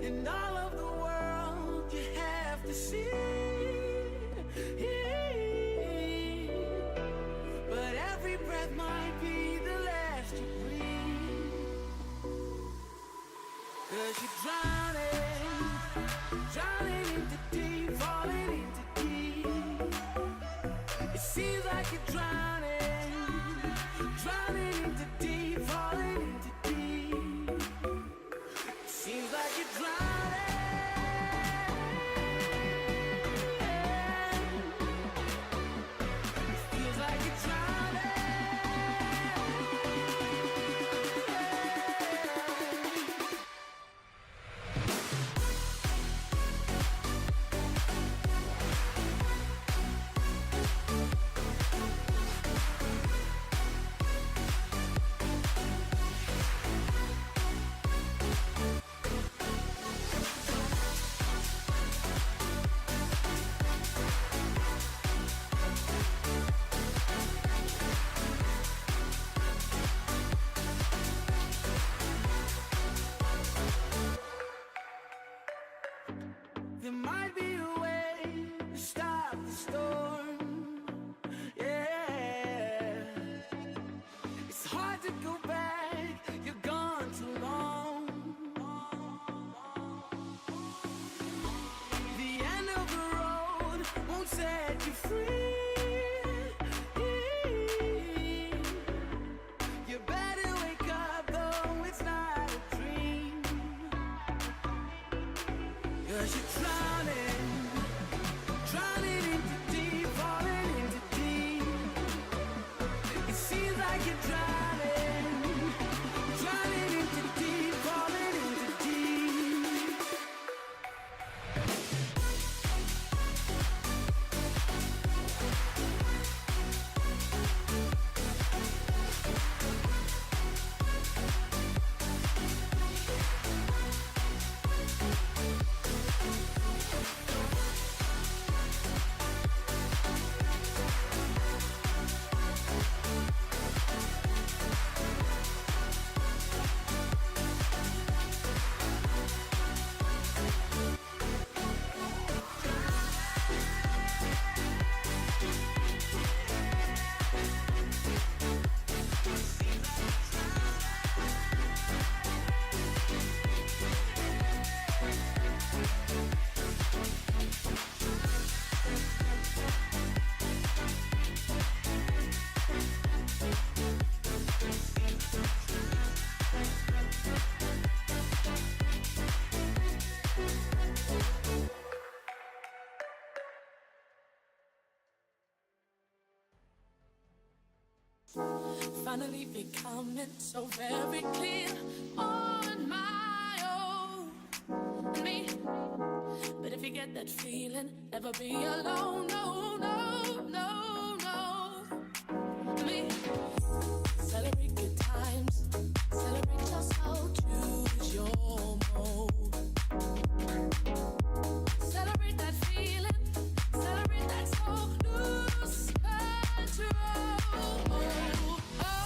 And all of the world you have to see. But every breath might be the last you breathe. 'Cause you're drowning, drowning into deep, falling into deep. It seems like you're drowning, drowning into deep, falling into deep. It seems like you're drowning. It feels like you're drowning. There might be a way to stop the storm. Yeah, it's hard to go back. You're gone too long. The end of the road won't set you free. You better wake up, though it's not a dream. 'Cause you're drowning, drowning into deep, falling into deep. It seems like you're drowning, drowning into deep, falling into deep. Finally becoming so very clear on my own and me. But if you get that feeling, never be alone. No, no, no, no. Me. Celebrate good times, celebrate your soul, choose your mode. Celebrate that feeling, celebrate that soul, lose control.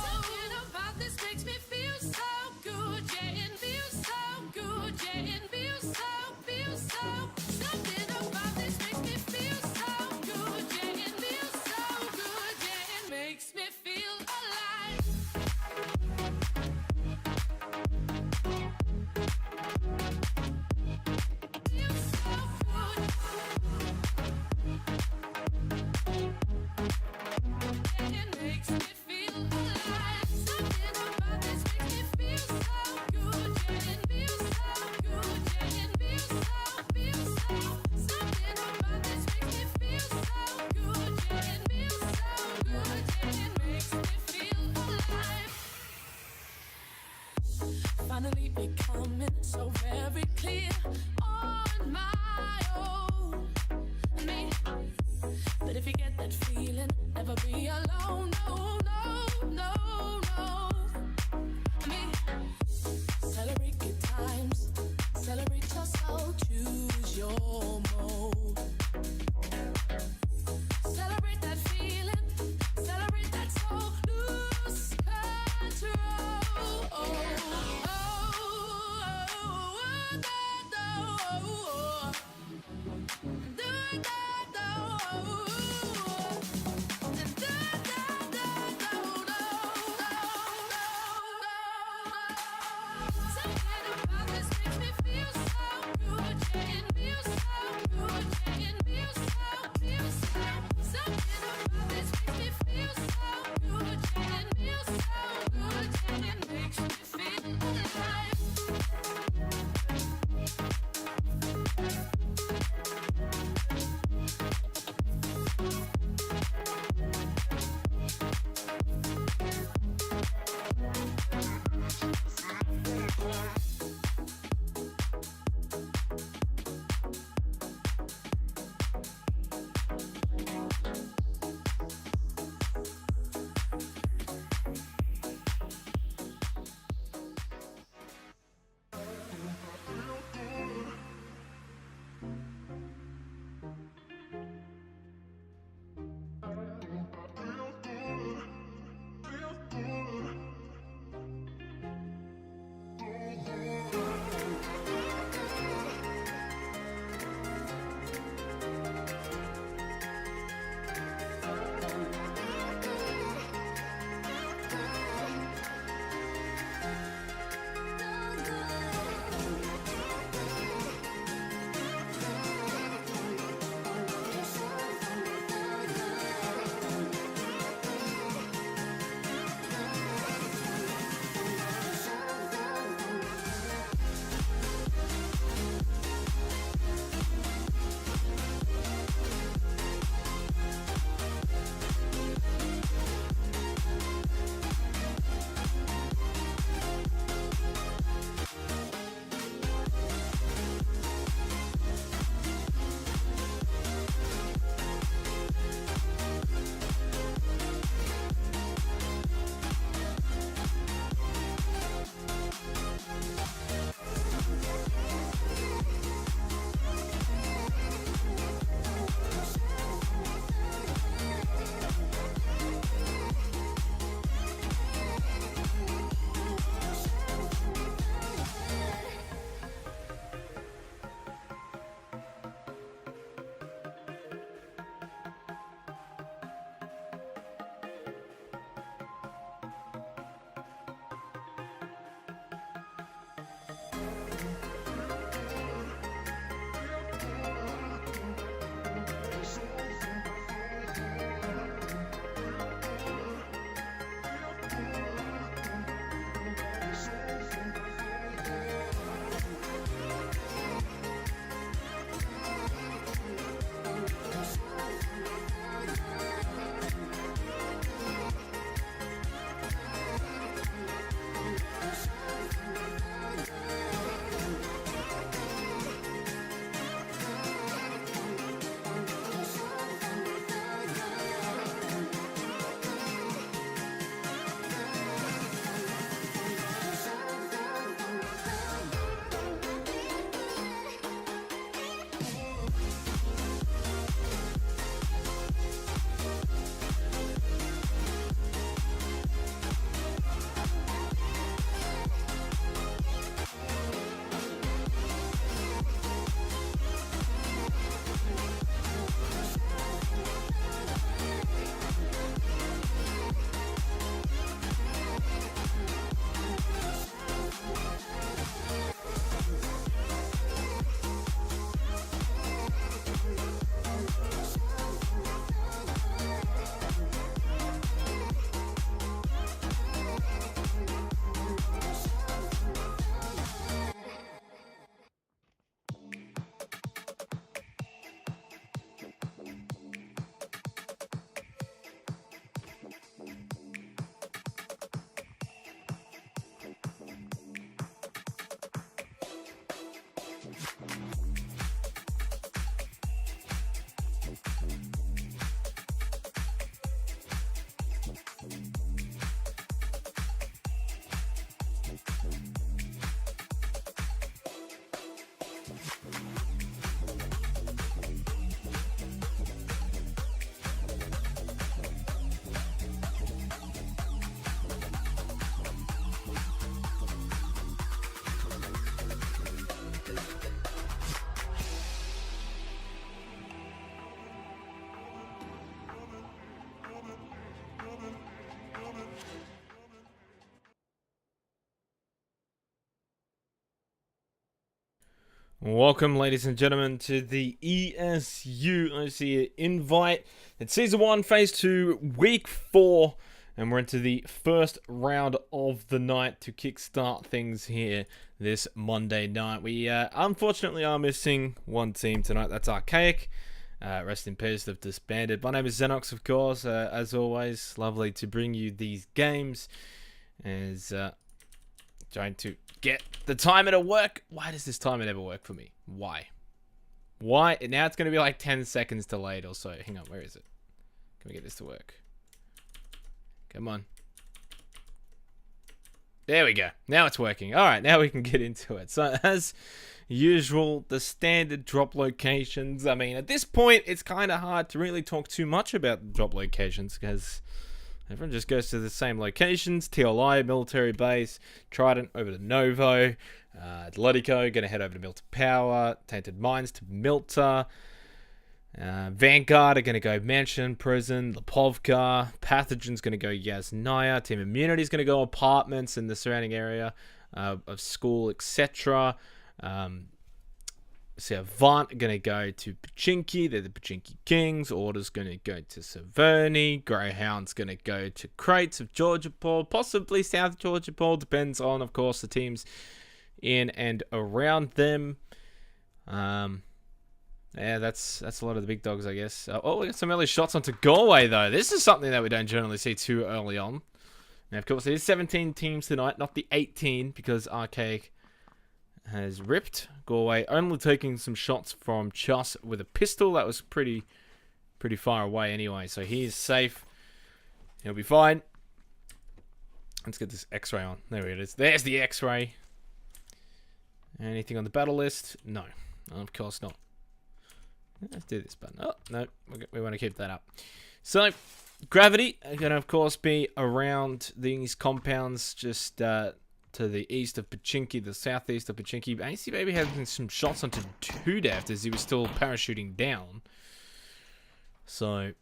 Something about this makes me feel so good, yeah, and feel so good, yeah, and feel so. Something about this makes me feel so good, yeah, and feel so good, yeah, and makes me feel alive. Feels so good. Yeah, it makes me feel alive. Something about this makes me feel so good, yeah, and feel so good, yeah, and feel so. Something about this makes me feel so good, yeah, and feel so good, yeah, it makes me feel alive. Finally becoming so very clear on my own and me. But if you get that feeling, never be alone. No, no, no, no. Me. Celebrate good times, celebrate your soul, choose your mode. Celebrate that feeling, celebrate that soul, lose control. Oh, oh, oh, oh, da, da. Welcome, ladies and gentlemen, to the ESU OC invite. It's Season 1, Phase 2, Week 4, and we're into the first round of the night to kickstart things here this Monday night. We unfortunately are missing one team tonight. That's Archaic. Rest in peace, they've disbanded. My name is Xenox, of course. As always, lovely to bring you these games. As trying to get the timer to work. Why does this timer never work for me? Why? Now it's going to be like 10 seconds delayed or so. Hang on, where is it? Can we get this to work? Come on. There we go. Now it's working. All right, now we can get into it. So as usual, the standard drop locations. I mean, at this point, it's kind of hard to really talk too much about the drop locations because everyone just goes to the same locations. TLI, Military Base, Trident over to Novo, Atletico, going to head over to Milta Power, Tainted Mines to Milta, Vanguard are going to go Mansion, Prison, Lipovka, Pathogen's going to go Yasnaya, Team Immunity is going to go Apartments in the surrounding area of school, etc. So Avant are going to go to Pachinki. They're the Pachinki Kings. Order's going to go to Severny. Greyhound's going to go to Crates of Georgia Paul, possibly South Georgia Paul. Depends on, of course, the teams in and around them. Yeah, that's a lot of the big dogs, I guess. Oh, we got some early shots onto Galway, though. This is something that we don't generally see too early on. Now, of course, it is 17 teams tonight, not the 18, because Archaic has ripped. Galway only taking some shots from Chus with a pistol. That was pretty far away anyway, so he is safe. He'll be fine. Let's get this X-ray on. There it is. There's the X-ray. Anything on the battle list? No, of course not. Let's do this button. Oh, no, we want to keep that up. So, Gravity are going to, of course, be around these compounds just to the east of Pachinki, the southeast of Pachinki. AC Baby having some shots onto Tudeft as he was still parachuting down. So,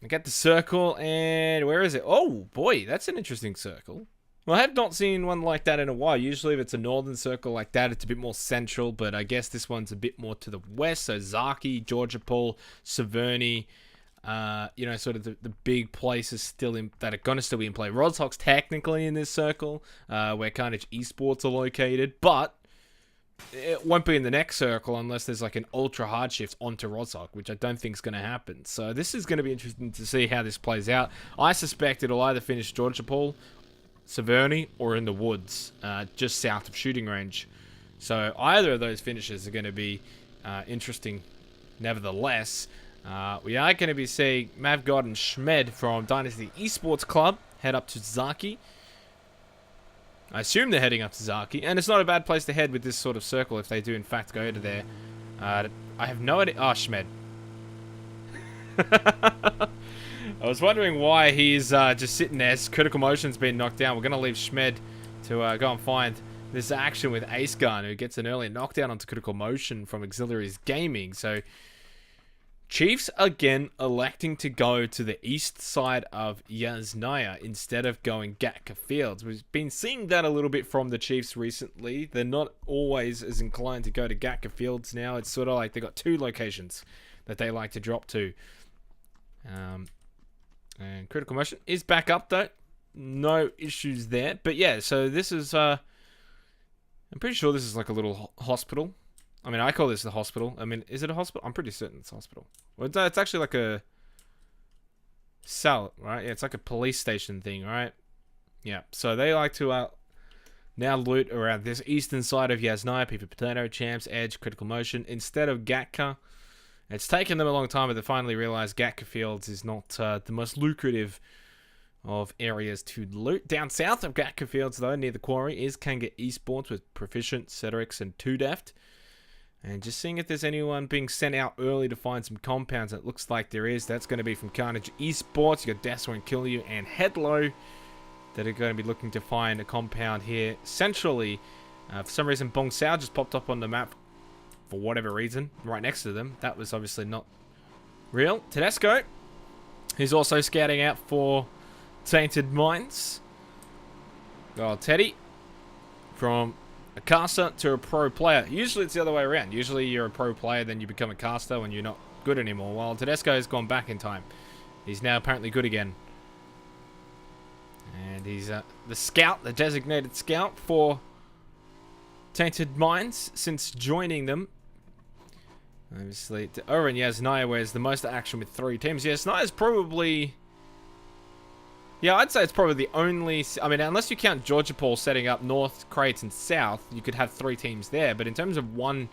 I get the circle, and where is it? Oh, boy, that's an interesting circle. Well, I have not seen one like that in a while. Usually if it's a northern circle like that, it's a bit more central, but I guess this one's a bit more to the west. So Zaki, Georgia Paul, Severny, sort of the big places still in that are going to still be in play. Rodsock's technically in this circle, where Carnage Esports are located, but it won't be in the next circle unless there's like an ultra hard shift onto Rodsock, which I don't think is going to happen. So this is going to be interesting to see how this plays out. I suspect it'll either finish Georgia Paul, Severny, or in the woods, just south of shooting range. So either of those finishes are going to be interesting. Nevertheless, we are going to be seeing Mavgod and Schmed from Dynasty Esports Club head up to Zaki. I assume they're heading up to Zaki, and it's not a bad place to head with this sort of circle if they do in fact go to there. I have no idea. Oh, Schmed. I was wondering why he's just sitting there. His critical motion's been knocked down. We're going to leave Schmed to go and find this action with Ace Gun, who gets an early knockdown onto critical motion from Auxiliaries Gaming. So, Chiefs again electing to go to the east side of Yasnaya instead of going Gatka Fields. We've been seeing that a little bit from the Chiefs recently. They're not always as inclined to go to Gatka Fields now. It's sort of like they've got two locations that they like to drop to. And critical motion is back up though. No issues there. But yeah, so this is, I'm pretty sure this is like a little hospital. I mean, I call this the hospital. I mean, is it a hospital? I'm pretty certain it's a hospital. Well, it's actually like a cell, right? Yeah, it's like a police station thing, right? Yeah, so they like to now loot around this eastern side of Yasnaya. People Potato, Champs, Edge, Critical Motion. Instead of Gatka. It's taken them a long time, but they finally realized Gatka Fields is not the most lucrative of areas to loot. Down south of Gatka Fields, though, near the quarry, is Kanga Esports with Proficient, Cedrix, and Tudeft. And just seeing if there's anyone being sent out early to find some compounds. It looks like there is. That's going to be from Carnage Esports. You got Death Won't Kill You and Headlow that are going to be looking to find a compound here centrally. For some reason, Bong Sao just popped up on the map for whatever reason, right next to them. That was obviously not real. Tedesco, who's also scouting out for Tainted Mines. Oh, Teddy from a caster to a pro player. Usually it's the other way around. Usually you're a pro player, then you become a caster when you're not good anymore. While Tedesco has gone back in time. He's now apparently good again. And he's the scout, the designated scout for Tainted Minds since joining them. Obviously, and Yasnaya wears the most action with 3 teams. Yasnaya's probably... Yeah, I'd say it's probably the only... I mean, unless you count Georgia Paul setting up North, Crates, and South, you could have 3 teams there. But in terms of one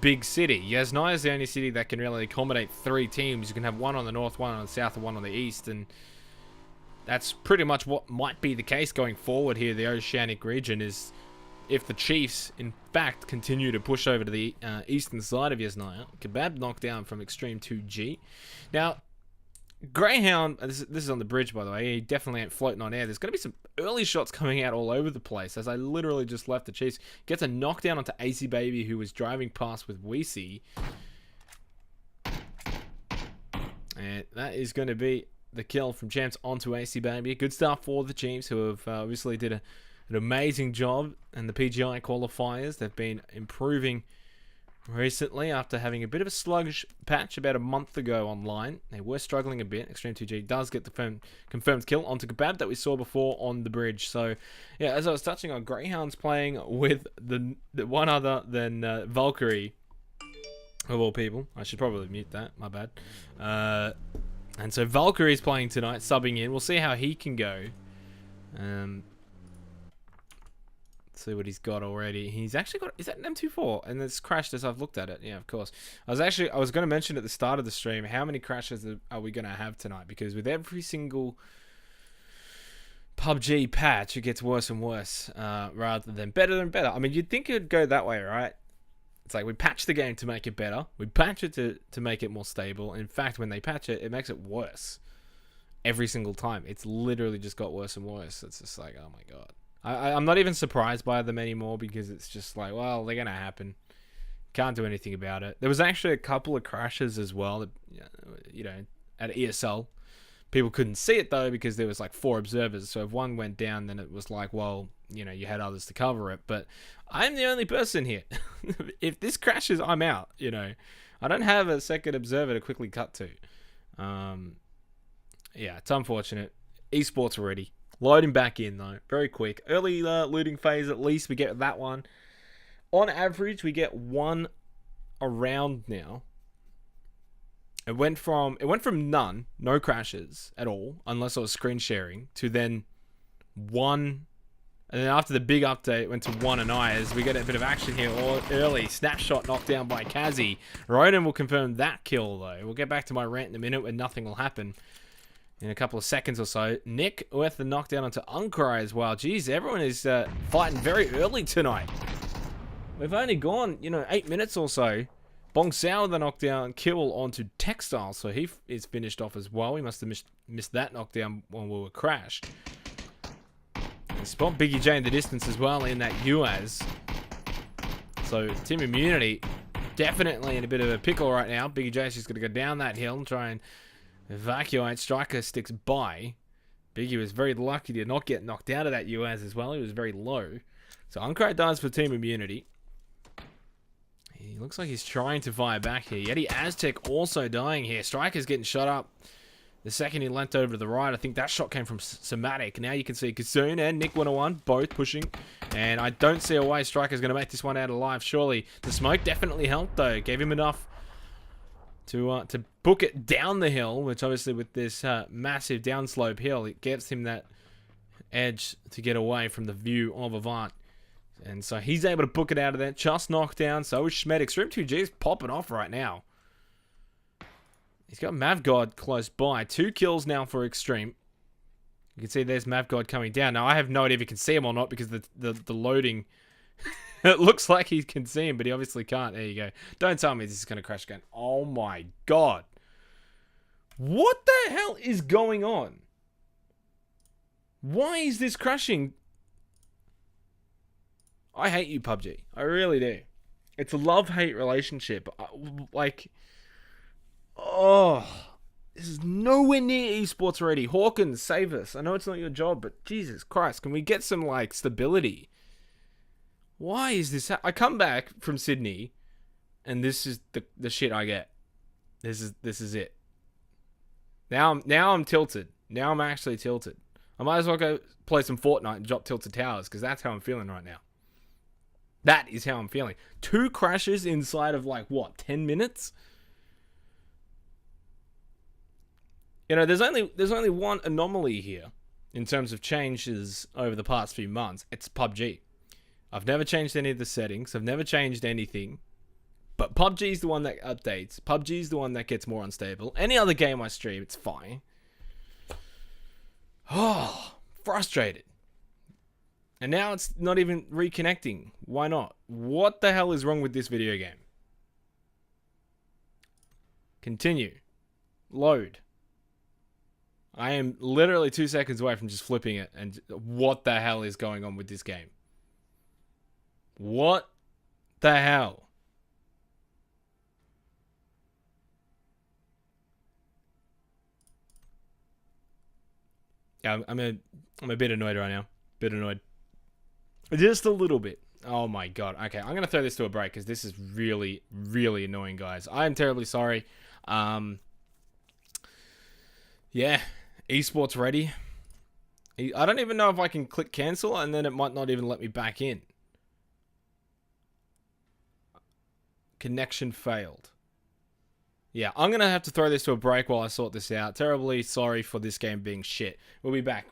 big city, Yasnaya is the only city that can really accommodate 3 teams. You can have one on the North, one on the South, and one on the East. And that's pretty much what might be the case going forward here. The Oceanic region is... If the Chiefs, in fact, continue to push over to the eastern side of Yasnaya. Kebab knocked down from Extreme 2G. Now, Greyhound, this is on the bridge, by the way. He definitely ain't floating on air. There's going to be some early shots coming out all over the place. As I literally just left the Chiefs. Gets a knockdown onto AC Baby, who was driving past with Weesey. And that is going to be the kill from Champs onto AC Baby. Good start for the Chiefs, who have obviously did an amazing job in the PGI qualifiers. They've been improving recently after having a bit of a sluggish patch about a month ago online. They were struggling a bit. Extreme 2G does get the confirmed kill onto Kebab that we saw before on the bridge. So, yeah, as I was touching on, Greyhound's playing with the one other than Valkyrie, of all people. I should probably mute that. My bad. And so Valkyrie's playing tonight, subbing in. We'll see how he can go. See what he's got already. He's actually got... Is that an M24? And it's crashed as I've looked at it. Yeah, of course. I was going to mention at the start of the stream, how many crashes are we going to have tonight? Because with every single PUBG patch, it gets worse and worse, rather than better and better. I mean, you'd think it would go that way, right? It's like we patch the game to make it better. We patch it to make it more stable. In fact, when they patch it, it makes it worse. Every single time. It's literally just got worse and worse. It's just like, oh my god. I'm not even surprised by them anymore because it's just like, well, they're going to happen. Can't do anything about it. There was actually a couple of crashes as well, you know, at ESL. People couldn't see it, though, because there was like 4 observers. So if one went down, then it was like, well, you know, you had others to cover it. But I'm the only person here. If this crashes, I'm out, you know. I don't have a second observer to quickly cut to. Yeah, it's unfortunate. Esports already. Loading back in, though. Very quick. Early looting phase, at least, we get that one. On average, we get 1 a round now. It went from none, no crashes at all, unless I was screen sharing, to then 1. And then after the big update, it went to 1 and I, as we get a bit of action here early. Snapshot knocked down by Kazi. Roden will confirm that kill, though. We'll get back to my rant in a minute when nothing will happen. In a couple of seconds or so. Nick with the knockdown onto Unkrai as well. Jeez, everyone is fighting very early tonight. We've only gone, 8 minutes or so. Bong Sao with the knockdown kill onto Textile, so he is finished off as well. We must have missed that knockdown when we were crashed. And spot Biggie J in the distance as well in that UAZ. So Team Immunity definitely in a bit of a pickle right now. Biggie J's just going to go down that hill and try and evacuate. Striker sticks by. Biggie was very lucky to not get knocked out of that UAZ as well. He was very low. So Unkrai dies for Team Immunity. He looks like he's trying to fire back here. Yeti Aztec also dying here. Striker's getting shot up. The second he leant over to the right, I think that shot came from Somatic. Now you can see Kasoon and Nick 101 both pushing. And I don't see a way Striker's going to make this one out alive, surely. The smoke definitely helped, though. Gave him enough to book it down the hill, which obviously with this massive downslope hill, it gives him that edge to get away from the view of Avant. And so he's able to book it out of there. Just knocked down. So is Schmed. Extreme 2G is popping off right now. He's got Mavgod close by. 2 kills now for Extreme. You can see there's Mavgod coming down. Now, I have no idea if he can see him or not because the loading... It looks like he can see him, but he obviously can't. There you go. Don't tell me this is going to crash again. Oh my god. What the hell is going on? Why is this crashing? I hate you, PUBG. I really do. It's a love-hate relationship. Like, oh, this is nowhere near esports already. Hawkins, save us. I know it's not your job, but Jesus Christ, can we get some, like, stability? Why is this? I come back from Sydney, and this is the shit I get. This is it. Now I'm tilted. Now I'm actually tilted. I might as well go play some Fortnite and drop Tilted Towers because that's how I'm feeling right now. That is how I'm feeling. 2 crashes inside of like what, 10 minutes? You know, there's only one anomaly here in terms of changes over the past few months. It's PUBG. I've never changed any of the settings. I've never changed anything. But PUBG is the one that updates. PUBG is the one that gets more unstable. Any other game I stream, it's fine. Oh, frustrated. And now it's not even reconnecting. Why not? What the hell is wrong with this video game? Continue. Load. I am literally 2 seconds away from just flipping it. And what the hell is going on with this game? What the hell? Yeah, I'm a bit annoyed right now. Bit annoyed. Just a little bit. Oh my god. Okay, I'm gonna throw this to a break because this is really, really annoying, guys. I am terribly sorry. Yeah, esports ready. I don't even know if I can click cancel, and then it might not even let me back in. Connection failed. Yeah, I'm gonna have to throw this to a break while I sort this out. Terribly sorry for this game being shit. We'll be back.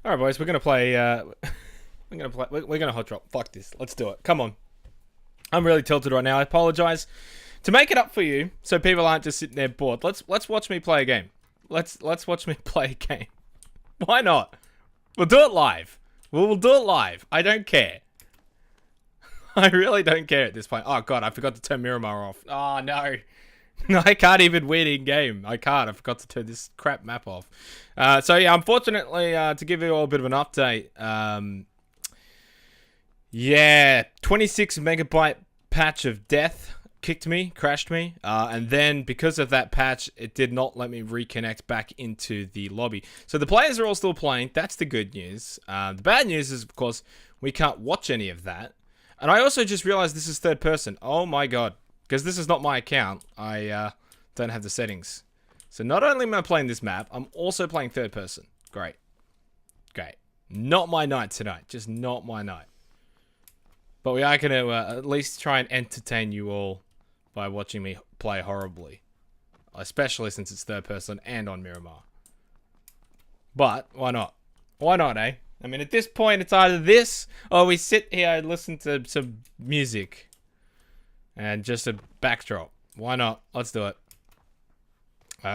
All right, boys, we're gonna play. We're gonna hot drop. Fuck this. Let's do it. Come on. I'm really tilted right now. I apologize. To make it up for you, so people aren't just sitting there bored. Let's watch me play a game. Let's watch me play a game. Why not? We'll do it live. We'll do it live. I don't care. I really don't care at this point. Oh god, I forgot to turn Miramar off. Oh no. No, I can't even win in game. I can't. I forgot to turn this crap map off. So yeah, unfortunately, to give you all a bit of an update, yeah, 26 megabyte patch of death kicked me, crashed me, and then because of that patch, it did not let me reconnect back into the lobby. So the players are all still playing. That's the good news. The bad news is, of course, we can't watch any of that. And I also just realized this is third person. Oh my god. Because this is not my account, I don't have the settings. So not only am I playing this map, I'm also playing third person. Great. Great. Not my night tonight. Just not my night. But we are going to at least try and entertain you all by watching me play horribly. Especially since it's third person and on Miramar. But, why not? Why not, eh? I mean, at this point, it's either this, or we sit here and listen to some music. And just a backdrop. Why not? Let's do it.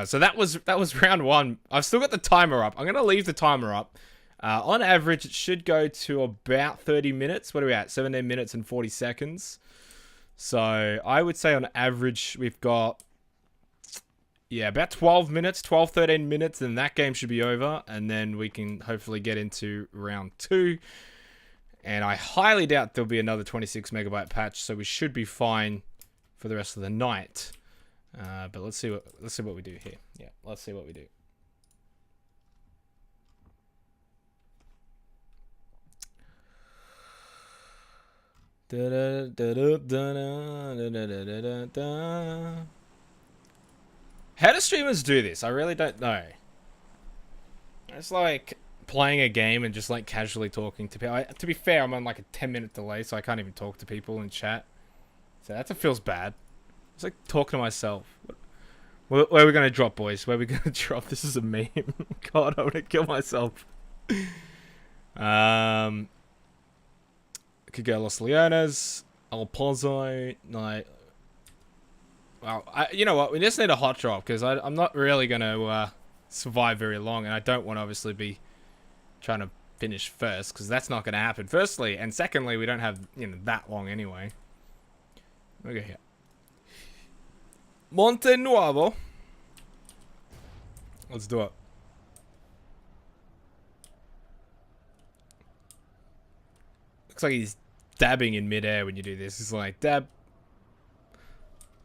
So that was round one. I've still got the timer up. I'm going to leave the timer up. On average, it should go to about 30 minutes. What are we at? 17 minutes and 40 seconds. So I would say on average, we've got, yeah, about 12 minutes, 12, 13 minutes, and that game should be over. And then we can hopefully get into round two. And I highly doubt there'll be another 26 megabyte patch, so we should be fine for the rest of the night. But let's see what we do here. Yeah, let's see what we do. How do streamers do this? I really don't know. It's like playing a game and just like casually talking to people. To be fair, I'm on like a 10-minute delay, so I can't even talk to people in chat. So that feels bad. It's like talking to myself. Where are we gonna drop, boys? Where are we gonna drop? This is a meme. God, I wanna kill myself. Could go Los Leones, El Pozo, like. Well, you know what? We just need a hot drop because I'm not really gonna survive very long, and I don't want to obviously be trying to finish first because that's not going to happen. Firstly, and secondly, we don't have that long anyway. Okay, here. Monte Nuovo. Let's do it. Looks like he's dabbing in midair when you do this. It's like dab.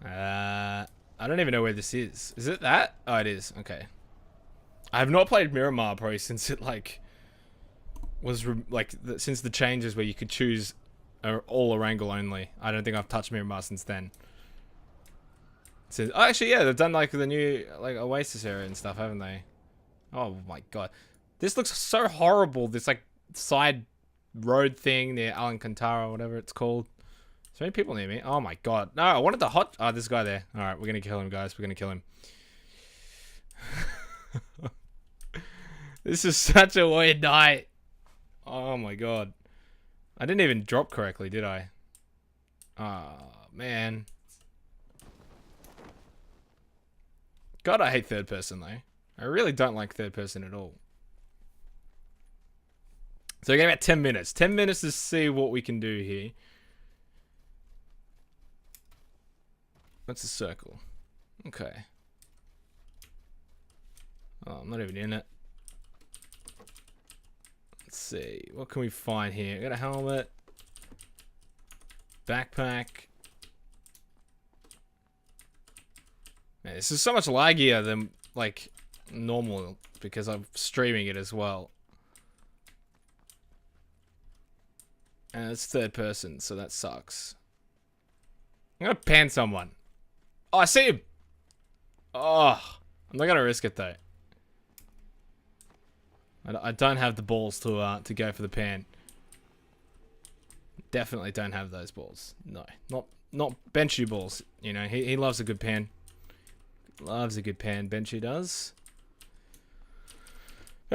I don't even know where this is. Is it that? Oh, it is. Okay. I have not played Miramar probably since it like was since the changes where you could choose all Orangle only. I don't think I've touched Miramar since then. Oh, actually, yeah, they've done like the new like Oasis area and stuff, haven't they? Oh my god, this looks so horrible. This like side road thing near Alcantara or whatever it's called. Is there any people near me? Oh my god, no! I wanted the hot. Oh, this guy there. All right, we're gonna kill him, guys. We're gonna kill him. This is such a weird night. Oh my god. I didn't even drop correctly, did I? Oh, man. God, I hate third person, though. I really don't like third person at all. So we got about 10 minutes. 10 minutes to see what we can do here. What's a circle? Okay. Oh, I'm not even in it. Let's see. What can we find here? I got a helmet. Backpack. Man, this is so much laggier than, like, normal because I'm streaming it as well. And it's third person, so that sucks. I'm gonna pan someone. Oh, I see him! Oh, I'm not gonna risk it, though. I don't have the balls to go for the pan. Definitely don't have those balls. No, not Benchy balls. You know, he loves a good pan. Loves a good pan. Benchy does.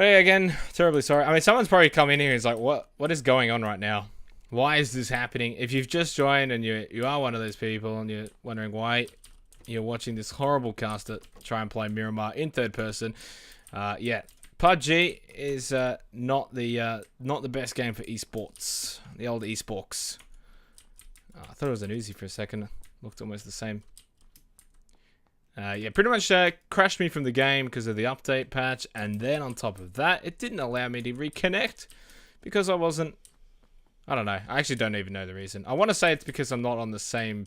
But yeah, again, terribly sorry. I mean, someone's probably come in here and is like, what is going on right now? Why is this happening? If you've just joined and you are one of those people and you're wondering why you're watching this horrible caster try and play Miramar in third person, yeah, PUBG is not the best game for esports. The old esports. Oh, I thought it was an Uzi for a second. Looked almost the same. Yeah, pretty much crashed me from the game because of the update patch, and then on top of that, it didn't allow me to reconnect because I wasn't. I don't know. I actually don't even know the reason. I want to say it's because I'm not on the same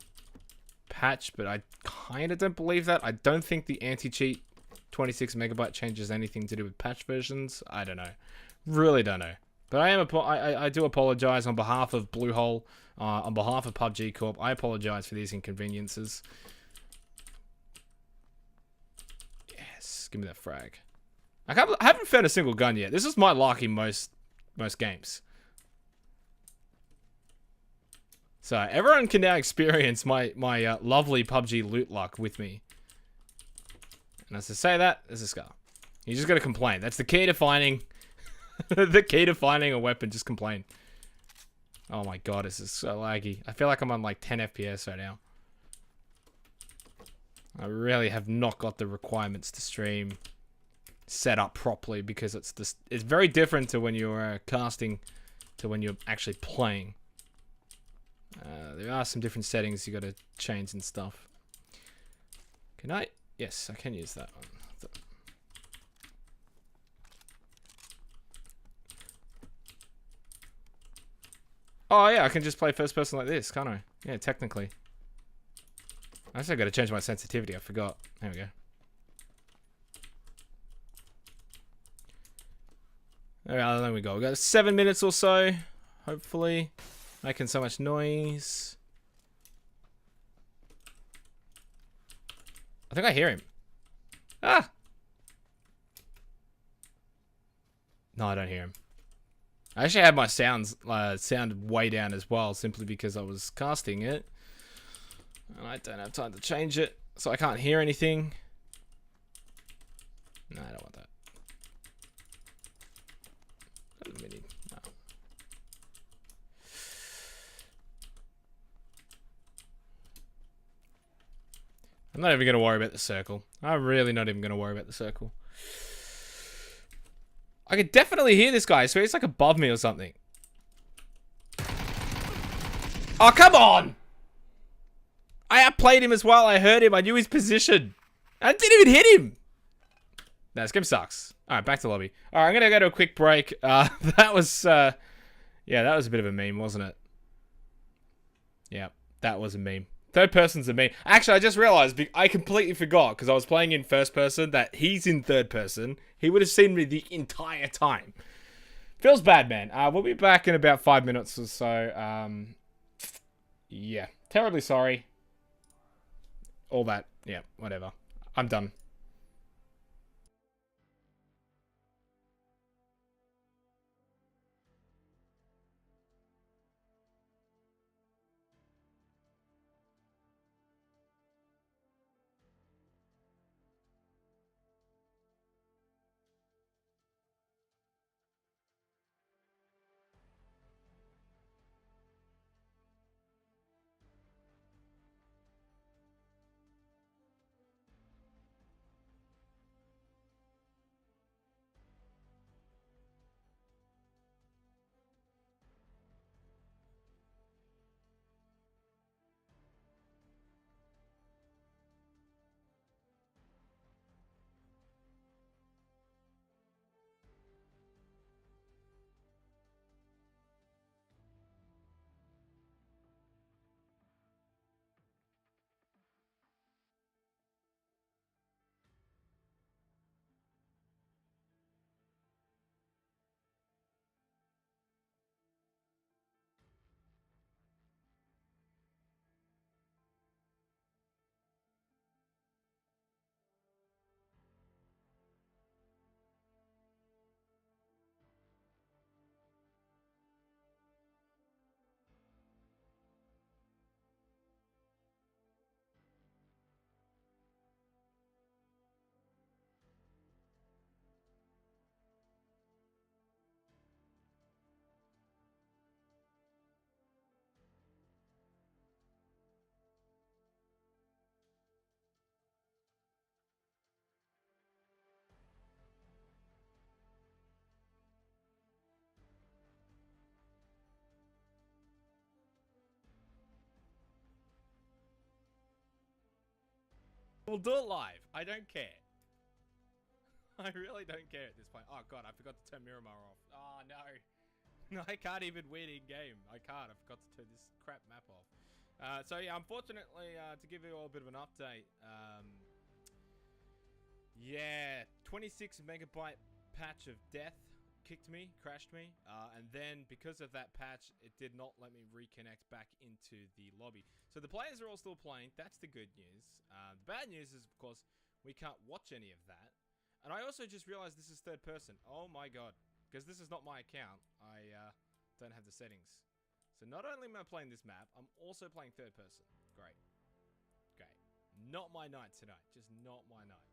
patch, but I kind of don't believe that. I don't think the anti-cheat 26 megabyte changes anything to do with patch versions. I don't know. Really don't know. But I do apologize on behalf of Bluehole, on behalf of PUBG Corp. I apologize for these inconveniences. Yes, give me that frag. I haven't found a single gun yet. This is my luck in most games. So everyone can now experience my lovely PUBG loot luck with me. And as I say that, there's a scar. You just gotta complain. That's the key to finding the key to finding a weapon. Just complain. Oh my god, this is so laggy. I feel like I'm on like 10 FPS right now. I really have not got the requirements to stream set up properly because it's very different to when you're casting to when you're actually playing. There are some different settings you got to change and stuff. Can I? Yes, I can use that one. Oh yeah, I can just play first person like this, can't I? Yeah, technically. I also got to change my sensitivity. I forgot. There we go. Alright, there we go. We got 7 minutes or so. Hopefully, making so much noise. I think I hear him. Ah! No, I don't hear him. I actually had my sound way down as well, simply because I was casting it. And I don't have time to change it, so I can't hear anything. No, I don't want that. No. I'm not even going to worry about the circle. I'm really not even going to worry about the circle. I could definitely hear this guy. I swear he's like above me or something. Oh, come on! I outplayed him as well. I heard him. I knew his position. I didn't even hit him. No, this game sucks. Alright, back to lobby. Alright, I'm going to go to a quick break. That was, yeah, that was a bit of a meme, wasn't it? Yeah, that was a meme. Third person's a meme. Actually, I just realized, I completely forgot, because I was playing in first person, that he's in third person. He would have seen me the entire time. Feels bad, man. We'll be back in about 5 minutes or so. Yeah, terribly sorry. All that. Yeah, whatever. I'm done. We'll do it live. I don't care. I really don't care at this point. Oh god, I forgot to turn Miramar off. Oh no. No, I can't even win in game. I can't. I forgot to turn this crap map off. So yeah, unfortunately, to give you all a bit of an update, yeah, 26 megabyte patch of death kicked me, crashed me, and then because of that patch, it did not let me reconnect back into the lobby. So the players are all still playing. That's the good news. The bad news is, of course, we can't watch any of that. And I also just realized this is third person. Oh my god. Because this is not my account. I don't have the settings. So not only am I playing this map, I'm also playing third person. Great. Great. Not my night tonight. Just not my night.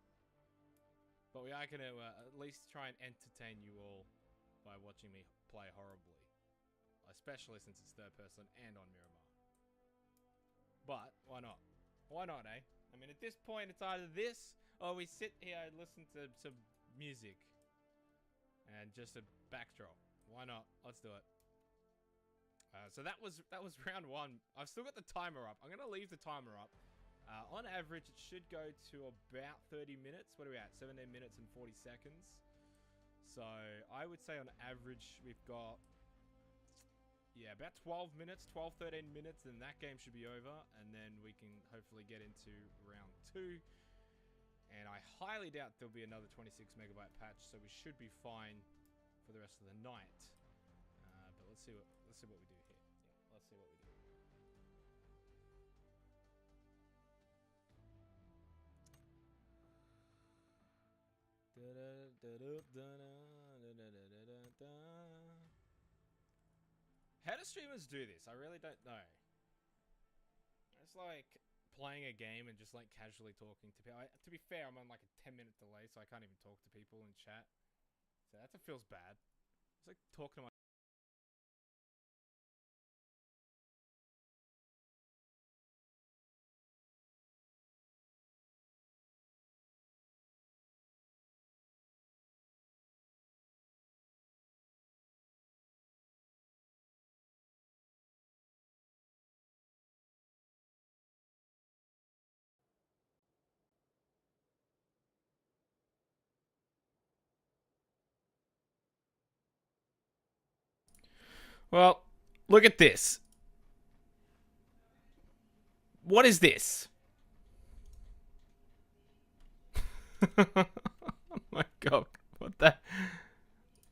But we are going to at least try and entertain you all by watching me play horribly. Especially since it's third person and on Miramar. But, why not? Why not, eh? I mean, at this point, it's either this, or we sit here and listen to some music. And just a backdrop. Why not? Let's do it. So that was round one. I've still got the timer up. I'm going to leave the timer up. On average, it should go to about 30 minutes. What are we at? 17 minutes and 40 seconds. So I would say on average, we've got, yeah, about 12 minutes, 12, 13 minutes, and that game should be over. And then we can hopefully get into round two. And I highly doubt there'll be another 26 megabyte patch, so we should be fine for the rest of the night. But let's see what we do here. Yeah, let's see what we do. How do streamers do this? I really don't know. It's like playing a game and just like casually talking to people. To be fair, I'm on like a 10-minute delay, so I can't even talk to people in chat. So that feels bad. It's like talking to my Well, look at this. What is this? Oh my god. What the?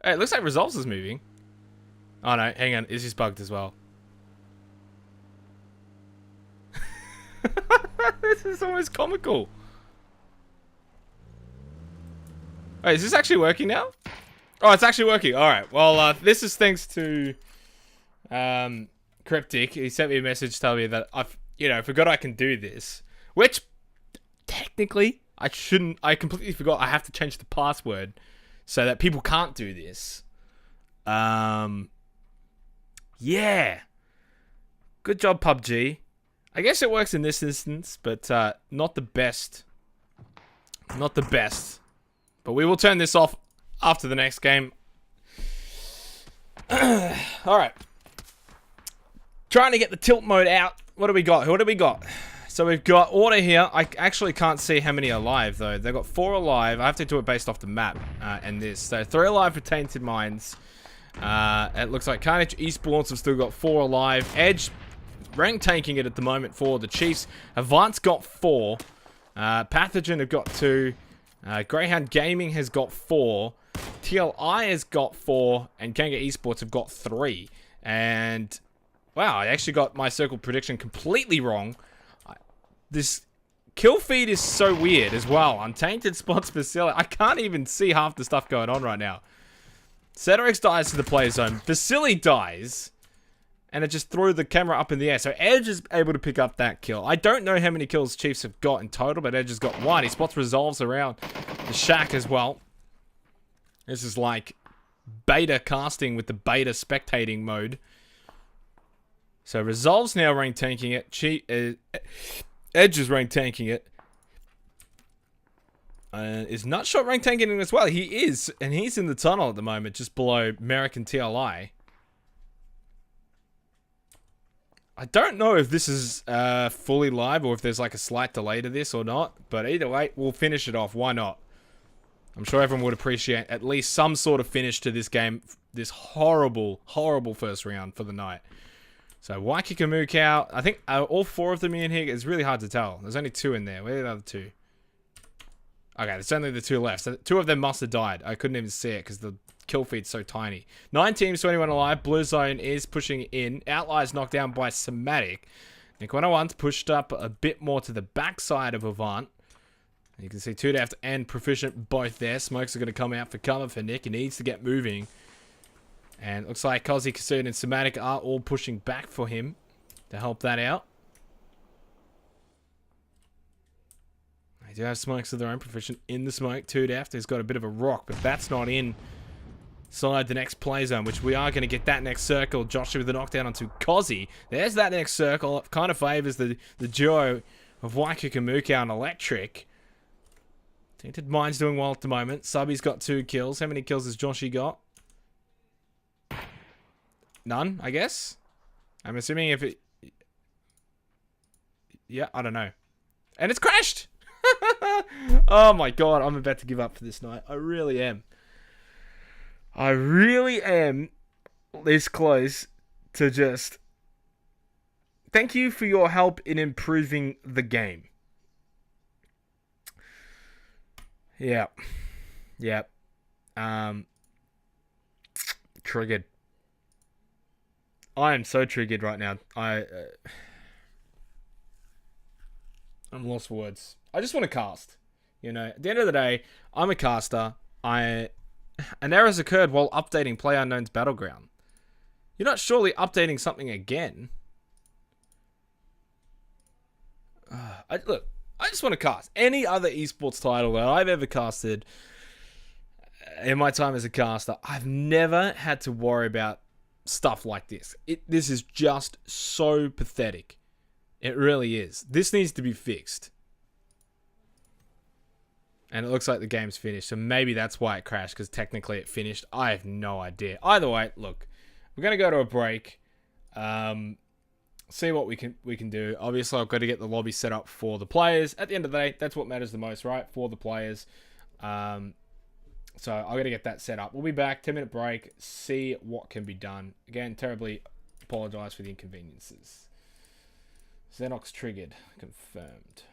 Hey, it looks like Resolves is moving. Oh no, hang on. Is this bugged as well? This is almost comical. Wait, is this actually working now? Oh, it's actually working. Alright, well, this is thanks to Cryptic. He sent me a message telling me that I've, forgot I can do this. Which, technically, I shouldn't. I completely forgot I have to change the password so that people can't do this. Yeah. Good job, PUBG. I guess it works in this instance, but not the best. Not the best. But we will turn this off after the next game. Alright. Trying to get the tilt mode out. What do we got? What do we got? So we've got order here. I actually can't see how many are alive, though. They've got 4 alive. I have to do it based off the map and this. So 3 alive for Tainted Minds. It looks like Carnage Esports have still got 4 alive. Edge rank tanking it at the moment for the Chiefs. Avance got 4. Pathogen have got 2. Greyhound Gaming has got 4. TLI has got 4. And Kanga Esports have got 3. And wow, I actually got my circle prediction completely wrong. This kill feed is so weird as well. Untainted spots Vasily. I can't even see half the stuff going on right now. Cedrix dies to the play zone. Vasily dies. And it just threw the camera up in the air. So Edge is able to pick up that kill. I don't know how many kills Chiefs have got in total, but Edge has got 1. He spots Resolves around the shack as well. This is like beta casting with the beta spectating mode. So Resolves now rank tanking it. Edge is rank tanking it. Is Nutshot rank tanking it as well? He is. And he's in the tunnel at the moment, just below Merrick and TLI. I don't know if this is fully live or if there's like a slight delay to this or not. But either way, we'll finish it off. Why not? I'm sure everyone would appreciate at least some sort of finish to this game. This horrible, horrible first round for the night. So Waikiki Mukau, I think all 4 of them in here. It's really hard to tell. There's only 2 in there. Where are the other 2? Okay, there's only the 2 left. So 2 of them must have died. I couldn't even see it because the kill feed's so tiny. 9 teams, 21 alive. Blue Zone is pushing in. Outliers knocked down by Somatic. Nick 101's pushed up a bit more to the backside of Avant. You can see 2 Deft and Proficient both there. Smokes are going to come out for cover for Nick. He needs to get moving. And it looks like Kazi, Kassoon, and Somatic are all pushing back for him to help that out. They do have smokes of their own. Proficient in the smoke. 2 Deft has got a bit of a rock, but that's not in side the next play zone, which we are going to get that next circle. Joshua with the knockdown onto Kazi. There's that next circle. It kind of favors the duo of Waikiki Mukau and Electric. Tainted Mind's doing well at the moment. Subby's got 2 kills. How many kills has Joshy got? None, I guess. I'm assuming if it... Yeah, I don't know. And it's crashed! Oh my god, I'm about to give up for this night. I really am. I really am this close to just... Thank you for your help in improving the game. Yep. Yep. Triggered. I am so triggered right now. I'm lost for words. I just want to cast. You know, at the end of the day, I'm a caster. An error has occurred while updating PlayerUnknown's Battleground. You're not surely updating something again. Look, I just want to cast. Any other esports title that I've ever casted in my time as a caster, I've never had to worry about stuff like this. This is just so pathetic. It really is. This needs to be fixed. And it looks like the game's finished. So maybe that's why it crashed, because technically it finished. I have no idea. Either way, look, we're going to go to a break. See what we can do. Obviously, I've got to get the lobby set up for the players. At the end of the day, that's what matters the most, right? For the players. So I've got to get that set up. We'll be back. 10-minute break. See what can be done. Again, terribly apologize for the inconveniences. Xenox triggered. Confirmed.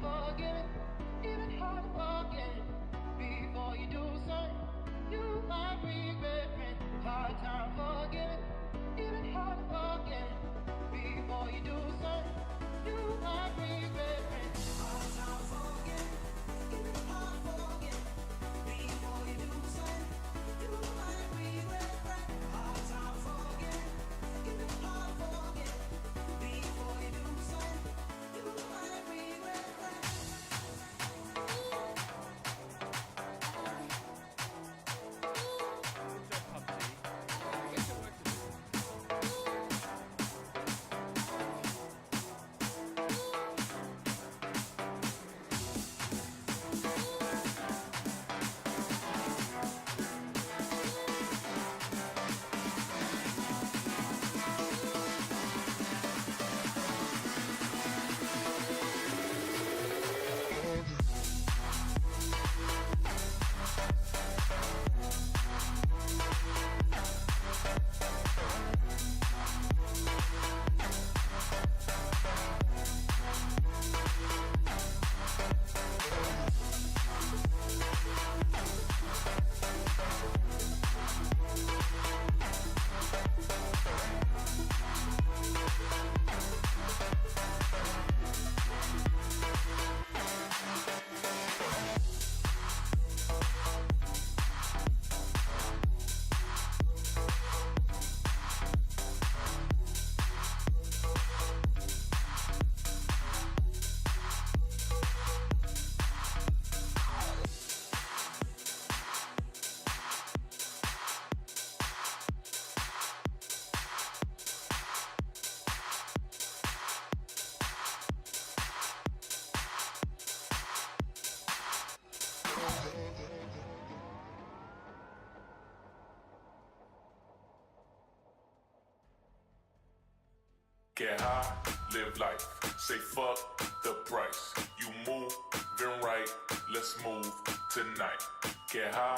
forgiving, even hard forgetting. Before you do something, you might regret it. Hard time forgiving, even hard forgetting. Before you do something, you might regret it. Hard time forgiving, even hard forgetting. Before you do something, you might regret it. Hard time forgiving, even hard forgetting. Before you do something, you might regret it. Get high, live life, say fuck the price. You move, then right, let's move tonight. Get high,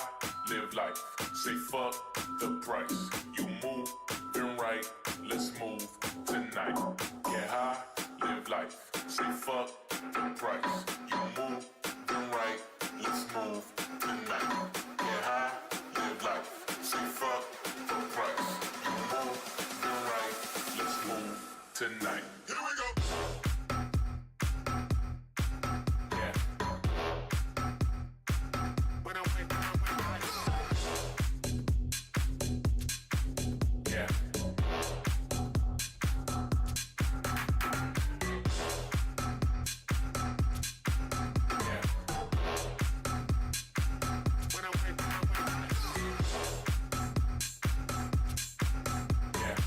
live life, say fuck the price. You move, then right, let's move tonight. Get high, live life, say fuck the price. You move, then right, let's move tonight. Get high, live life, say fuck the price. You move, then right, let's move tonight. Here we go. Yeah. When I went, yeah. Yeah. When I went, yeah.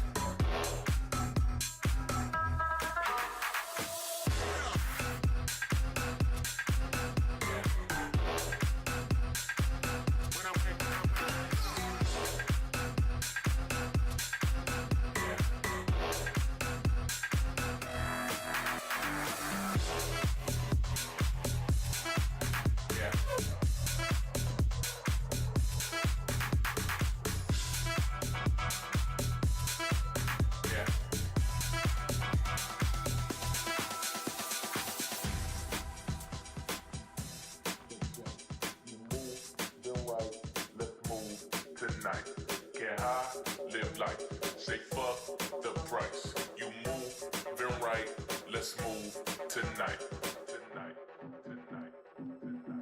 Tonight, get high, live life, say fuck the price. You move, then right, let's move tonight. Tonight, tonight, tonight.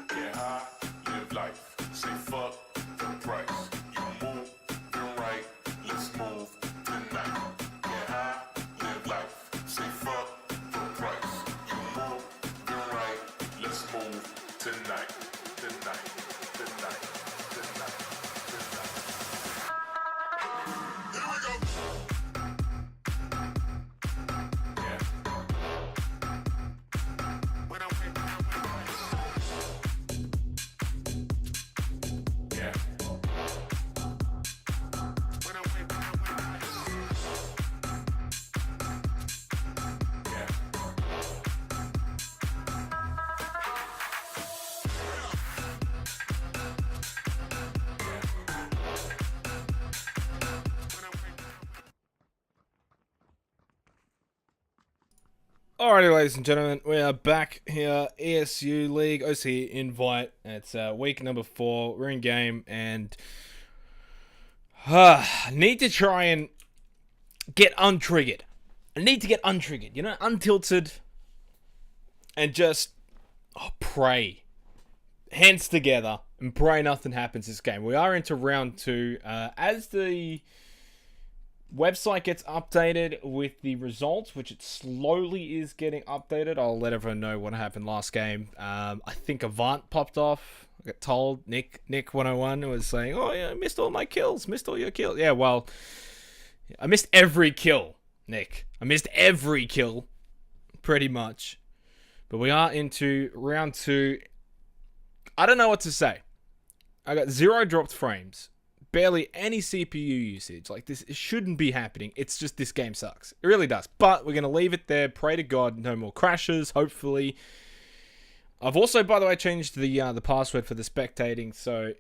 Get high, live life, say fuck the price. You move, then right, let's move tonight. Get high, live life, say fuck the price. You move, then right, let's move Alrighty, ladies and gentlemen, we are back here. ESU League OC Invite. It's week number 4. We're in game and need to try and get untriggered. I need to get untriggered, you know, untilted, and just pray. Hands together and pray nothing happens this game. We are into round 2. As the website gets updated with the results, which it slowly is getting updated, I'll let everyone know what happened last game. I think Avant popped off. I got told Nick 101 was saying, "Oh yeah, I missed all my kills, missed all your kills." Yeah, well, I missed every kill, Nick. I missed every kill, pretty much. But we are into round 2. I don't know what to say. I got 0 dropped frames. Barely any CPU usage. Like, this shouldn't be happening. It's just this game sucks. It really does. But we're going to leave it there. Pray to God no more crashes, hopefully. I've also, by the way, changed the password for the spectating, so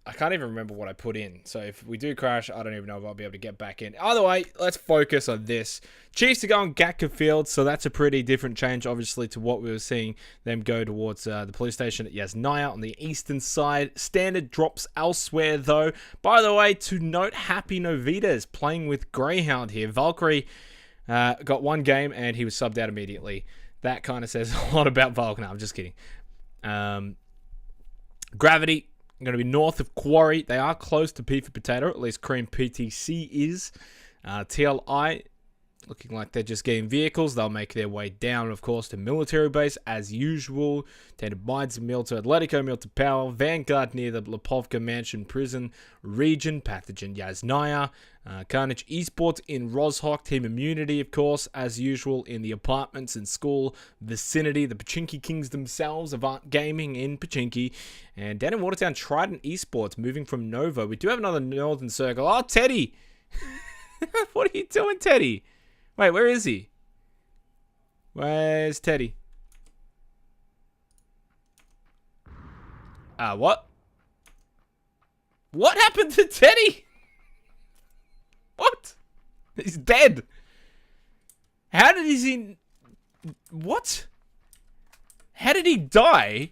I can't even remember what I put in. So if we do crash, I don't even know if I'll be able to get back in. Either way, let's focus on this. Chiefs are going Gatka Field, so that's a pretty different change, obviously, to what we were seeing them go towards the police station at Yasnaya on the eastern side. Standard drops elsewhere, though. By the way, to note, Happy Novitas playing with Greyhound here. Valkyrie got 1 game, and he was subbed out immediately. That kind of says a lot about Valkyrie. No, I'm just kidding. Gravity going to be north of Quarry. They are close to P for Potato, at least Cream PTC is. TLI looking like they're just getting vehicles. They'll make their way down, of course, to military base as usual. Tainted Mines, Mill to Atletico, Mill to Power. Vanguard near the Lepovka Mansion Prison region. Pathogen Yasnaya. Carnage Esports in Rozhok. Team Immunity, of course, as usual in the apartments and school vicinity. The Pachinki Kings themselves, Avant Gaming in Pachinki. And down in Watertown, Trident Esports moving from Nova. We do have another Northern Circle. Oh, Teddy! What are you doing, Teddy? Wait, where is he? Where's Teddy? What? What happened to Teddy? What? He's dead. How did he... What? How did he die?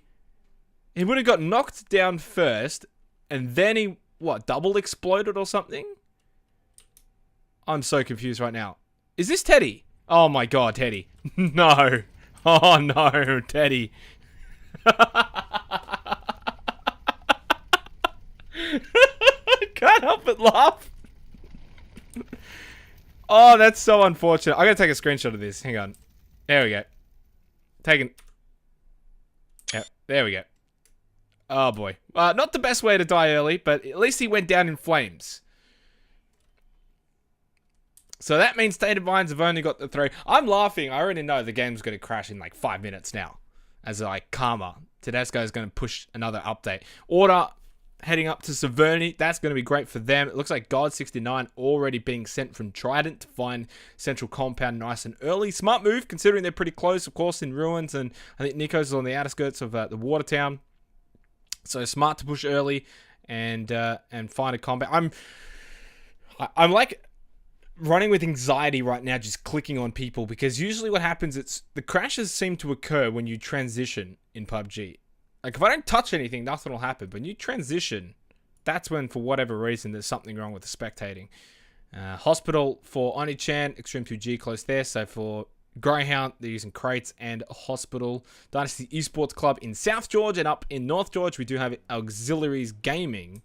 He would have got knocked down first, and then he, what, double exploded or something? I'm so confused right now. Is this Teddy? Oh my god, Teddy. No. Oh no, Teddy. Can't help but laugh. Oh, that's so unfortunate. I gotta take a screenshot of this. Hang on. There we go. Taking. Yeah, there we go. Oh boy. Not the best way to die early, but at least he went down in flames. So that means Tainted Minds have only got the 3. I'm laughing. I already know the game's going to crash in like 5 minutes now. As like karma. Tedesco's going to push another update. Order heading up to Severny. That's going to be great for them. It looks like God69 already being sent from Trident to find Central Compound nice and early. Smart move considering they're pretty close, of course, in Ruins. And I think Nico's is on the outskirts of the Watertown. So smart to push early and find a compound. I'm like running with anxiety right now, just clicking on people, because usually what happens, it's the crashes seem to occur when you transition in PUBG. Like, if I don't touch anything, nothing will happen. But when you transition, that's when, for whatever reason, there's something wrong with the spectating. Hospital for Oni-chan, Extreme 2G close there. So for Greyhound, they're using crates and a hospital. Dynasty Esports Club in South George, and up in North George, we do have Auxiliaries Gaming.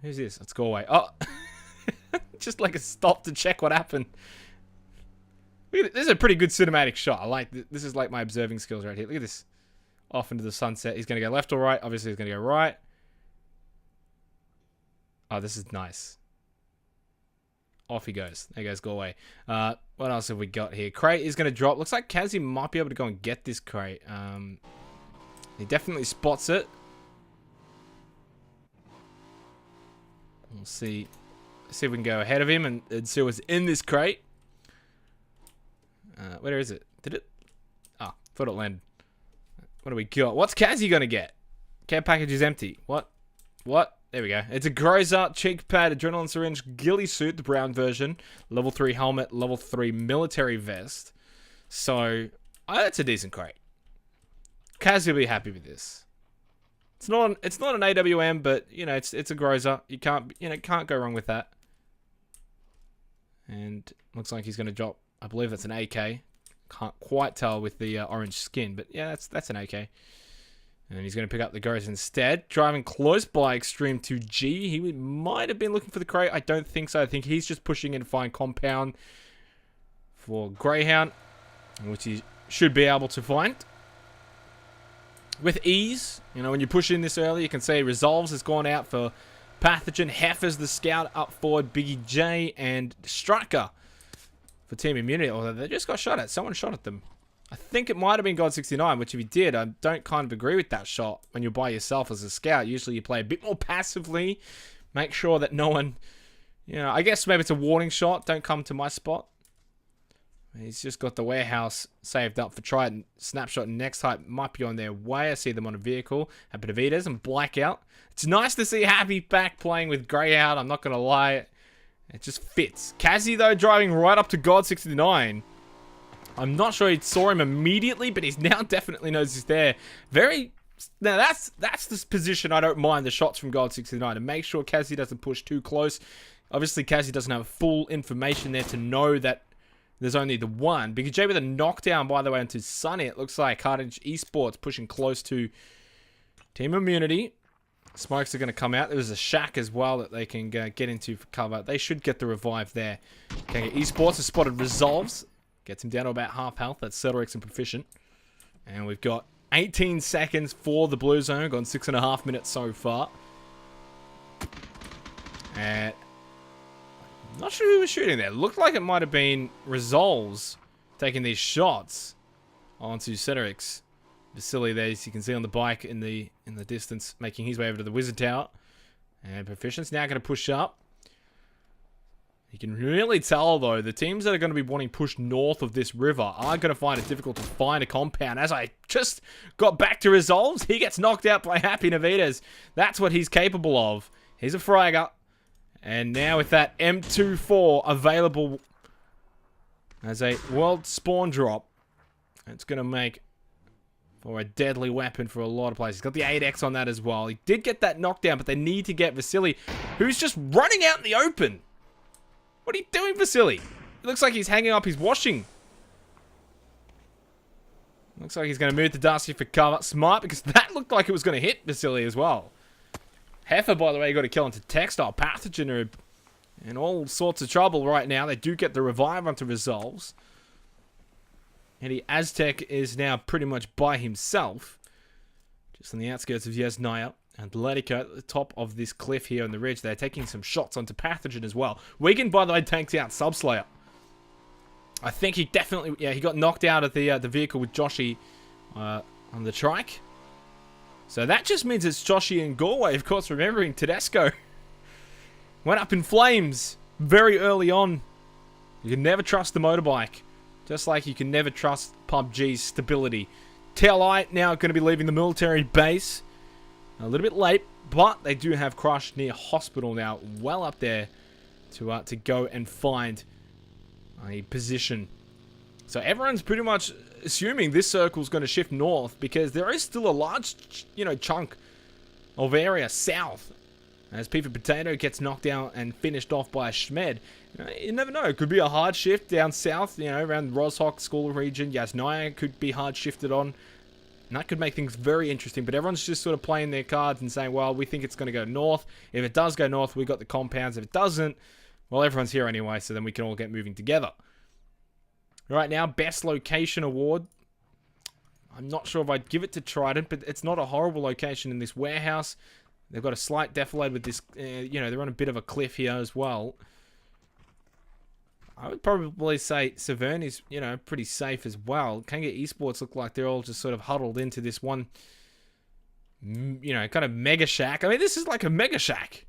Who's this? Let's go away. Oh, just like a stop to check what happened. Look at this is a pretty good cinematic shot. I like this. Is like my observing skills right here. Look at this. Off into the sunset. He's going to go left or right. Obviously, he's going to go right. Oh, this is nice. Off he goes. There goes, go away. What else have we got here? Crate is going to drop. Looks like Kazi might be able to go and get this crate. He definitely spots it. We'll see. See if we can go ahead of him and see what's in this crate. Where is it? Did it? Oh, thought it landed. What do we got? What's Kazi going to get? Care package is empty. What? What? There we go. It's a Grozer, cheek pad, adrenaline syringe, ghillie suit, the brown version, level 3 helmet, level 3 military vest. So, that's a decent crate. Kaz will be happy with this. It's not an AWM, but you know, it's a grozer. You can't go wrong with that. And looks like he's going to drop. I believe that's an AK. Can't quite tell with the orange skin, but yeah, that's an AK. And he's going to pick up the Ghost instead. Driving close by Extreme 2G. He might have been looking for the crate. I don't think so. I think he's just pushing in to find compound for Greyhound, which he should be able to find with ease. You know, when you push in this early, you can see Resolves has gone out for Pathogen. Heifer's the scout up forward. Biggie J and Striker for Team Immunity. Although they just got shot at. Someone shot at them. I think it might have been God69, which if he did, I don't kind of agree with that shot when you're by yourself as a scout. Usually you play a bit more passively. Make sure that no one, you know, I guess maybe it's a warning shot. Don't come to my spot. He's just got the warehouse saved up for Trident. Snapshot and Next Hype might be on their way. I see them on a vehicle. Happy Davidas and Blackout. It's nice to see Happy back playing with Greyhound. I'm not going to lie. It just fits. Kazzy, though, driving right up to God69. I'm not sure he saw him immediately, but he's now definitely knows he's there. Now, that's the position I don't mind the shots from God69. To make sure Kazzy doesn't push too close. Obviously, Kazzy doesn't have full information there to know that there's only the one. Big J with a knockdown, by the way, into Sunny. It looks like Carnage Esports pushing close to Team Immunity. Smokes are going to come out. There's a shack as well that they can get into for cover. They should get the revive there. Okay, Esports has spotted Resolves. Gets him down to about half health. That's Cedric's and Proficient. And we've got 18 seconds for the Blue Zone. Gone 6.5 minutes so far. And I'm not sure who was shooting there. Looked like it might have been Resolves taking these shots onto Cedric's. Vasily there, as you can see on the bike in the distance, making his way over to the Wizard Tower. And Proficient's now going to push up. You can really tell, though, the teams that are going to be wanting push north of this river are going to find it difficult to find a compound. As I just got back to Resolves, he gets knocked out by Happy Navitas. That's what he's capable of. He's a fragger. And now with that M24 available as a world spawn drop, it's going to make for a deadly weapon for a lot of players. He's got the 8x on that as well. He did get that knockdown, but they need to get Vasily, who's just running out in the open. What are you doing, Vasily? It looks like he's hanging up his washing. Looks like he's going to move to Dusty for cover. Smart, because that looked like it was going to hit Vasily as well. Heifer, by the way, got a kill into Textile. Pathogen are in all sorts of trouble right now. They do get the revive onto Resolves. And the Aztec is now pretty much by himself. Just on the outskirts of Yasnaya. Atletico at the top of this cliff here on the ridge. They're taking some shots onto Pathogen as well. Wigan, by the way, tanks out Subslayer. I think he definitely... Yeah, he got knocked out of the vehicle with Joshi on the trike. So that just means it's Joshi and Galway. Of course, remembering Tedesco went up in flames very early on. You can never trust the motorbike. Just like you can never trust PUBG's stability. TLI now going to be leaving the military base. A little bit late, but they do have Crush near hospital now. Well up there to go and find a position. So everyone's pretty much assuming this circle's going to shift north because there is still a large, chunk of area south. As P for Potato gets knocked down and finished off by a Schmed. You never know. It could be a hard shift down south, around Roshok School region. Yasnaya could be hard shifted on. And that could make things very interesting. But everyone's just sort of playing their cards and saying, well, we think it's going to go north. If it does go north, we've got the compounds. If it doesn't, well, everyone's here anyway, so then we can all get moving together. Right now, Best Location Award. I'm not sure if I'd give it to Trident, but it's not a horrible location in this warehouse. They've got a slight defilade with this, they're on a bit of a cliff here as well. I would probably say Severn is, pretty safe as well. Kanga Esports look like they're all just sort of huddled into this one, kind of mega shack. I mean, this is like a mega shack.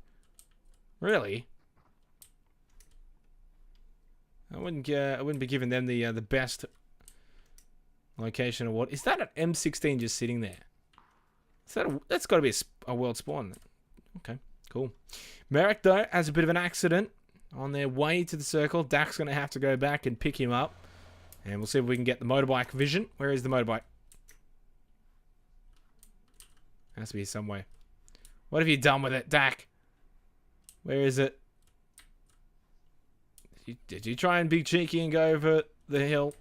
Really. I wouldn't be giving them the best location award. Is that an M16 just sitting there? That's got to be a world spawn. Okay, cool. Merrick, though, has a bit of an accident on their way to the circle. Dak's going to have to go back and pick him up. And we'll see if we can get the motorbike vision. Where is the motorbike? Has to be somewhere. What have you done with it, Dak? Where is it? Did you try and be cheeky and go over the hill?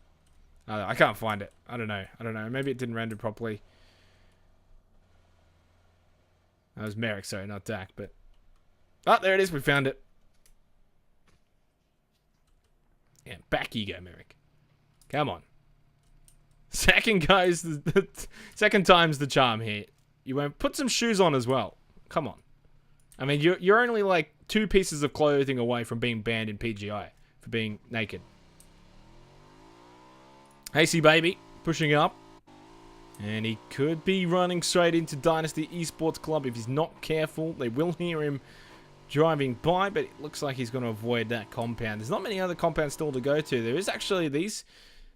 I can't find it. I don't know. Maybe it didn't render properly. That was Merrick, sorry, not Dak, but... Oh, there it is. We found it. Yeah, back you go, Merrick. Come on. Second time's the charm here. You won't put some shoes on as well. Come on. I mean, you're only like 2 pieces of clothing away from being banned in PGI for being naked. Hasty baby pushing up, and he could be running straight into Dynasty Esports Club if he's not careful. They will hear him driving by, but it looks like he's going to avoid that compound. There's not many other compounds still to go to. There is actually these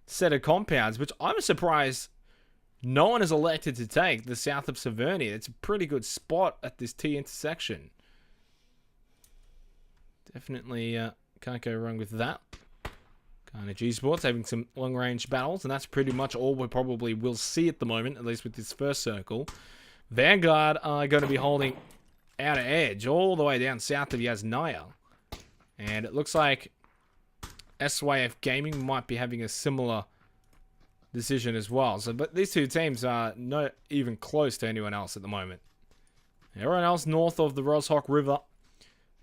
set of compounds, which I'm surprised no one is elected to take. The south of Severny. It's a pretty good spot at this T intersection. Definitely can't go wrong with that. Carnage Esports having some long-range battles, and that's pretty much all we probably will see at the moment, at least with this first circle. Vanguard are going to be holding outer edge all the way down south of Yasnaya. And it looks like SYF Gaming might be having a similar decision as well. So, but these two teams are not even close to anyone else at the moment. Everyone else north of the Roshawk River.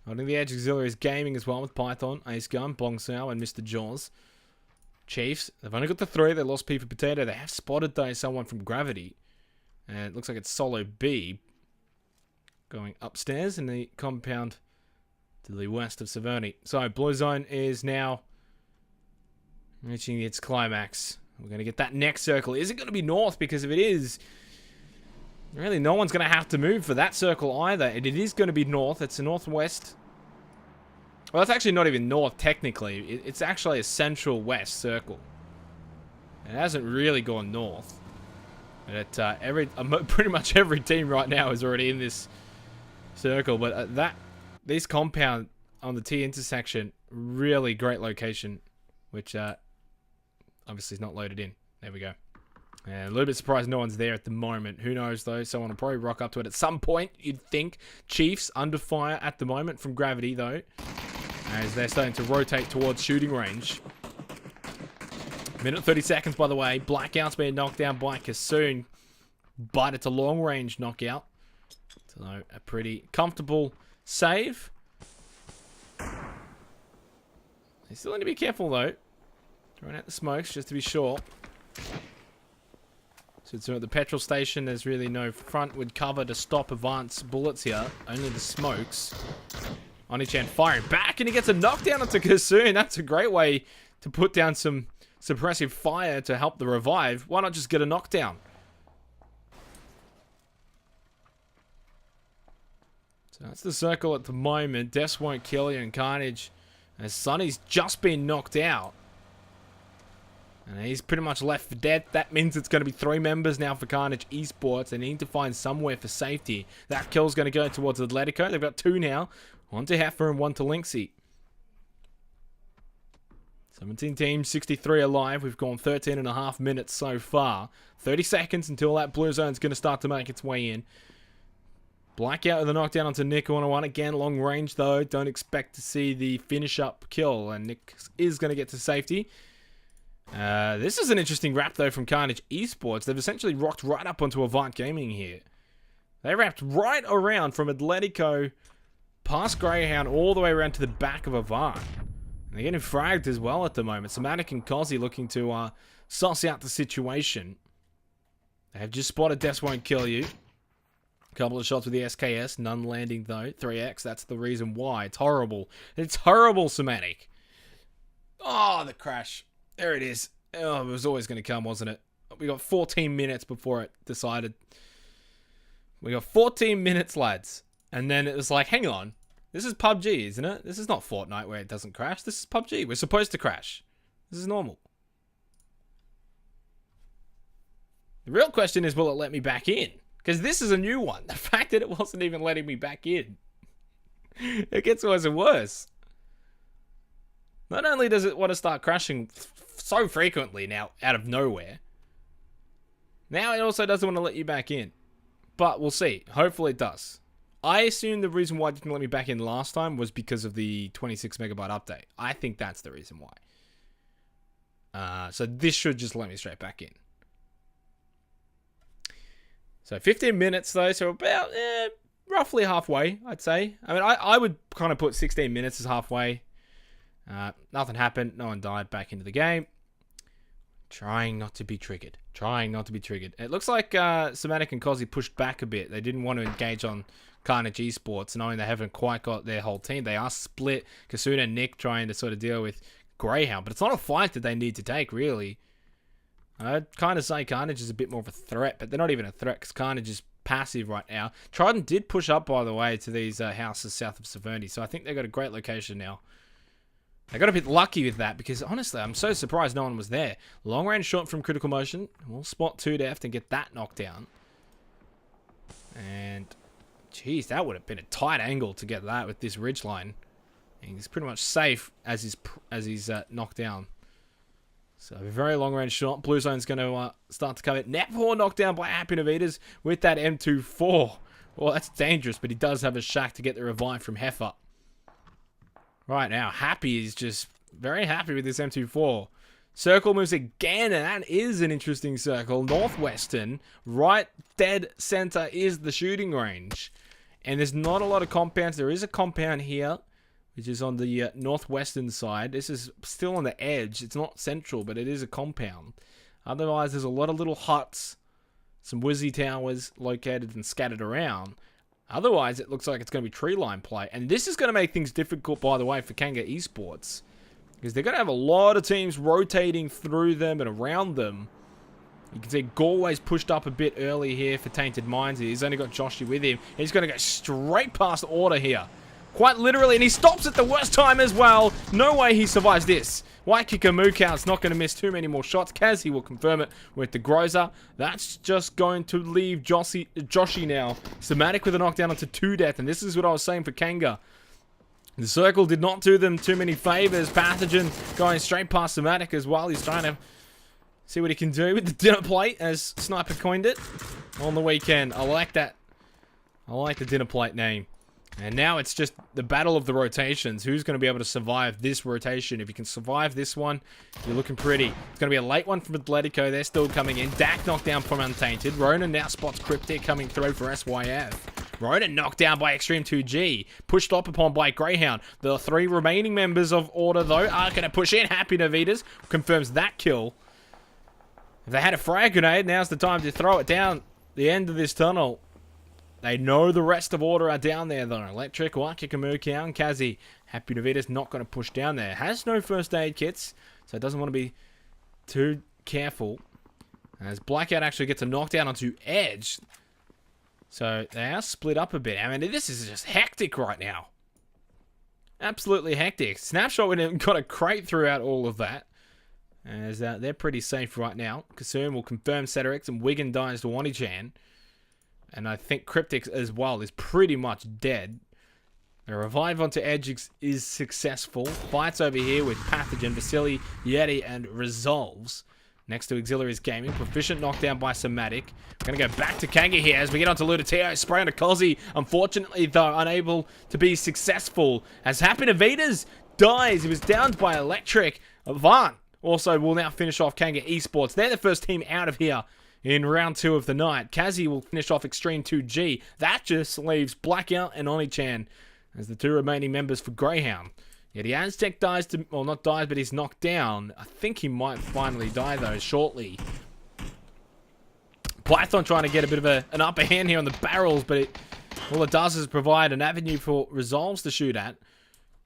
Holding the edge auxiliary is Gaming as well with Python, Ace Gun, Bong Sao, and Mr. Jaws. Chiefs, they've only got the 3. They lost P for Potato. They have spotted, though, someone from Gravity. And it looks like it's Solo B going upstairs in the compound to the west of Severny. So, Blue Zone is now reaching its climax. We're going to get that next circle. Is it going to be north? Because if it is, really no one's going to have to move for that circle either. And it is going to be north. It's a northwest. Well, it's actually not even north, technically. It's actually a central west circle. It hasn't really gone north. But pretty much every team right now is already in this circle. But this compound on the T intersection, really great location, which obviously is not loaded in. There we go. A little bit surprised no one's there at the moment. Who knows, though? Someone will probably rock up to it at some point, you'd think. Chiefs under fire at the moment from Gravity, though, as they're starting to rotate towards shooting range. Minute 30 seconds, by the way. Blackout's being knocked down by Kassoon, but it's a long-range knockout. So, a pretty comfortable save. They still need to be careful, though. Throwing out the smokes, just to be sure. So at the petrol station, there's really no frontward cover to stop advanced bullets here. Only the smokes. Onichan firing back, and he gets a knockdown onto Kassoon. That's a great way to put down some suppressive fire to help the revive. Why not just get a knockdown? So that's the circle at the moment. Deaths won't kill you, and Carnage, as Sonny's just been knocked out. And he's pretty much left for dead. That means it's going to be 3 members now for Carnage Esports. They need to find somewhere for safety. That kill's going to go towards Atletico. They've got 2 now. 1 to Heifer and 1 to Lynxie. 17 teams, 63 alive. We've gone 13.5 minutes so far. 30 seconds until that blue zone's going to start to make its way in. Blackout with a knockdown onto Nick 101. Again, long range though. Don't expect to see the finish up kill. And Nick is going to get to safety. This is an interesting wrap, though, from Carnage Esports. They've essentially rocked right up onto Avant Gaming here. They wrapped right around from Atletico past Greyhound all the way around to the back of Avant. And they're getting fragged as well at the moment. Somatic and Cozzy looking to suss out the situation. They have just spotted Deaths Won't Kill You. A couple of shots with the SKS. None landing, though. 3x, that's the reason why. It's horrible. It's horrible, Somatic. Oh, the crash. There it is. Oh, it was always going to come, wasn't it? We got 14 minutes before it decided. We got 14 minutes, lads. And then it was like, hang on. This is PUBG, isn't it? This is not Fortnite where it doesn't crash. This is PUBG. We're supposed to crash. This is normal. The real question is, will it let me back in? Because this is a new one. The fact that it wasn't even letting me back in. It gets worse and worse. Not only does it want to start crashing so frequently now out of nowhere. Now it also doesn't want to let you back in. But we'll see. Hopefully it does. I assume the reason why it didn't let me back in last time was because of the 26 megabyte update. I think that's the reason why. So this should just let me straight back in. So 15 minutes though, so about roughly halfway, I'd say. I mean, I would kind of put 16 minutes as halfway. Nothing happened. No one died. Back into the game. Trying not to be triggered. Trying not to be triggered. It looks like Somatic and Cozzy pushed back a bit. They didn't want to engage on Carnage Esports, knowing they haven't quite got their whole team. They are split. Kasuna and Nick trying to sort of deal with Greyhound. But it's not a fight that they need to take, really. I'd kind of say Carnage is a bit more of a threat, but they're not even a threat because Carnage is passive right now. Trident did push up, by the way, to these houses south of Severny, so I think they've got a great location now. I got a bit lucky with that because, honestly, I'm so surprised no one was there. Long range shot from critical motion. We'll spot 2 deft and get that knocked down. And, geez, that would have been a tight angle to get that with this ridgeline. And he's pretty much safe as he's knocked down. So, a very long-range shot. Blue Zone's going to start to come in. Net4 knocked down by Happy Navitas with that M24. Well, that's dangerous, but he does have a shack to get the revive from Heifer. Right now, Happy is just very happy with this M24. Circle moves again, and that is an interesting circle. Northwestern, right dead center is the shooting range. And there's not a lot of compounds. There is a compound here, which is on the northwestern side. This is still on the edge. It's not central, but it is a compound. Otherwise, there's a lot of little huts, some Wizzy towers located and scattered around. Otherwise, it looks like it's going to be tree line play. And this is going to make things difficult, by the way, for Kanga Esports. Because they're going to have a lot of teams rotating through them and around them. You can see Galway's pushed up a bit early here for Tainted Minds. He's only got Joshy with him. And he's going to go straight past Order here. Quite literally, and he stops at the worst time as well. No way he survives this. Waikika Mukau's not going to miss too many more shots. Kazi will confirm it with the Groza. That's just going to leave Joshy now. Somatic with a knockdown onto 2 death, and this is what I was saying for Kanga. The circle did not do them too many favors. Pathogen going straight past Somatic as well. He's trying to see what he can do with the dinner plate, as Sniper coined it on the weekend. I like that. I like the dinner plate name. And now it's just the battle of the rotations. Who's going to be able to survive this rotation? If you can survive this one, you're looking pretty. It's going to be a late one from Atletico. They're still coming in. Dak knocked down from Untainted. Ronan now spots Cryptic coming through for SYF. Ronan knocked down by Extreme 2G. Pushed up upon by Greyhound. The 3 remaining members of Order, though, are going to push in. Happy Navitas confirms that kill. If they had a frag grenade, now's the time to throw it down the end of this tunnel. They know the rest of Order are down there, though. Electric, Waikikamuka, and Kazi. Happy Navitas not going to push down there. Has no first aid kits, so it doesn't want to be too careful. As Blackout actually gets a knockdown onto Edge. So they are split up a bit. I mean, this is just hectic right now. Absolutely hectic. Snapshot went and got a crate throughout all of that. As they're pretty safe right now. Kasum will confirm Ceterix, and Wigan dies to Wani-chan. And I think Cryptic as well is pretty much dead. The revive onto Edge is successful. Fights over here with Pathogen, Vasily, Yeti, and Resolves. Next to Auxiliaries Gaming. Proficient knockdown by Somatic. We're going to go back to Kanga here as we get onto Lutateo. Spray onto Cozzy. Unfortunately, though, unable to be successful. As Happy Navitas dies. He was downed by Electric. Avant also will now finish off Kanga Esports. They're the first team out of here in round 2 of the night. Kazi will finish off Extreme 2G. That just leaves Blackout and Oni-chan as the 2 remaining members for Greyhound. Yet the Aztec dies to... Well, not dies, but he's knocked down. I think he might finally die, though, shortly. Python trying to get a bit of an upper hand here on the barrels, but all it does is provide an avenue for Resolves to shoot at.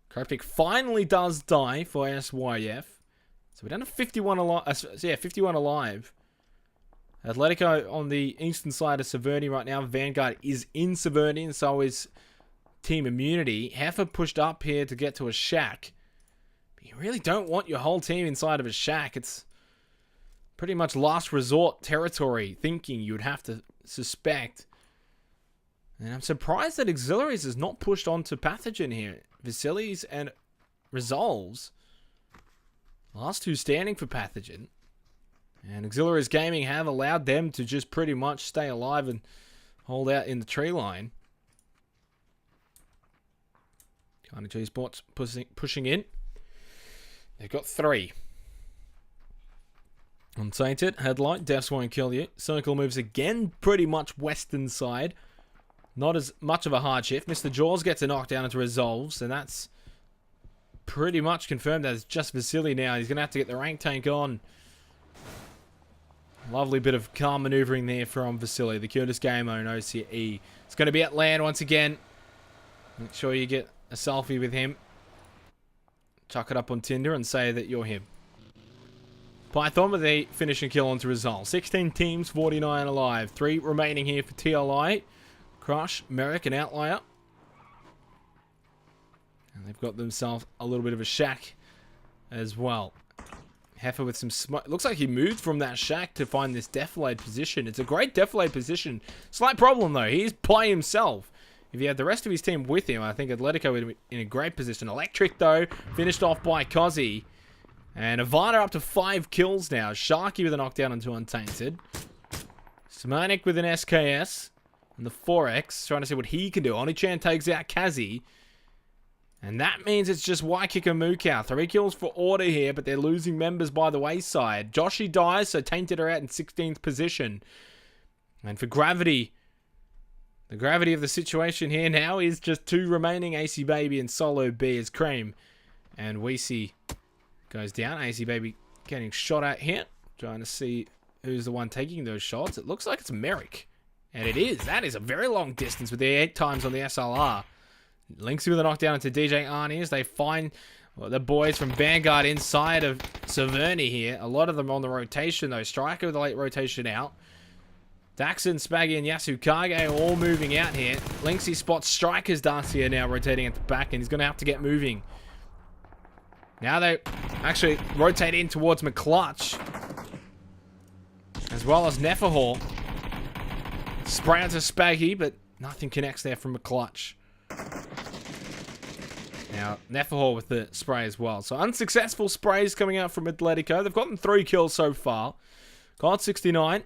Cryptic finally does die for SYF. So we're down to 51 alive. 51 alive. Atletico on the eastern side of Severny right now. Vanguard is in Severny, and so is Team Immunity. Heifer pushed up here to get to a shack. But you really don't want your whole team inside of a shack. It's pretty much last resort territory thinking you would have to suspect. And I'm surprised that Auxiliaries is not pushed onto Pathogen here. Vasilis and Resolves. Last two standing for Pathogen. And Auxiliaries Gaming have allowed them to just pretty much stay alive and hold out in the tree line. Kind of G-Sports pushing in. They've got 3. Untainted, Headlight, Deaths won't kill you. Circle moves again, pretty much western side. Not as much of a hard shift. Mr. Jaws gets a knockdown into Resolves, and that's pretty much confirmed that it's just Vasily now. He's going to have to get the rank tank on. Lovely bit of calm maneuvering there from Vasily, the cutest gamer in OCE. It's going to be at land once again. Make sure you get a selfie with him. Chuck it up on Tinder and say that you're him. Python with a finishing kill onto Resolve. 16 teams, 49 alive. 3 remaining here for TLI. Crush, Merrick, and Outlier. And they've got themselves a little bit of a shack as well. Heifer with some smoke. Looks like he moved from that shack to find this defilade position. It's a great defilade position. Slight problem though. He's by himself. If he had the rest of his team with him, I think Atletico would be in a great position. Electric though, finished off by Cozzy. And Ivana up to 5 kills now. Sharky with a knockdown onto Untainted. Smarnik with an SKS. And the 4X, trying to see what he can do. Onichan takes out Kazi. And that means it's just Waikika Mukau. 3 kills for Order here, but they're losing members by the wayside. Joshi dies, so Tainted are out in 16th position. And for Gravity, the gravity of the situation here now is just 2 remaining. AC Baby and Solo B as Cream. And Weesey goes down. AC Baby getting shot at here. Trying to see who's the one taking those shots. It looks like it's Merrick. And it is. That is a very long distance with the 8 times on the SLR. Linksy with a knockdown into DJ Arnie as they find the boys from Vanguard inside of Severny here. A lot of them on the rotation though. Striker with a late rotation out. Daxon, Spaggy, and Yasukage are all moving out here. Linksy spots Striker's Darcia now rotating at the back, and he's going to have to get moving. Now they actually rotate in towards McClutch. As well as Nefahor. Spray onto Spaggy, but nothing connects there from McClutch. Now, Nefahor with the spray as well. So unsuccessful sprays coming out from Atletico. They've gotten 3 kills so far. God 69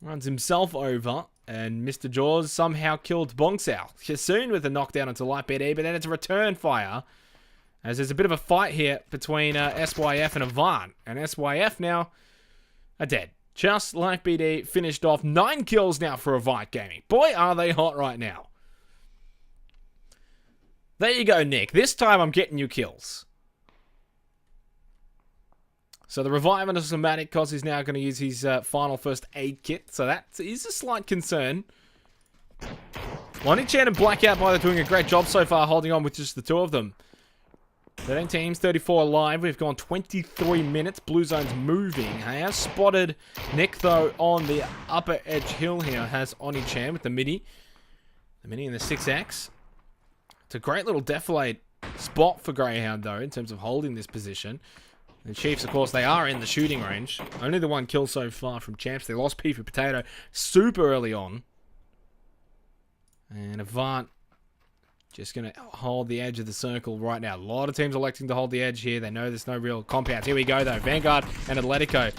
runs himself over. And Mr. Jaws somehow killed Bongsao. Kisoon with a knockdown into Light BD, but then it's a return fire. As there's a bit of a fight here between SYF and Avant. And SYF now are dead. Just like BD finished off 9 kills now for Avant Gaming. Boy, are they hot right now. There you go, Nick. This time I'm getting you kills. So the revive and a somatic, cause he's now going to use his final first aid kit. So that is a slight concern. Lonnie-chan and Blackout, by the way, doing a great job so far, holding on with just the 2 of them. 13 teams, 34 alive. We've gone 23 minutes. Blue Zone's moving. I have spotted Nick, though, on the upper edge hill here. Has Oni-chan with the mini. The mini and the 6X. It's a great little defilade spot for Greyhound, though, in terms of holding this position. The Chiefs, of course, they are in the shooting range. Only the 1 kill so far from Champs. They lost P for Potato super early on. And Avant just going to hold the edge of the circle right now. A lot of teams electing to hold the edge here. They know there's no real compounds. Here we go, though. Vanguard and Atletico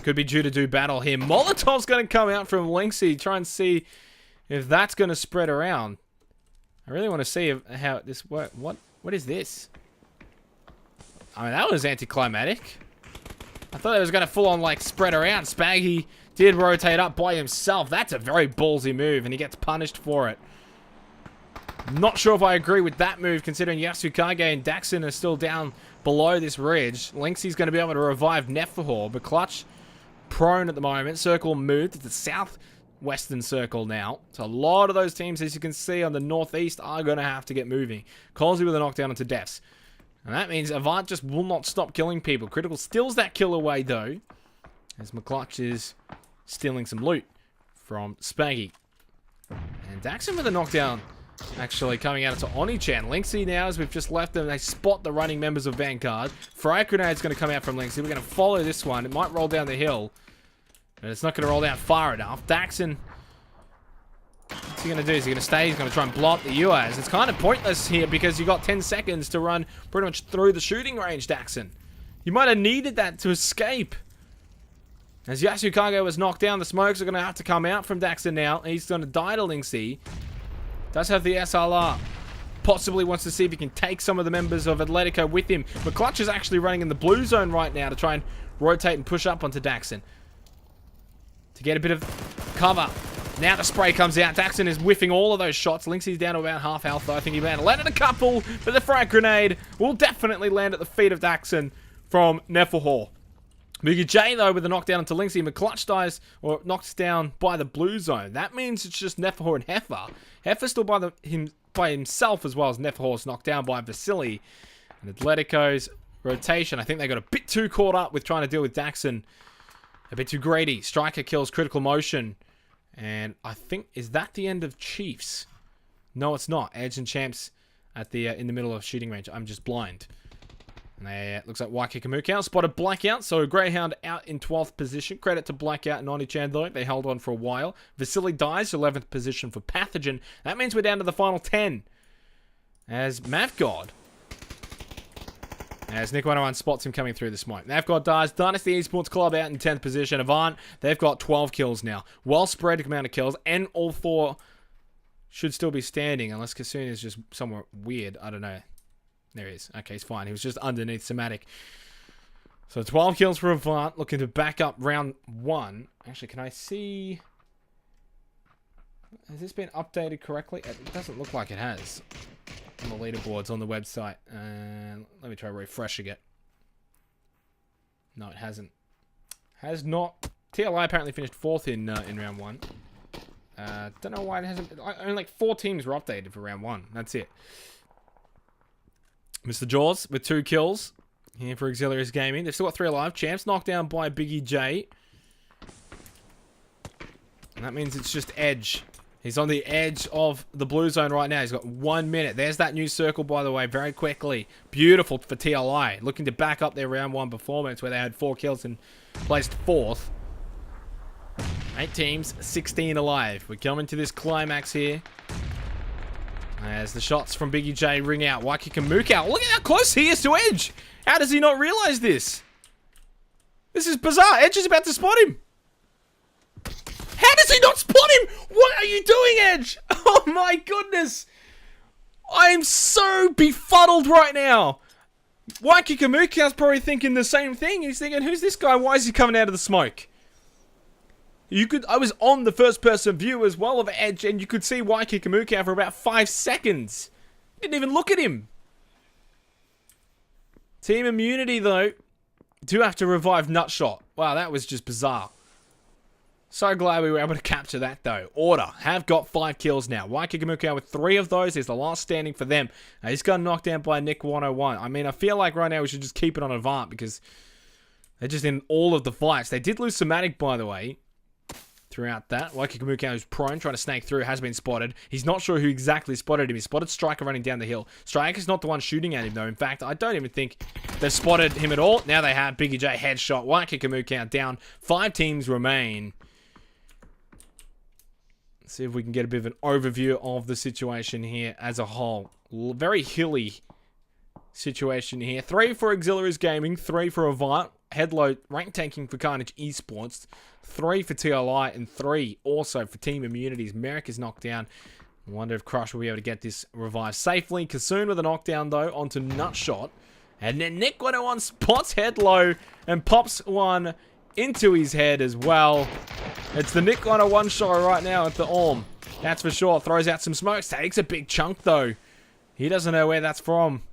could be due to do battle here. Molotov's going to come out from Linksy. Try and see if that's going to spread around. I really want to see how this works. What is this? I mean, that was anticlimactic. I thought it was going to full on, like, spread around. Spaggy did rotate up by himself. That's a very ballsy move, and he gets punished for it. Not sure if I agree with that move, considering Yasukage and Daxon are still down below this ridge. Linksy's going to be able to revive Nefahor, but Clutch prone at the moment. Circle moved to the southwestern circle now. So a lot of those teams, as you can see on the northeast, are going to have to get moving. Colsey with a knockdown into Deaths. And that means Avant just will not stop killing people. Critical steals that kill away, though, as McClutch is stealing some loot from Spaggy. And Daxon with a knockdown, actually coming out to Oni-chan. Linksy now, as we've just left them, they spot the running members of Vanguard. Frag Grenade's going to come out from Linksy. We're going to follow this one. It might roll down the hill, but it's not going to roll down far enough. Daxon What's he going to do? Is he going to stay? He's going to try and block the UAS. It's kind of pointless here because you got 10 seconds to run pretty much through the shooting range, Daxon. You might have needed that to escape. As Yasukago was knocked down, the smokes are going to have to come out from Daxon now. He's going to die to Linksy. Does have the SLR. Possibly wants to see if he can take some of the members of Atletico with him. McClutch is actually running in the blue zone right now to try and rotate and push up onto Daxon. To get a bit of cover. Now the spray comes out. Daxon is whiffing all of those shots. Linksy's down to about half health, though. I think he landed a couple, but the frag grenade will definitely land at the feet of Daxon from Neffelhor. Biggie J, though, with the knockdown into Linksy. McClutch dies, or knocks down by the blue zone. That means it's just Neffelhor and Heifer. Heifer's still by himself, as well as Neffelhor's knocked down by Vasily. And Atletico's rotation, I think they got a bit too caught up with trying to deal with Daxon. A bit too greedy. Striker kills Critical Motion. And I think, is that the end of Chiefs? No, it's not. Edge and Champs at the in the middle of shooting range. I'm just blind. And looks like Waikikamuka spotted Blackout. So Greyhound out in 12th position. Credit to Blackout and Oni-chan, though. They held on for a while. Vasily dies, 11th position for Pathogen. That means we're down to the final 10. As Mavgod, as Nick 101 spots him coming through the smoke. Mavgod dies. Dynasty Esports Club out in 10th position. Avant, they've got 12 kills now. Well spread amount of kills. And all four should still be standing. Unless Kasuna is just somewhere weird. I don't know. There he is. Okay, he's fine. He was just underneath Somatic. So 12 kills for Avant. Looking to back up round 1. Actually, can I see... Has this been updated correctly? It doesn't look like it has. On the leaderboards on the website. Let me try refreshing it. No, it hasn't. Has not. TLI apparently finished 4th in round 1. Don't know why it hasn't... Only like 4 teams were updated for round 1. That's it. Mr. Jaws with 2 kills here for Auxiliaries Gaming. They've still got 3 alive. Champs knocked down by Biggie J. And that means it's just Edge. He's on the edge of the blue zone right now. He's got 1 minute. There's that new circle, by the way, very quickly. Beautiful for TLI. Looking to back up their round 1 performance where they had 4 kills and placed 4th. 8 teams, 16 alive. We're coming to this climax here. As the shots from Biggie J ring out. Waikikamuka. Look at how close he is to Edge. How does he not realize this? This is bizarre. Edge is about to spot him. How does he not spot him? What are you doing, Edge? Oh my goodness. I'm so befuddled right now. Waikikamuka's probably thinking the same thing. He's thinking, who's this guy? Why is he coming out of the smoke? I was on the first person view as well of Edge, and you could see Waikikamuka for about 5 seconds. Didn't even look at him. Team Immunity, though, do have to revive Nutshot. Wow, that was just bizarre. So glad we were able to capture that, though. Order have got 5 kills now. Waikikamuka with 3 of those is the last standing for them. He's got knocked down by Nick 101. I mean, I feel like right now we should just keep it on Avant because they're just in all of the fights. They did lose Somatic, by the way. Throughout that, Waikikamuka is prone, trying to snake through, has been spotted. He's not sure who exactly spotted him. He spotted Striker running down the hill. Striker's not the one shooting at him, though. In fact, I don't even think they've spotted him at all. Now they have. Biggie J headshot. Waikikamuka down. 5 teams remain. Let's see if we can get a bit of an overview of the situation here as a whole. Very hilly situation here. 3 for Auxiliaries Gaming, 3 for Avant. Headload rank tanking for Carnage Esports, 3 for TLI, and 3 also for Team Immunities. Merrick is knocked down. I wonder if Crush will be able to get this revived safely. Kasoon with a knockdown, though, onto Nutshot. And then Nick 101 spots Headlow and pops one into his head as well. It's the Nick 101 show right now at the Orm. That's for sure. Throws out some smokes. Takes a big chunk, though. He doesn't know where that's from.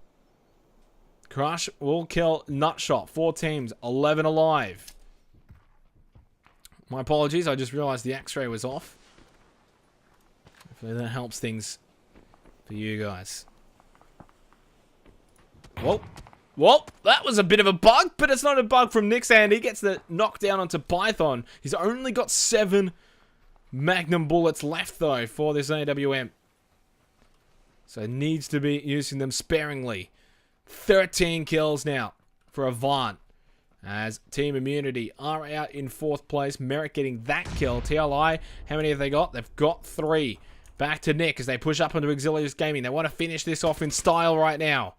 Crush will kill Nutshot. 4 teams, 11 alive. My apologies, I just realized the x-ray was off. Hopefully that helps things for you guys. Whoa. Whoa, that was a bit of a bug, but it's not a bug from Nick's hand. He gets the knockdown onto Python. He's only got 7 Magnum bullets left, though, for this AWM. So needs to be using them sparingly. 13 kills now for Avant. As Team Immunity are out in 4th place. Merrick getting that kill. TLI, how many have they got? They've got 3. Back to Nick as they push up onto Auxiliaries Gaming. They want to finish this off in style right now.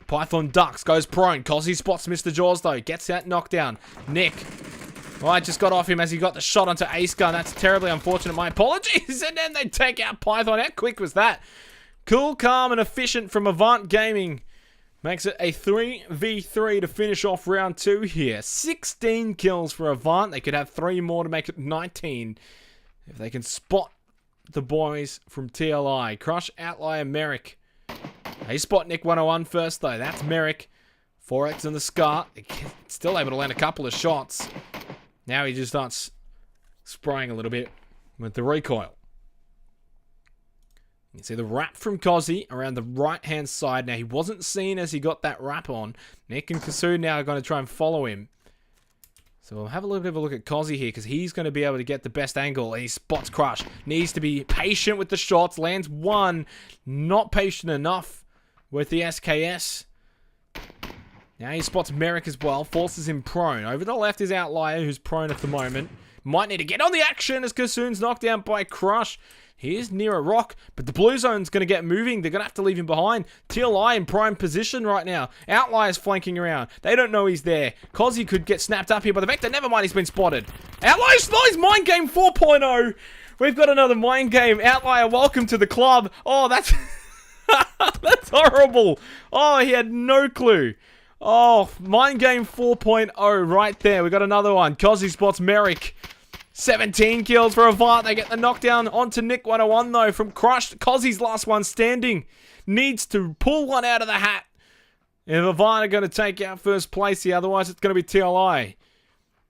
Python ducks, goes prone. Cozzy spots Mr. Jaws though. Gets that knockdown. Nick. Oh, I just got off him as he got the shot onto Ace Gun. That's terribly unfortunate. My apologies. And then they take out Python. How quick was that? Cool, calm, and efficient from Avant Gaming. Makes it a 3v3 to finish off round 2 here. 16 kills for Avant. They could have 3 more to make it 19. If they can spot the boys from TLI. Crush, Outlier, Merrick. They spot Nick 101 first though. That's Merrick. 4x on the Scar. Still able to land a couple of shots. Now he just starts spraying a little bit with the recoil. You can see the wrap from Cozzy around the right-hand side. Now, he wasn't seen as he got that wrap on. Nick and Kasu now are going to try and follow him. So we'll have a little bit of a look at Cozzy here because he's going to be able to get the best angle. And he spots Crush. Needs to be patient with the shots. Lands one. Not patient enough with the SKS. Now he spots Merrick as well. Forces him prone. Over the left is Outlier, who's prone at the moment. Might need to get on the action as Kasoon's knocked down by Crush. He is near a rock, but the blue zone's going to get moving. They're going to have to leave him behind. TLI in prime position right now. Outlier's flanking around. They don't know he's there. Cozzy could get snapped up here by the Vector. Never mind, he's been spotted. Outlier slides Mind Game 4.0. We've got another Mind Game. Outlier, welcome to the club. Oh, that's... that's horrible. Oh, he had no clue. Oh, Mind Game 4.0 right there. We got another one. Cozzy spots Merrick. 17 kills for Avant. They get the knockdown onto Nick 101 though from Crush. Cozzy's last one standing. Needs to pull one out of the hat. If Avant are going to take out first place here, otherwise it's going to be TLI.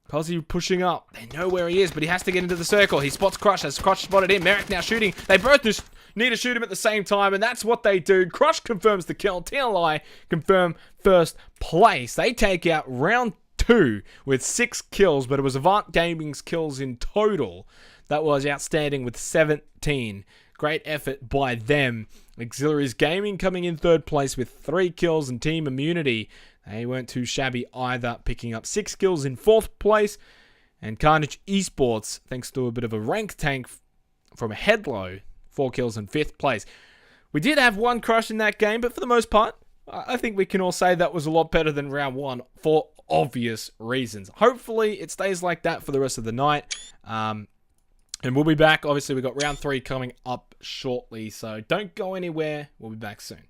Cozzy pushing up. They know where he is, but he has to get into the circle. He spots Crush as Crush spotted him. Merrick now shooting. They both just need to shoot him at the same time, and that's what they do. Crush confirms the kill. TLI confirm first place. They take out round 2 with 6 kills, but it was Avant Gaming's kills in total. That was outstanding with 17. Great effort by them. Auxiliaries Gaming coming in 3rd place with 3 kills and Team Immunity. They weren't too shabby either, picking up 6 kills in 4th place. And Carnage Esports, thanks to a bit of a rank tank from a Headlow, 4 kills in 5th place. We did have one crush in that game, but for the most part, I think we can all say that was a lot better than round 1 for obvious reasons. Hopefully, it stays like that for the rest of the night. And we'll be back. Obviously, we've got round 3 coming up shortly, so don't go anywhere. We'll be back soon.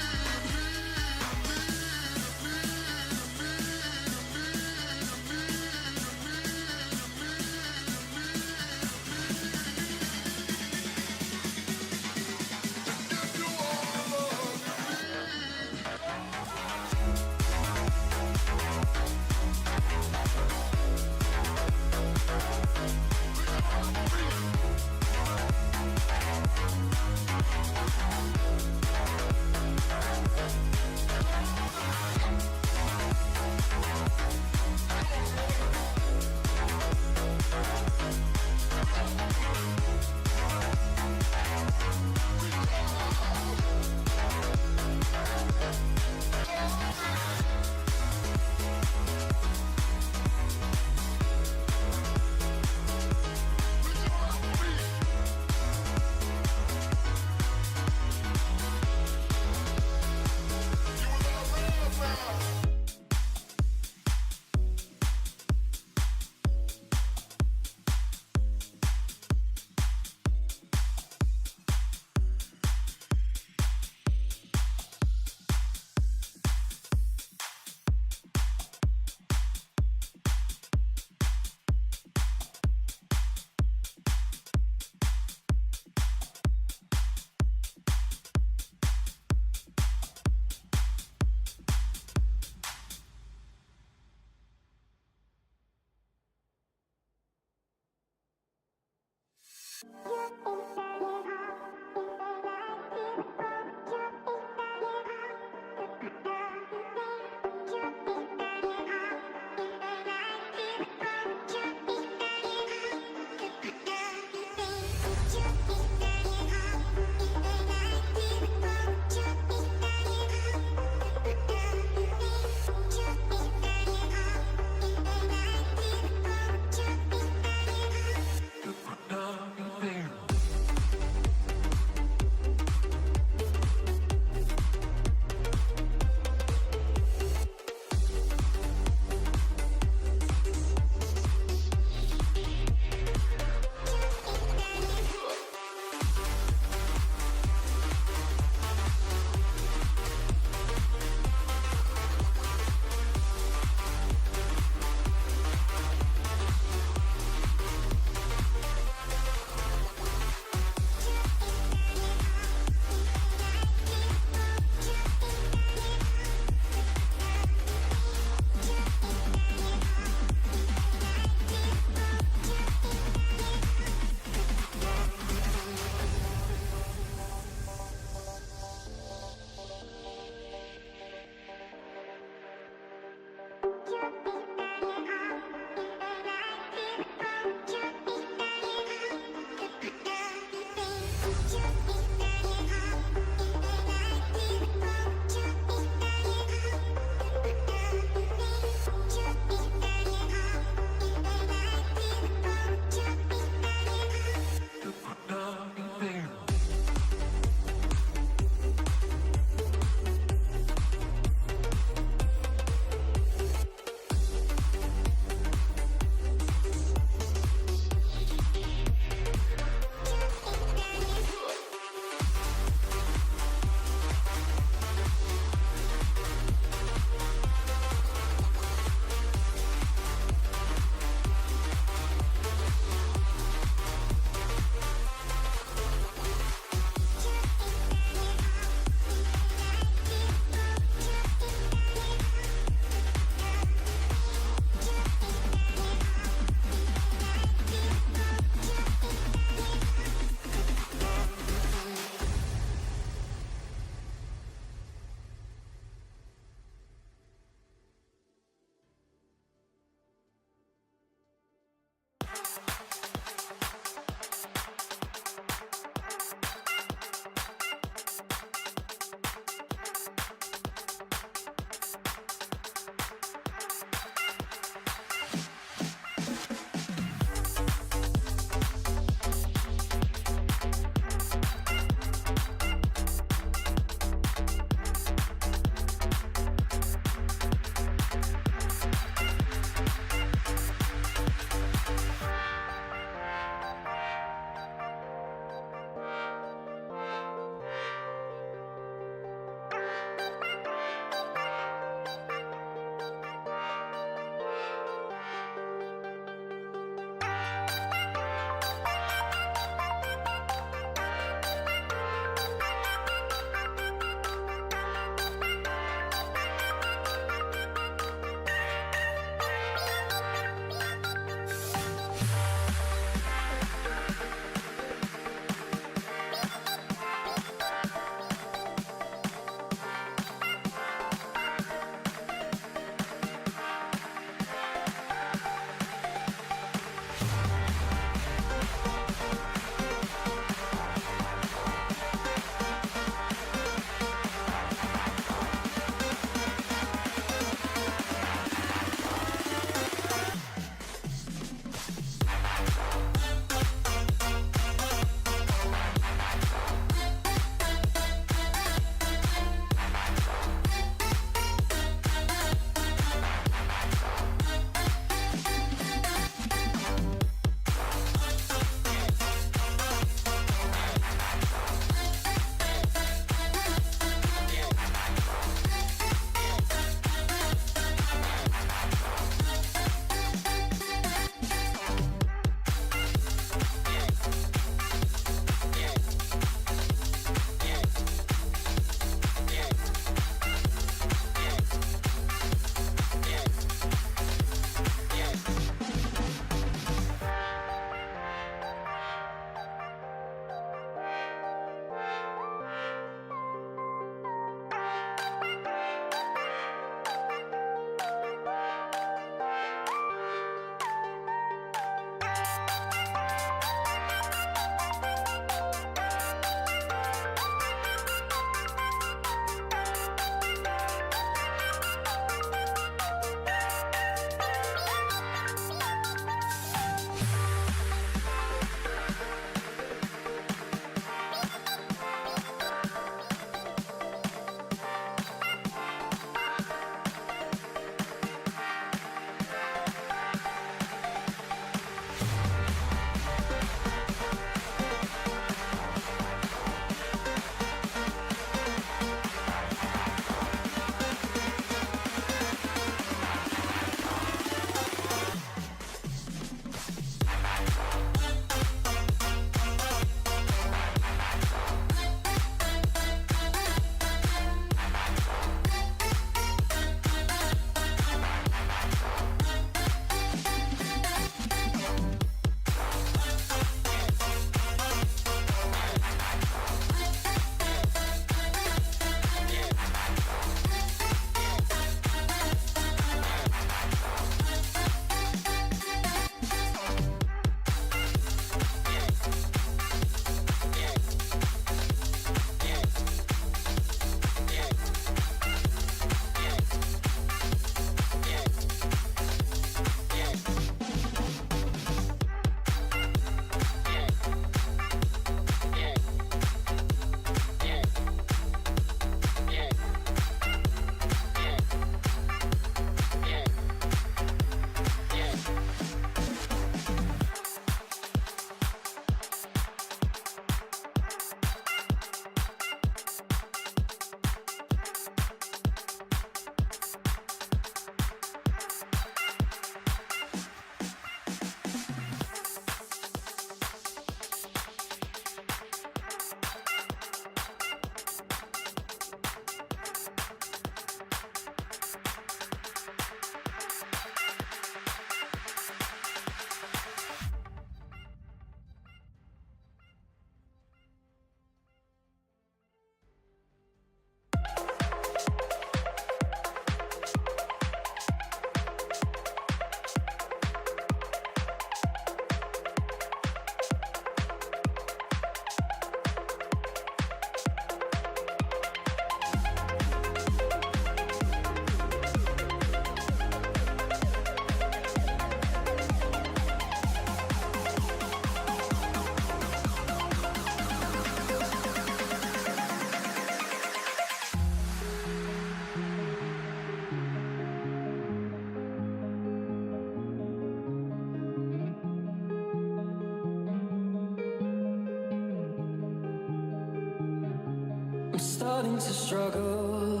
starting to struggle,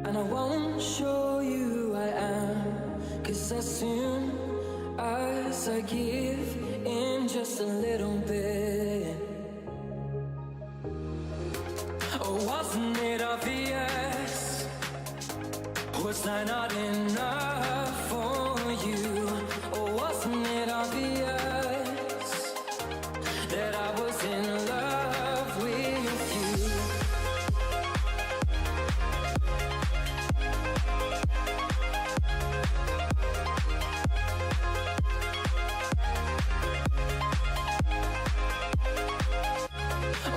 and I won't show you who I am, 'cause as soon as I give in just a little bit, oh, wasn't it obvious? Was I not enough for you? Or wasn't it obvious that I was in love with you?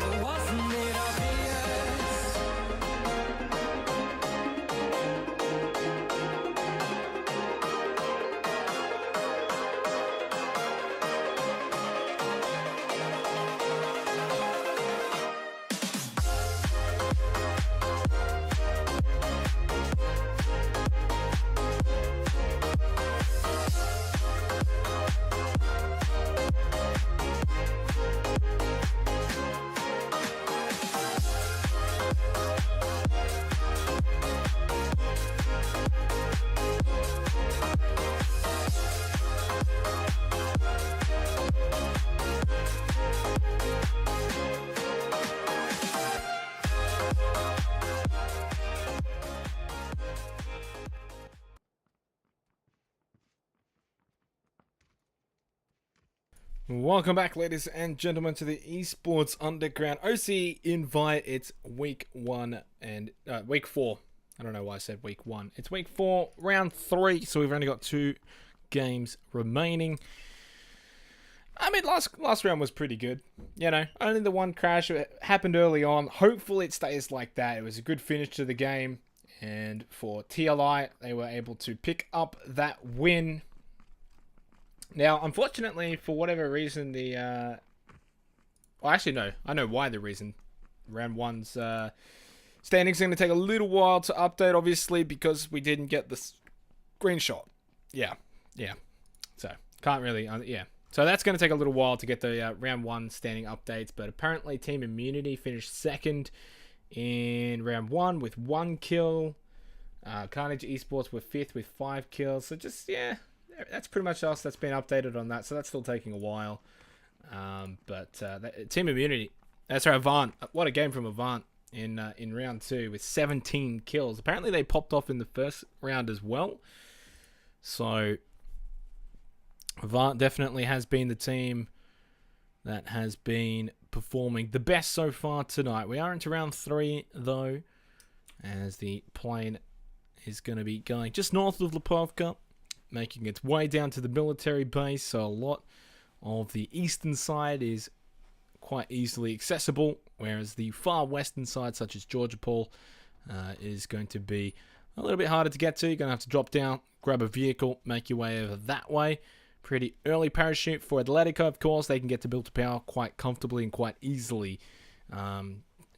Or wasn't it obvious? Welcome back, ladies and gentlemen, to the Esports Underground OC Invite. It's week 1 and week 4. I don't know why I said week 1. It's week 4, round 3. So we've only got 2 games remaining. I mean, last round was pretty good. You know, only the one crash happened early on. Hopefully it stays like that. It was a good finish to the game, and for TLI, they were able to pick up that win. Now, unfortunately, for whatever reason, well, actually, no. I know why the reason. Round 1's standings going to take a little while to update, obviously, because we didn't get the screenshot. Yeah. So, can't really, yeah. So, that's going to take a little while to get the round 1 standing updates, but apparently Team Immunity finished second in round 1 with 1 kill. Carnage Esports were 5th with 5 kills. So, just, yeah. That's pretty much us that's been updated on that, so that's still taking a while. But Team Immunity, that's our Avant. What a game from Avant in round 2 with 17 kills. Apparently they popped off in the first round as well. So Avant definitely has been the team that has been performing the best so far tonight. We are into round 3 though, as the plane is going to be going just north of Lipovka, making its way down to the military base, so a lot of the eastern side is quite easily accessible, whereas the far western side, such as Georgopol, is going to be a little bit harder to get to. You're going to have to drop down, grab a vehicle, make your way over that way. Pretty early parachute for Atletico, of course. They can get to Build to Power quite comfortably and quite easily.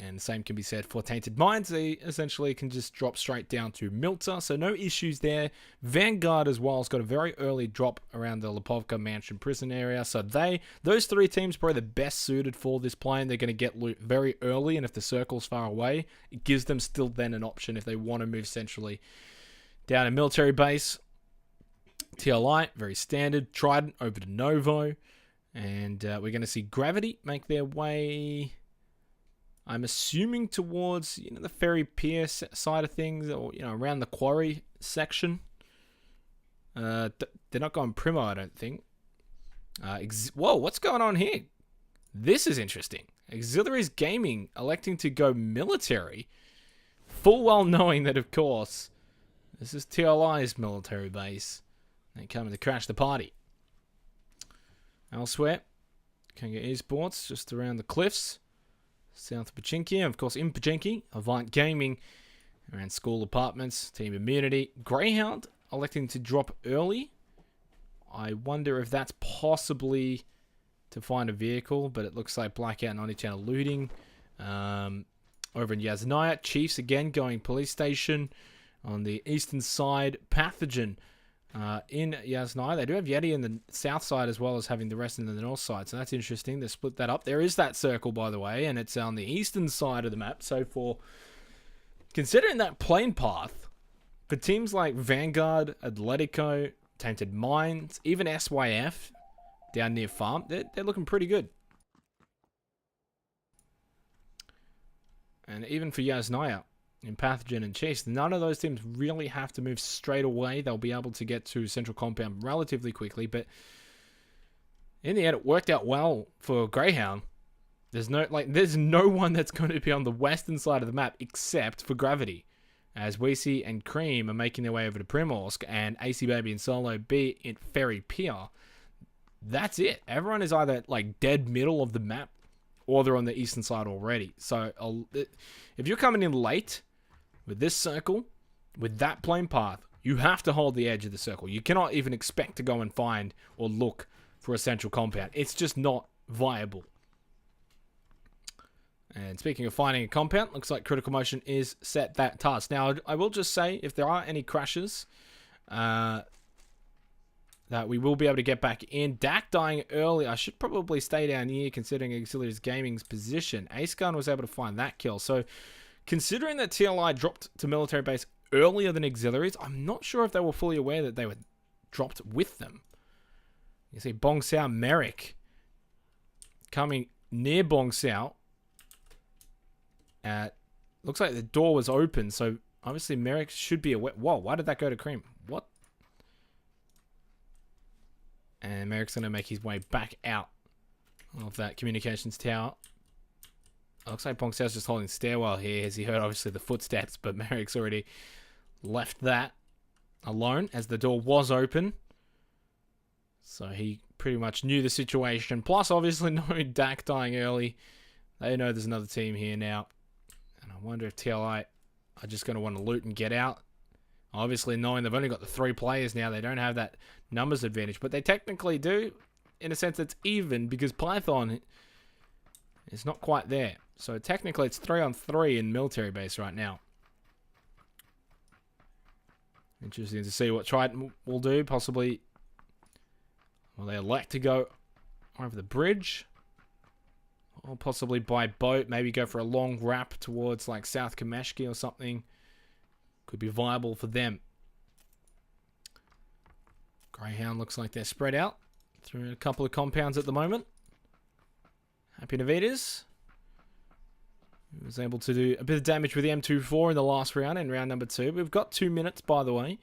And the same can be said for Tainted Minds. They essentially can just drop straight down to Milta, so no issues there. Vanguard as well has got a very early drop around the Lipovka Mansion prison area, so those 3 teams are probably the best suited for this plane. They're going to get loot very early, and if the circle's far away, it gives them still then an option if they want to move centrally down a military base. TLI, very standard. Trident over to Novo, and we're going to see Gravity make their way, I'm assuming, towards the ferry pier side of things, or around the quarry section. They're not going Primo, I don't think. Whoa, what's going on here? This is interesting. Auxiliaries Gaming electing to go military, full well knowing that, of course, this is TLI's military base. They're coming to crash the party. Elsewhere, Kanga Esports just around the cliffs, south of Pachinki, and of course in Pachinki, Avant Gaming around school apartments, Team Immunity. Greyhound electing to drop early. I wonder if that's possibly to find a vehicle, but it looks like Blackout 90 Channel looting. Over in Yasnaya, Chiefs again going police station on the eastern side. Pathogen in Yasnai. They do have Yeti in the south side as well as having the rest in the north side, so that's interesting. They split that up. There is that circle, by the way, and it's on the eastern side of the map. So for considering that plane path, for teams like Vanguard, Atletico, Tainted Minds, even SYF down near Farm, they're looking pretty good. And even for Yasnaya in Pathogen and Chase, none of those teams really have to move straight away. They'll be able to get to Central Compound relatively quickly, but in the end, it worked out well for Greyhound. There's no one that's going to be on the western side of the map except for Gravity, as Weesey and Cream are making their way over to Primorsk, and AC Baby and Solo B in Ferry Pier. That's it. Everyone is either like dead middle of the map, or they're on the eastern side already. So if you're coming in late with this circle, with that plane path, you have to hold the edge of the circle. You cannot even expect to go and find or look for a central compound. It's just not viable. And speaking of finding a compound, looks like Critical Motion is set that task. Now, I will just say, if there are any crashes, that we will be able to get back in. Dak dying early. I should probably stay down here, considering Auxiliaries Gaming's position. Ace Gun was able to find that kill. So, considering that TLI dropped to military base earlier than Auxiliaries, I'm not sure if they were fully aware that they were dropped with them. You see Bong Sao Merrick coming near Bong Sao. Looks like the door was open, so obviously Merrick should be aware. Whoa, why did that go to Cream? What? And Merrick's going to make his way back out of that communications tower. Looks like Bong Sao's just holding stairwell here as he heard obviously the footsteps, but Merrick's already left that alone as the door was open. So he pretty much knew the situation. Plus, obviously, knowing Dak dying early, they know there's another team here now. And I wonder if TLI are just going to want to loot and get out. Obviously, knowing they've only got the 3 players now, they don't have that numbers advantage. But they technically do. In a sense, it's even because Python is not quite there. So technically, it's 3-on-3 in military base right now. Interesting to see what Triton will do. Possibly, will they elect to go over the bridge? Or possibly by boat, maybe go for a long wrap towards like South Kameshki or something. Could be viable for them. Greyhound looks like they're spread out through a couple of compounds at the moment. Happy Navitas. He was able to do a bit of damage with the M24 in the last round, in round number 2. We've got 2 minutes, by the way,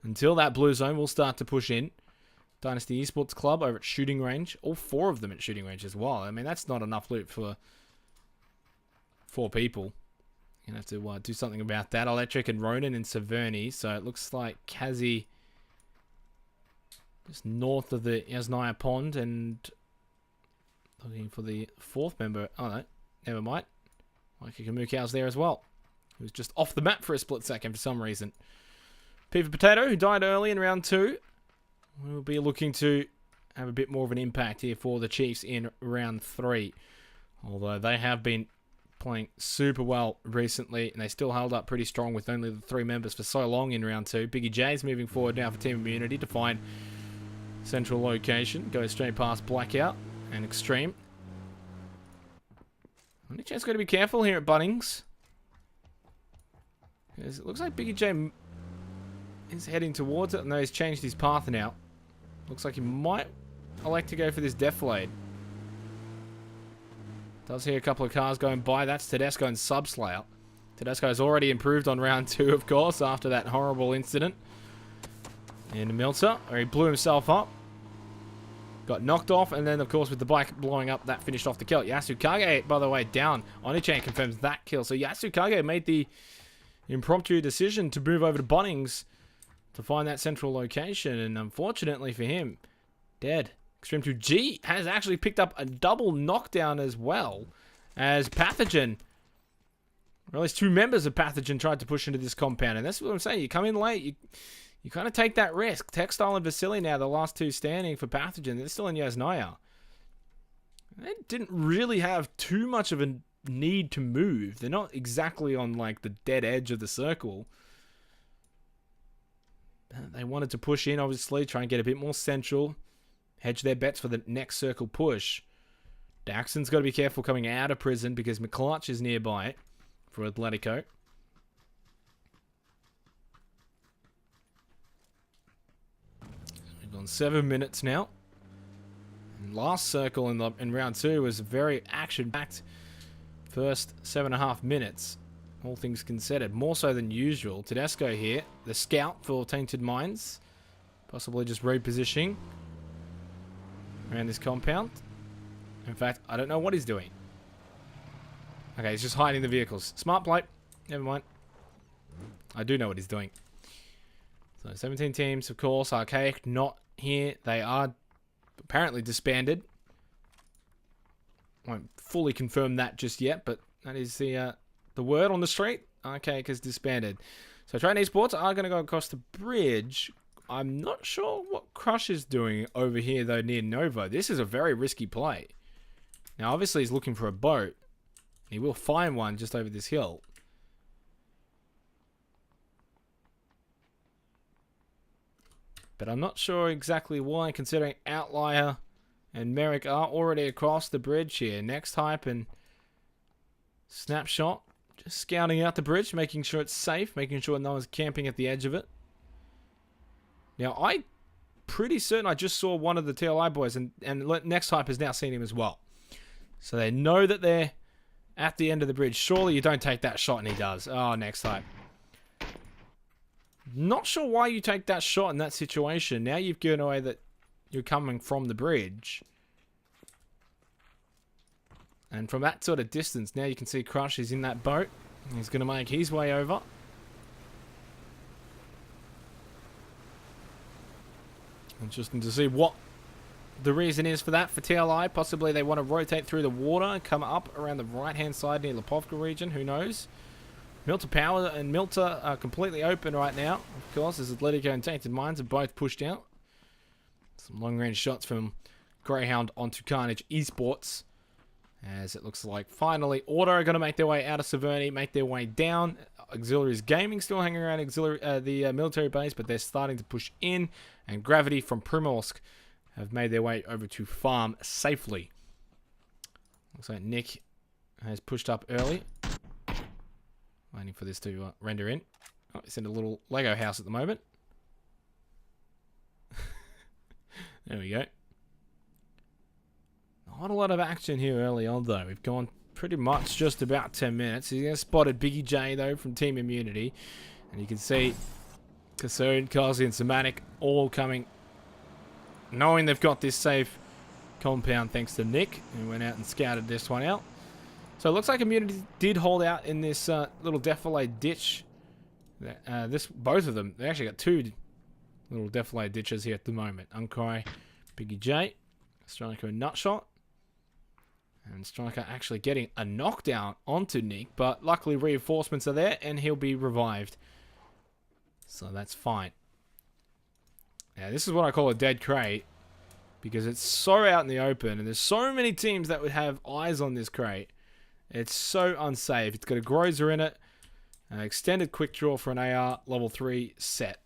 until that blue zone will start to push in. Dynasty Esports Club over at shooting range. All 4 of them at shooting range as well. I mean, that's not enough loot for 4 people. You're going to have to do something about that. Electric and Ronin and Severny. So it looks like Kazi just north of the Yasnaya Pond and looking for the 4th member. Oh, no. Never mind. Mikey Kamukau's there as well. He was just off the map for a split second for some reason. P for Potato, who died early in round 2. We'll be looking to have a bit more of an impact here for the Chiefs in round 3. Although they have been playing super well recently, and they still held up pretty strong with only the 3 members for so long in round 2. Biggie J's moving forward now for Team Immunity to find central location. Goes straight past Blackout and Extreme. Only chance got to be careful here at Bunnings. It looks like Biggie J is heading towards it. No, he's changed his path now. Looks like he might elect to go for this deflate. Does hear a couple of cars going by. That's Tedesco and Subslayer. Tedesco's already improved on round 2, of course, after that horrible incident in Milter, where he blew himself up. Got knocked off, and then, of course, with the bike blowing up, that finished off the kill. Yasukage, by the way, down. Onichan confirms that kill. So Yasukage made the impromptu decision to move over to Bunnings to find that central location, and unfortunately for him, dead. Extreme 2G has actually picked up a double knockdown as well, as Pathogen, or at least 2 members of Pathogen, tried to push into this compound. And that's what I'm saying. You come in late, you kind of take that risk. Textile and Vasily now, the last 2 standing for Pathogen. They're still in Yasnaya. They didn't really have too much of a need to move. They're not exactly on like the dead edge of the circle. They wanted to push in, obviously, try and get a bit more central. Hedge their bets for the next circle push. Daxon's got to be careful coming out of prison because McClutch is nearby for Atletico. We've gone 7 minutes now. And last circle in round 2 was a very action-packed first 7.5 minutes. All things considered, more so than usual. Tedesco here, the scout for Tainted Minds. Possibly just repositioning around this compound. In fact, I don't know what he's doing. Okay, he's just hiding the vehicles. Smart plate. Never mind. I do know what he's doing. So 17 teams, of course. Archaic not here. They are apparently disbanded. Won't fully confirm that just yet, but that is the word on the street. Archaic is disbanded. So Train Esports are going to go across the bridge. I'm not sure what Crush is doing over here, though, near Novo. This is a very risky play. Now, obviously, he's looking for a boat. He will find one just over this hill. But I'm not sure exactly why, considering Outlier and Merrick are already across the bridge here. Next Hype and Snapshot. Just scouting out the bridge, making sure it's safe, making sure no one's camping at the edge of it. Now, I'm pretty certain I just saw one of the TLI boys, and Next Hype has now seen him as well. So they know that they're at the end of the bridge. Surely you don't take that shot, and he does. Oh, Next Hype. Not sure why you take that shot in that situation. Now you've given away that you're coming from the bridge. And from that sort of distance, now you can see Crush is in that boat. He's going to make his way over. Interesting to see what the reason is for that for TLI. Possibly they want to rotate through the water and come up around the right-hand side near Lipovka region. Who knows? Milter Power and Milter are completely open right now. Of course, as Atletico and Tainted Minds are both pushed out. Some long-range shots from Greyhound onto Carnage Esports. As it looks like finally Order are going to make their way out of Severny, make their way down. Auxiliaries Gaming still hanging around the military base, but they're starting to push in. And Gravity from Primorsk have made their way over to farm safely. Looks like Nick has pushed up early. Waiting for this to render in. Oh, he's in a little Lego house at the moment. There we go. Not a lot of action here early on, though. We've gone pretty much just about 10 minutes. He's spotted Biggie J, though, from Team Immunity. And you can see Kassoon, Kazi, and Somatic all coming, knowing they've got this safe compound thanks to Nick, who went out and scouted this one out. So it looks like Immunity did hold out in this little defilade ditch. Both of them, they actually got two little defilade ditches here at the moment. Unkai, Biggie J, Striker, and Nutshot. And Striker actually getting a knockdown onto Nick, but luckily reinforcements are there and he'll be revived. So that's fine. Now this is what I call a dead crate, because it's so out in the open and there's so many teams that would have eyes on this crate. It's so unsafe. It's got a Grozer in it, an extended quick draw for an AR level 3 set.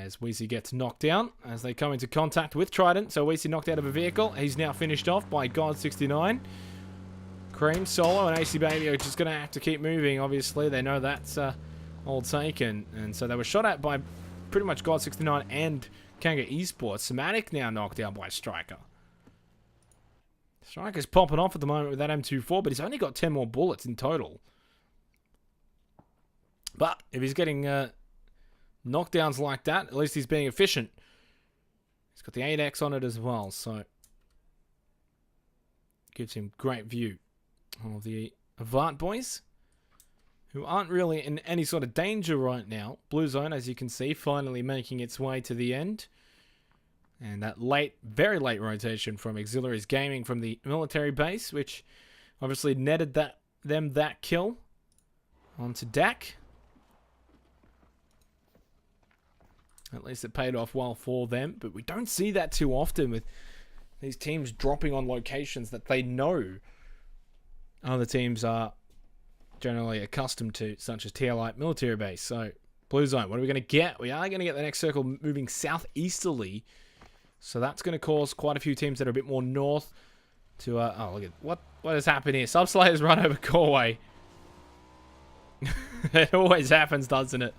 As Weezy gets knocked down as they come into contact with Trident. So Weezy knocked out of a vehicle. He's now finished off by God69. Cream, Solo, and AC Baby are just going to have to keep moving, obviously. They know that's all taken. And so they were shot at by pretty much God69 and Kanga Esports. Somatic now knocked out by Striker. Striker's popping off at the moment with that M24, but he's only got 10 more bullets in total. But if he's getting knockdowns like that, at least he's being efficient. He's got the 8X on it as well, so gives him great view of the Avant boys, who aren't really in any sort of danger right now. Blue Zone, as you can see, finally making its way to the end. And that late, very late rotation from Auxiliaries Gaming from the military base, which obviously netted that kill onto Dak. At least it paid off well for them, but we don't see that too often with these teams dropping on locations that they know other teams are generally accustomed to, such as TLI military base. So Blue zone. What are we going to get? We are going to get the next circle moving southeasterly. So that's going to cause quite a few teams that are a bit more north to... oh, look at... What has happened here? Subslayer's run over Corway. It always happens, doesn't it?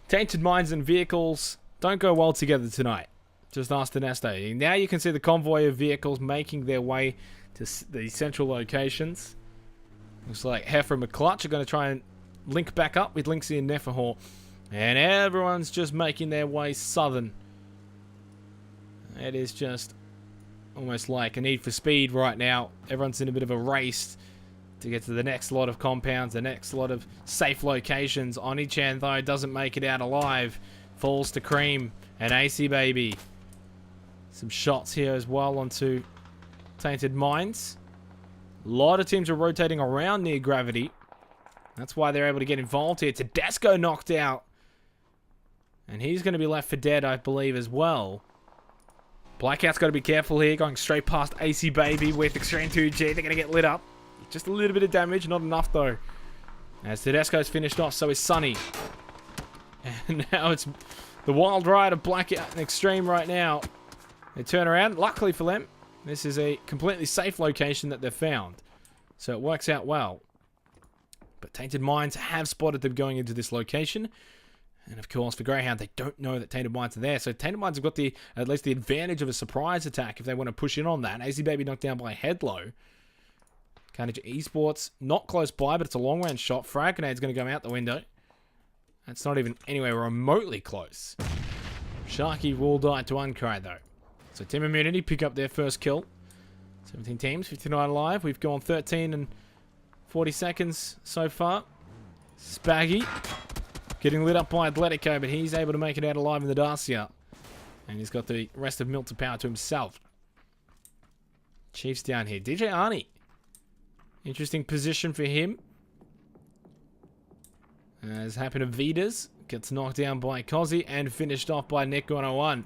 Tainted Mines and vehicles don't go well together tonight. Just ask Ernesto. Now you can see the convoy of vehicles making their way to the central locations. Looks like Heifer and McClutch are going to try and link back up with Lynxie and Neferhor. And everyone's just making their way southern. It is just almost like a need for speed right now. Everyone's in a bit of a race to get to the next lot of compounds, the next lot of safe locations. Onichan, though, doesn't make it out alive. Falls to Cream and AC Baby. Some shots here as well onto Tainted Mines. A lot of teams are rotating around near gravity. That's why they're able to get involved here. Tedesco knocked out. And he's going to be left for dead, I believe, as well. Blackout's got to be careful here, going straight past AC Baby with Extreme 2G. They're going to get lit up. Just a little bit of damage, not enough though. As Tedesco's finished off, so is Sunny. And now it's the wild ride of Blackout and Extreme right now. They turn around. Luckily for them, this is a completely safe location that they've found. So it works out well. But Tainted Mines have spotted them going into this location. And of course, for Greyhound, they don't know that Tainted Mines are there. So Tainted Mines have got at least the advantage of a surprise attack if they want to push in on that. AC Baby knocked down by Headlow. Carnage Esports, not close by, but it's a long-range shot. Frag Grenade's going to go out the window. That's not even anywhere remotely close. Sharky will die to Uncry, though. So Team Immunity pick up their first kill. 17 teams, 59 alive. We've gone 13 and 40 seconds so far. Spaggy getting lit up by Atletico, but he's able to make it out alive in the Dacia. And he's got the rest of Milton Power to himself. Chiefs down here. DJ Arnie. Interesting position for him. As happened to Vidas. Gets knocked down by Cozzy and finished off by Nick 101.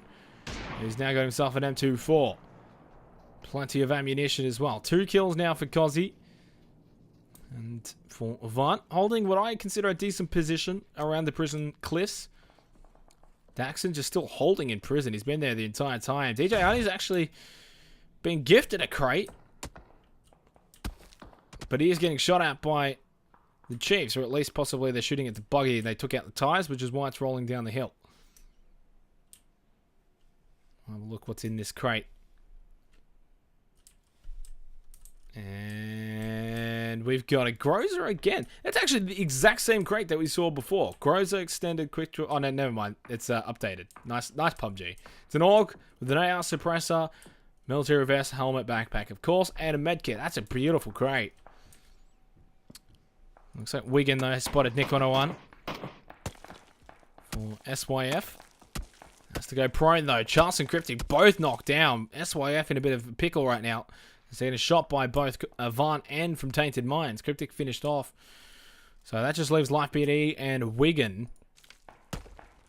He's now got himself an M24. Plenty of ammunition as well. 2 kills now for Cozzy. And for Avant, holding what I consider a decent position around the prison cliffs. Daxon just still holding in prison. He's been there the entire time. DJ Arnie's actually been gifted a crate. But he is getting shot at by the Chiefs, or at least possibly they're shooting at the buggy and they took out the tires, which is why it's rolling down the hill. Have a look what's in this crate. And we've got a Groza again. It's actually the exact same crate that we saw before. Groza extended quick draw. Oh no, never mind. It's updated. Nice PUBG. It's an AUG with an AR suppressor, military vest, helmet, backpack, of course, and a medkit. That's a beautiful crate. Looks like Wigan, though, has spotted Nick 101 for SYF. Has to go prone, though. Charles and Cryptic both knocked down. SYF in a bit of a pickle right now. He's getting shot by both Avant and from Tainted Mines. Cryptic finished off. So that just leaves Life BD and Wigan.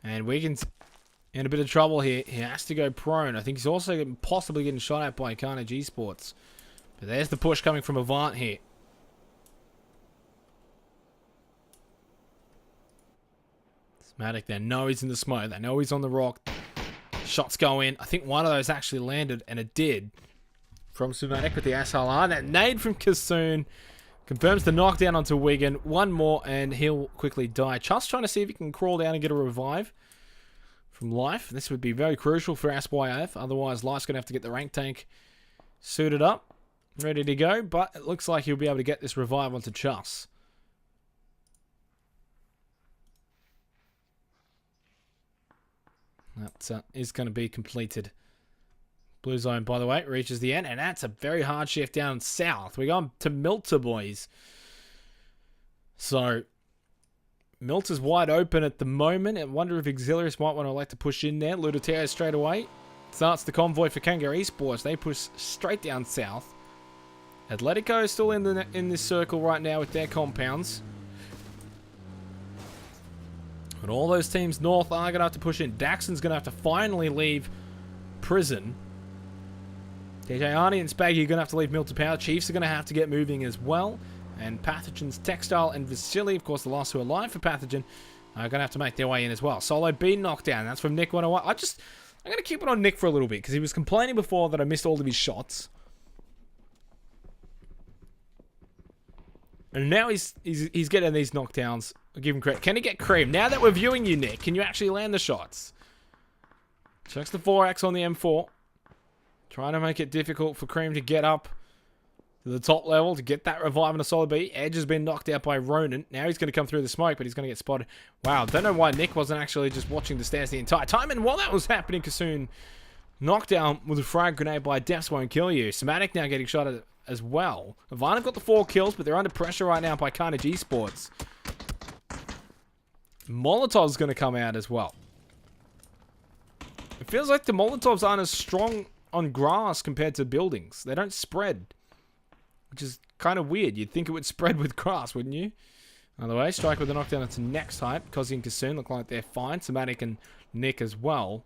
And Wigan's in a bit of trouble here. He has to go prone. I think he's also possibly getting shot at by Carnage Esports. But there's the push coming from Avant here. Matic, they know he's in the smoke. They know he's on the rock. Shots go in. I think one of those actually landed, and it did. From Sumatic with the SLR. That nade from Kassoon confirms the knockdown onto Wigan. One more, and he'll quickly die. Just trying to see if he can crawl down and get a revive from Life. This would be very crucial for SYF. Otherwise, Life's going to have to get the rank tank suited up, ready to go. But it looks like he'll be able to get this revive onto Chus. That is going to be completed. Blue zone, by the way, reaches the end. And that's a very hard shift down south. We're going to Milter, boys. So, Milter's wide open at the moment. I wonder if Auxiliaries might want to like to push in there. Ludoterra straight away. Starts the convoy for Kangaroo Esports. They push straight down south. Atletico is still in this circle right now with their compounds. But all those teams north are going to have to push in. Daxon's going to have to finally leave prison. DJ Arnie and Spaggy are going to have to leave Milton Power. Chiefs are going to have to get moving as well. And Pathogen's Textile and Vasily, of course, the last two alive for Pathogen, are going to have to make their way in as well. Solo B knocked down. That's from Nick 101. I'm going to keep it on Nick for a little bit because he was complaining before that I missed all of his shots. And now he's getting these knockdowns. I'll give him credit. Can he get cream? Now that we're viewing you, Nick, can you actually land the shots? Checks the 4X on the M4. Trying to make it difficult for Cream to get up to the top level to get that revive on a Solo B. Edge has been knocked out by Ronan. Now he's going to come through the smoke, but he's going to get spotted. Wow, don't know why Nick wasn't actually just watching the stairs the entire time. And while that was happening, Kasoon knocked down with a frag grenade by Deaths Won't Kill You. Somatic now getting shot at as well. Havana got the 4 kills, but they're under pressure right now by Carnage Esports. Molotov's going to come out as well. It feels like the Molotovs aren't as strong on grass compared to buildings. They don't spread, which is kind of weird. You'd think it would spread with grass, wouldn't you? Either way, Strike with a knockdown into next height. Kozzy and Kasoon look like they're fine. Somatic and Nick as well.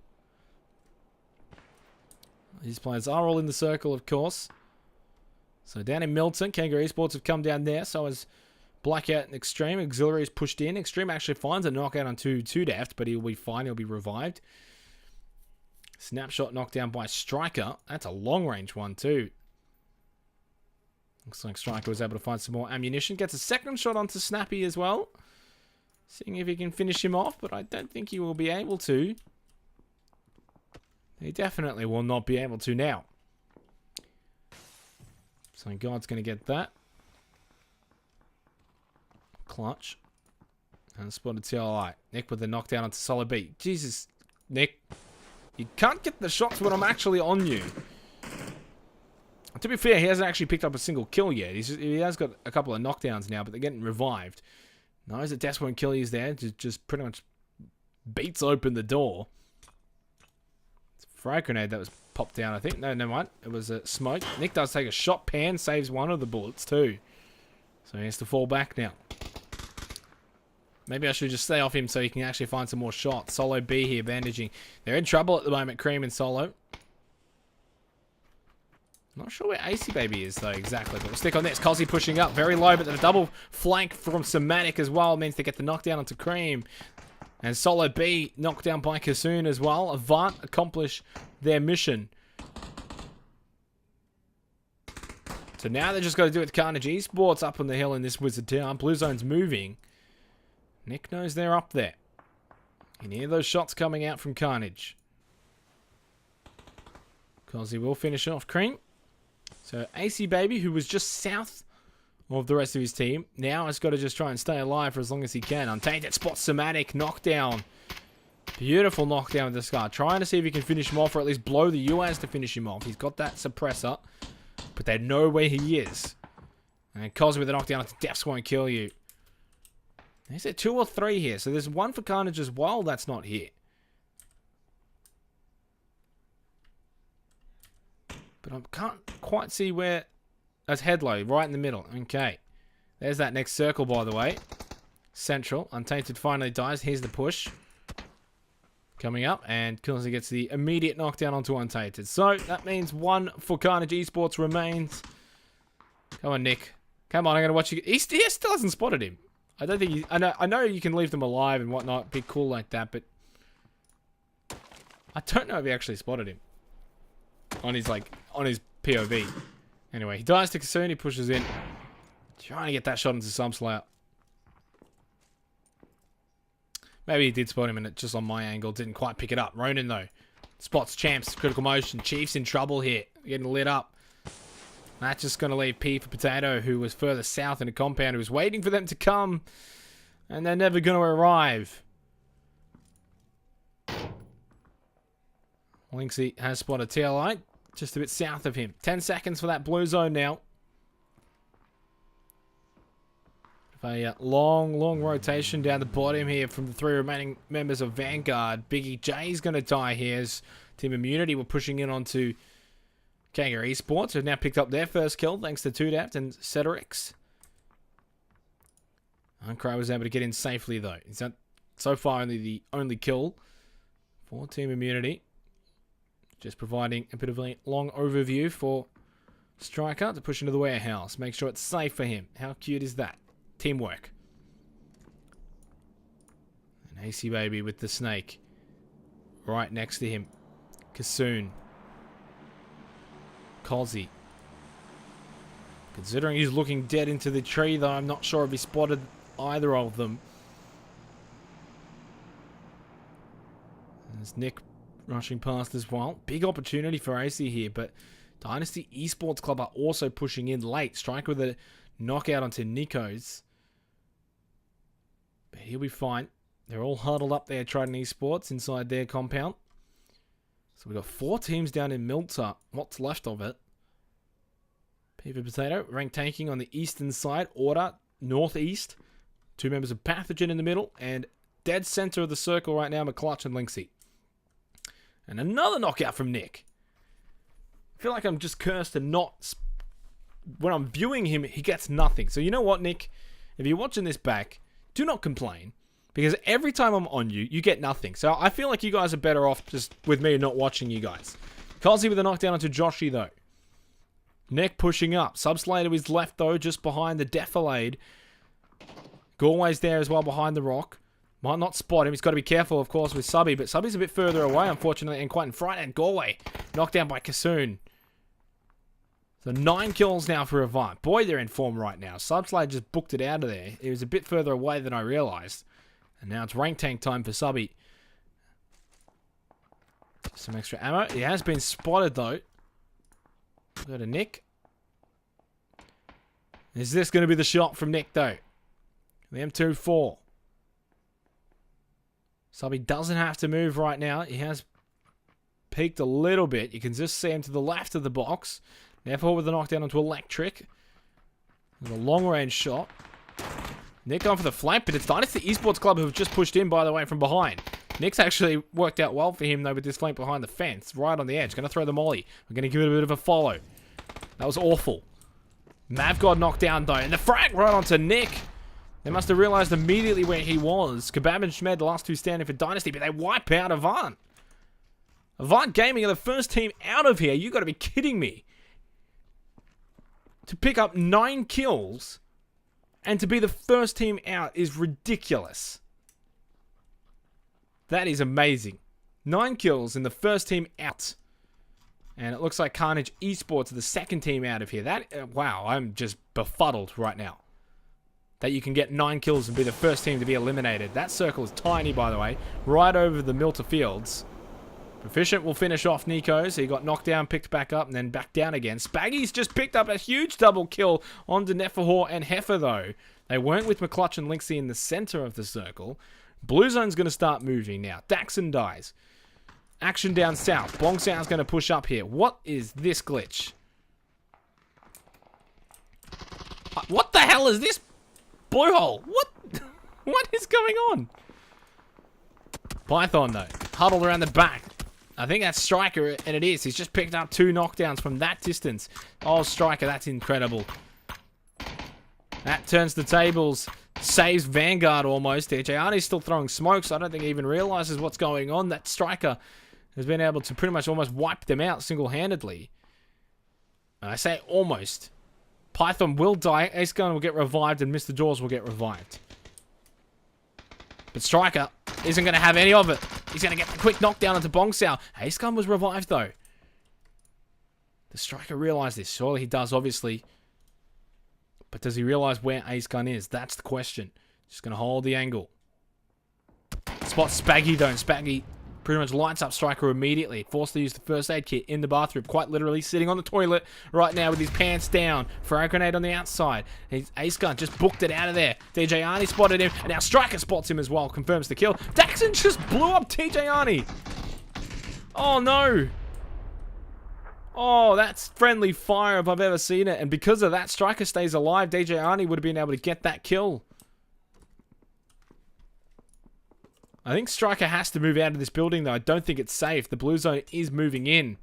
These players are all in the circle, of course. So down in Milton, Kangaroo Esports have come down there. So has Blackout and Extreme. Auxiliary is pushed in. Extreme actually finds a knockout on 2 deft, but he'll be fine. He'll be revived. Snapshot knockdown by Striker. That's a long-range one, too. Looks like Striker was able to find some more ammunition. Gets a second shot onto Snappy as well. Seeing if he can finish him off, but I don't think he will be able to. He definitely will not be able to now. So God's going to get that. Clutch. And spotted TLI. Nick with the knockdown onto Solo B. Jesus, Nick. You can't get the shots when I'm actually on you. To be fair, he hasn't actually picked up a single kill yet. He has got a couple of knockdowns now, but they're getting revived. Knows that Deaths Won't Kill You is there. Just pretty much beats open the door. It's a frag grenade that was popped down, I think. No, never mind. It was a smoke. Nick does take a shot. Pan saves one of the bullets too. So he has to fall back now. Maybe I should just stay off him so he can actually find some more shots. Solo B here bandaging. They're in trouble at the moment, Cream and Solo. Not sure where AC Baby is, though, exactly. But we'll stick on this. Kozzy pushing up very low, but the double flank from Somatic as well means they get the knockdown onto Cream. And Solo B knocked down by Kasoon as well. Avant accomplish their mission. So now they just got to do it with Carnage Esports up on the hill in this Wizard Town. Blue Zone's moving. Nick knows they're up there. You can hear those shots coming out from Carnage. Because he will finish off Cream. So AC Baby, who was just south of the rest of his team, now has got to just try and stay alive for as long as he can. Untainted spots Somatic, knockdown. Beautiful knockdown with this guy. Trying to see if he can finish him off, or at least blow the UAS to finish him off. He's got that suppressor, but they know where he is. And Cosby with a knockdown onto Deaths Won't Kill You. Is it 2 or 3 here? So there's one for Carnage as well that's not here. But I can't quite see where... That's Headlow, right in the middle. Okay. There's that next circle, by the way. Central. Untainted finally dies. Here's the push. Coming up. And Killsy gets the immediate knockdown onto Untainted. So, that means 1 for Carnage Esports remains. Come on, Nick. Come on, I'm going to watch you... He still hasn't spotted him. I don't think he... I know you can leave them alive and whatnot. Be cool like that, but... I don't know if he actually spotted him. On his POV. Anyway, he dies to Kasoon. He pushes in. Trying to get that shot into Subslayer. Maybe he did spot him and it just on my angle didn't quite pick it up. Ronan, though. Spots Champs. Critical motion. Chief's in trouble here. Getting lit up. That's just going to leave P for Potato, who was further south in a compound, who was waiting for them to come. And they're never going to arrive. Lynxy has spotted TLI, just a bit south of him. 10 seconds for that blue zone now. A long rotation down the bottom here from the 3 remaining members of Vanguard. Biggie J's going to die here as Team Immunity were pushing in onto Kangaroo Esports, who have now picked up their first kill thanks to 2Daft and Cedrix. Uncry was able to get in safely though. Is that so far the only kill for Team Immunity? Just providing a bit of a long overview for Striker to push into the warehouse. Make sure it's safe for him. How cute is that? Teamwork. AC Baby with the snake. Right next to him. Kassoon. Cozzy. Considering he's looking dead into the tree, though, I'm not sure if he spotted either of them. There's Nick rushing past as well. Big opportunity for AC here, but Dynasty Esports Club are also pushing in late. Striker with a knockout onto Nikos. But he'll be fine. They're all huddled up there, Trident Esports, inside their compound. So we've got 4 teams down in Milter. What's left of it? Peeper Potato, rank tanking on the eastern side. Order, northeast. 2 members of Pathogen in the middle. And dead center of the circle right now, McClutch and Linksy. And another knockout from Nick. I feel like I'm just cursed and not... When I'm viewing him, he gets nothing. So you know what, Nick? If you're watching this back, do not complain. Because every time I'm on you, you get nothing. So I feel like you guys are better off just with me not watching you guys. Cozzy with a knockdown onto Joshy, though. Nick pushing up. Subslay to his left, though, just behind the Defilade. Galway's there as well behind the rock. Might not spot him. He's got to be careful, of course, with Subby. But Subby's a bit further away, unfortunately, and quite in front. And Galway knocked down by Kassoon. So 9 kills now for Avant. Boy, they're in form right now. Subslay just booked it out of there. It was a bit further away than I realised. And now it's rank tank time for Subby. Some extra ammo. He has been spotted, though. Go to Nick. Is this going to be the shot from Nick, though? The M24. Subby doesn't have to move right now. He has peeked a little bit. You can just see him to the left of the box. Therefore, with the knockdown onto Electric. There's a long-range shot. Nick going for the flank, but it's Dynasty Esports Club who have just pushed in, by the way, from behind. Nick's actually worked out well for him, though, with this flank behind the fence. Right on the edge. Going to throw the molly. We're going to give it a bit of a follow. That was awful. Mav got knocked down, though. And the frag right onto Nick. They must have realized immediately where he was. Kebab and Schmed, the last 2 standing for Dynasty, but they wipe out Avant. Avant Gaming are the first team out of here. You got to be kidding me. To pick up 9 kills and to be the first team out is ridiculous. That is amazing. 9 kills and the first team out. And it looks like Carnage Esports are the second team out of here. That wow, I'm just befuddled right now. That you can get 9 kills and be the first team to be eliminated. That circle is tiny, by the way. Right over the Milter Fields. Proficient will finish off Nico. So he got knocked down, picked back up, and then back down again. Spaggy's just picked up a huge double kill on Denefahor and Heifer, though. They weren't with McClutch and Linksy in the center of the circle. Blue Zone's going to start moving now. Daxon dies. Action down south. Bong Sound's going to push up here. What is this glitch? What the hell is this blue hole? What? What is going on? Python, though. Huddled around the back. I think that's Striker, and it is. He's just picked up 2 knockdowns from that distance. Oh, Striker, that's incredible. That turns the tables. Saves Vanguard almost. DJ Arnie's still throwing smokes. I don't think he even realizes what's going on. That Striker has been able to pretty much almost wipe them out single-handedly. And I say almost. Python will die. Ace Gun will get revived, and Mr. Jaws will get revived. But Striker isn't going to have any of it. He's going to get the quick knockdown onto Bongsao. Ace Gun was revived, though. Does Striker realize this? Surely he does, obviously. But does he realize where Ace Gun is? That's the question. Just going to hold the angle. Spot Spaggy, though. And Spaggy pretty much lights up Striker immediately. Forced to use the first aid kit in the bathroom. Quite literally sitting on the toilet right now with his pants down. Frag grenade on the outside. Ace Gun just booked it out of there. DJ Arnie spotted him. And now Striker spots him as well. Confirms the kill. Daxon just blew up TJ Arnie. Oh, no. Oh, that's friendly fire if I've ever seen it. And because of that, Striker stays alive. DJ Arnie would have been able to get that kill. I think Striker has to move out of this building, though. I don't think it's safe. The blue zone is moving in.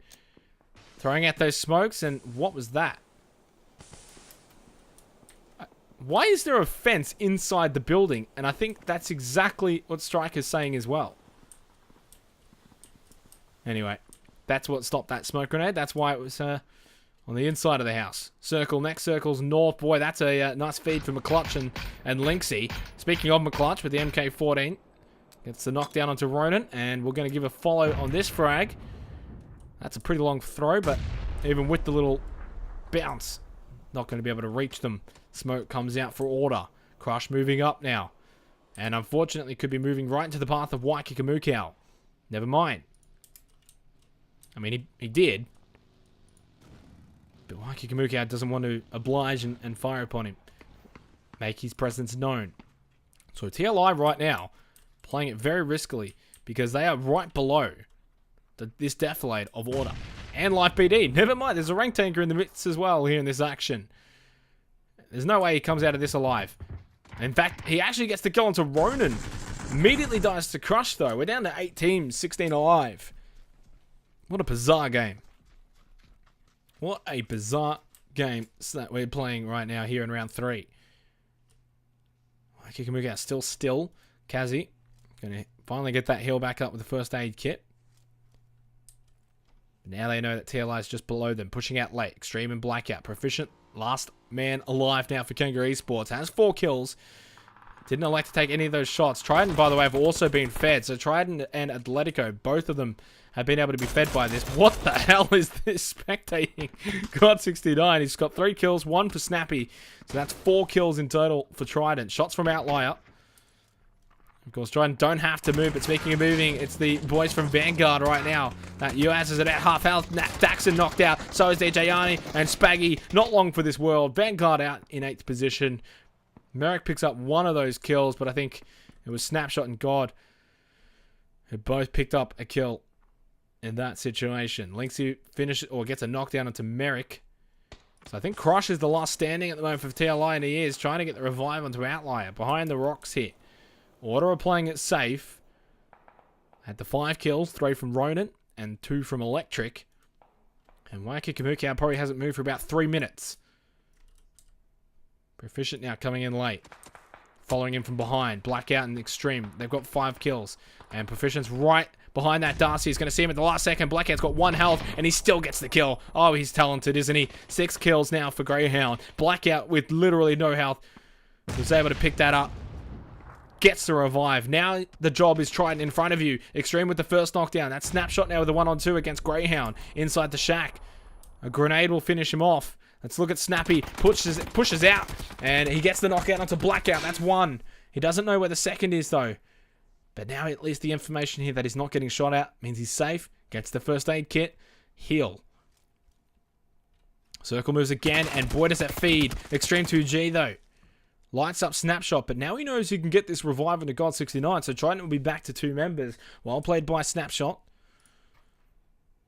Throwing out those smokes, and what was that? Why is there a fence inside the building? And I think that's exactly what Striker's saying as well. Anyway, that's what stopped that smoke grenade. That's why it was on the inside of the house. Circle, next circle's north. Boy, that's a nice feed for McClutch and Linksy. Speaking of McClutch with the MK14. Gets the knockdown onto Ronan, and we're going to give a follow on this frag. That's a pretty long throw, but even with the little bounce, not going to be able to reach them. Smoke comes out for order. Crush moving up now. And unfortunately could be moving right into the path of Waikiki. Never mind. I mean, he did. But Waikiki doesn't want to oblige and fire upon him. Make his presence known. So TLI right now, playing it very riskily, because they are right below this defilade of order. And Life BD. Never mind, there's a rank tanker in the midst as well here in this action. There's no way he comes out of this alive. In fact, he actually gets the kill onto Ronan. Immediately dies to Crush, though. We're down to 8 teams, 16 alive. What a bizarre game. What a bizarre game that we're playing right now here in round 3. Kikamuga still. Kazi gonna finally get that heal back up with the first aid kit. Now they know that TLI is just below them, pushing out late. Extreme and Blackout. Proficient. Last man alive now for Kangaroo Esports. Has 4 kills. Didn't elect to take any of those shots. Trident, by the way, have also been fed. So Trident and Atletico, both of them have been able to be fed by this. What the hell is this spectating? God 69. He's got 3 kills, 1 for Snappy. So that's 4 kills in total for Trident. Shots from Outlier. Of course, Trident don't have to move, but speaking of moving, it's the boys from Vanguard right now. That UAS is at half health. Daxon knocked out. So is DJ Yarny and Spaggy. Not long for this world. Vanguard out in 8th position. Merrick picks up one of those kills, but I think it was Snapshot and God who both picked up a kill in that situation. Linksy finishes or gets a knockdown onto Merrick. So I think Crush is the last standing at the moment for TLI, and he is trying to get the revive onto Outlier behind the rocks here. Order are playing it safe. Had the 5 kills, 3 from Ronan and 2 from Electric. And Waikiki probably hasn't moved for about 3 minutes. Proficient now coming in late. Following him from behind. Blackout and Extreme. They've got 5 kills. And Proficient's right behind that. Darcy is going to see him at the last second. Blackout's got 1 health and he still gets the kill. Oh, he's talented, isn't he? 6 kills now for Greyhound. Blackout with literally no health was able to pick that up. Gets the revive. Now the job is Trident in front of you. Extreme with the first knockdown. That Snapshot now with the 1-on-2 against Greyhound. Inside the shack. A grenade will finish him off. Let's look at Snappy. Pushes out. And he gets the knockout onto Blackout. That's 1. He doesn't know where the second is though. But now at least the information here that he's not getting shot at means he's safe. Gets the first aid kit. Heal. Circle moves again. And boy does that feed. Extreme 2G though. Lights up Snapshot, but now he knows he can get this revive into God 69, so Trident will be back to 2 members. Well played by Snapshot.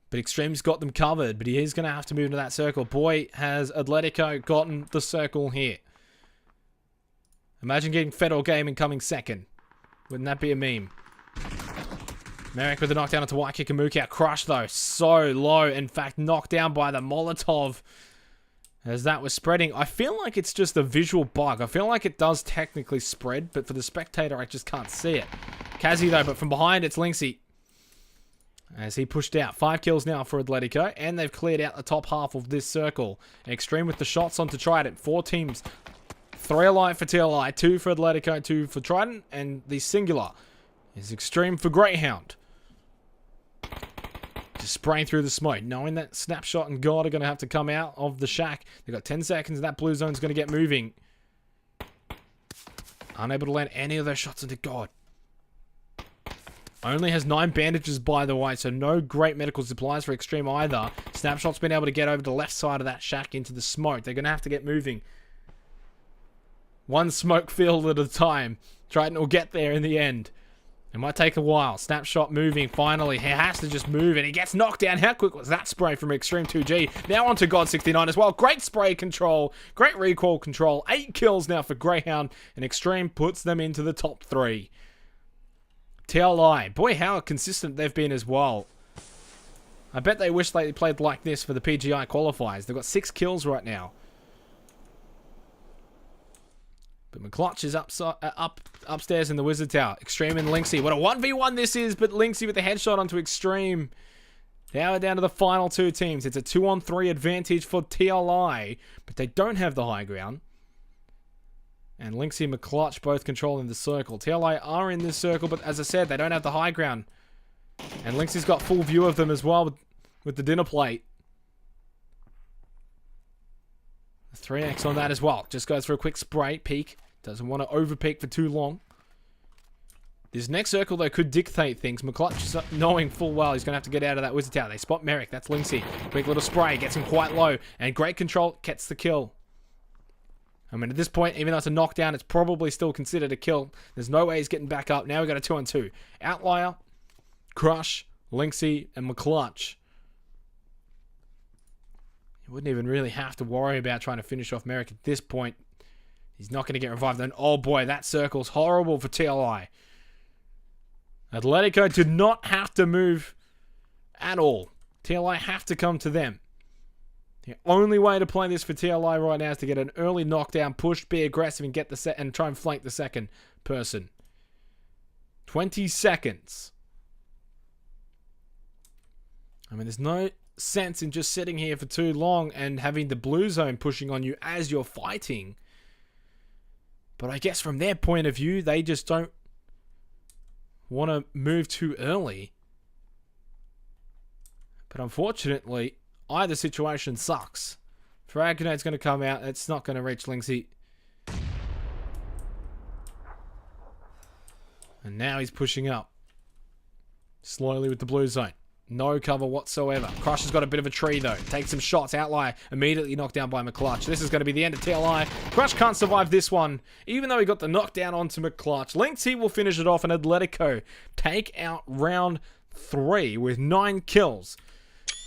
But Extreme's got them covered, but he is going to have to move into that circle. Boy, has Atletico gotten the circle here. Imagine getting Fedor Gaming coming second. Wouldn't that be a meme? Merrick with the knockdown onto Waikiki. Crush, though. So low. In fact, knocked down by the Molotov. As that was spreading, I feel like it's just a visual bug. I feel like it does technically spread, but for the spectator, I just can't see it. Kazi, though, but from behind, it's Linksy. As he pushed out. 5 kills now for Atletico, and they've cleared out the top half of this circle. Extreme with the shots onto Trident. 4 teams. 3 alive for TLI, 2 for Atletico, 2 for Trident, and the singular is Extreme for Greyhound. Just spraying through the smoke, knowing that Snapshot and God are going to have to come out of the shack. They've got 10 seconds, and that blue zone's going to get moving. Unable to land any of those shots into God. Only has 9 bandages, by the way, so no great medical supplies for Extreme either. Snapshot's been able to get over the left side of that shack into the smoke. They're going to have to get moving. 1 smoke field at a time. Trident will get there in the end. It might take a while. Snapshot moving, finally. He has to just move, and he gets knocked down. How quick was that spray from Extreme 2G? Now onto God 69 as well. Great spray control. Great recoil control. 8 kills now for Greyhound, and Extreme puts them into the top 3. TLI. Boy, how consistent they've been as well. I bet they wish they played like this for the PGI qualifiers. They've got 6 kills right now. But McClutch is upstairs in the Wizard Tower. Extreme and Linksy. What a 1v1 this is, but Linksy with the headshot onto Extreme. Now we're down to the final 2 teams. It's a 2-on-3 advantage for TLI, but they don't have the high ground. And Lynxie and McClutch both controlling the circle. TLI are in this circle, but as I said, they don't have the high ground. And Lynxie's got full view of them as well with the dinner plate. 3x on that as well. Just goes for a quick spray, peek. Doesn't want to over peek for too long. This next circle, though, could dictate things. McClutch, knowing full well he's going to have to get out of that wizard tower. They spot Merrick. That's Lynxie. Quick little spray. Gets him quite low. And great control. Gets the kill. I mean, at this point, even though it's a knockdown, it's probably still considered a kill. There's no way he's getting back up. Now we've got a 2-on-2. Outlier, Crush, Lynxie, and McClutch. You wouldn't even really have to worry about trying to finish off Merrick at this point. He's not going to get revived. Then, oh boy, that circle's horrible for TLI. Atletico did not have to move at all. TLI have to come to them. The only way to play this for TLI right now is to get an early knockdown, push, be aggressive, and get the and try and flank the second person. 20 seconds. I mean, there's no sense in just sitting here for too long and having the blue zone pushing on you as you're fighting. But I guess from their point of view, they just don't want to move too early. But unfortunately, either situation sucks. Frag Grenade's going to come out. It's not going to reach Lynxie. And now he's pushing up. Slowly with the blue zone. No cover whatsoever. Crush has got a bit of a tree, though. Takes some shots. Outlier immediately knocked down by McClutch. This is going to be the end of TLI. Crush can't survive this one, even though he got the knockdown onto McClutch. Lynxie will finish it off, and Atletico take out round 3 with 9 kills.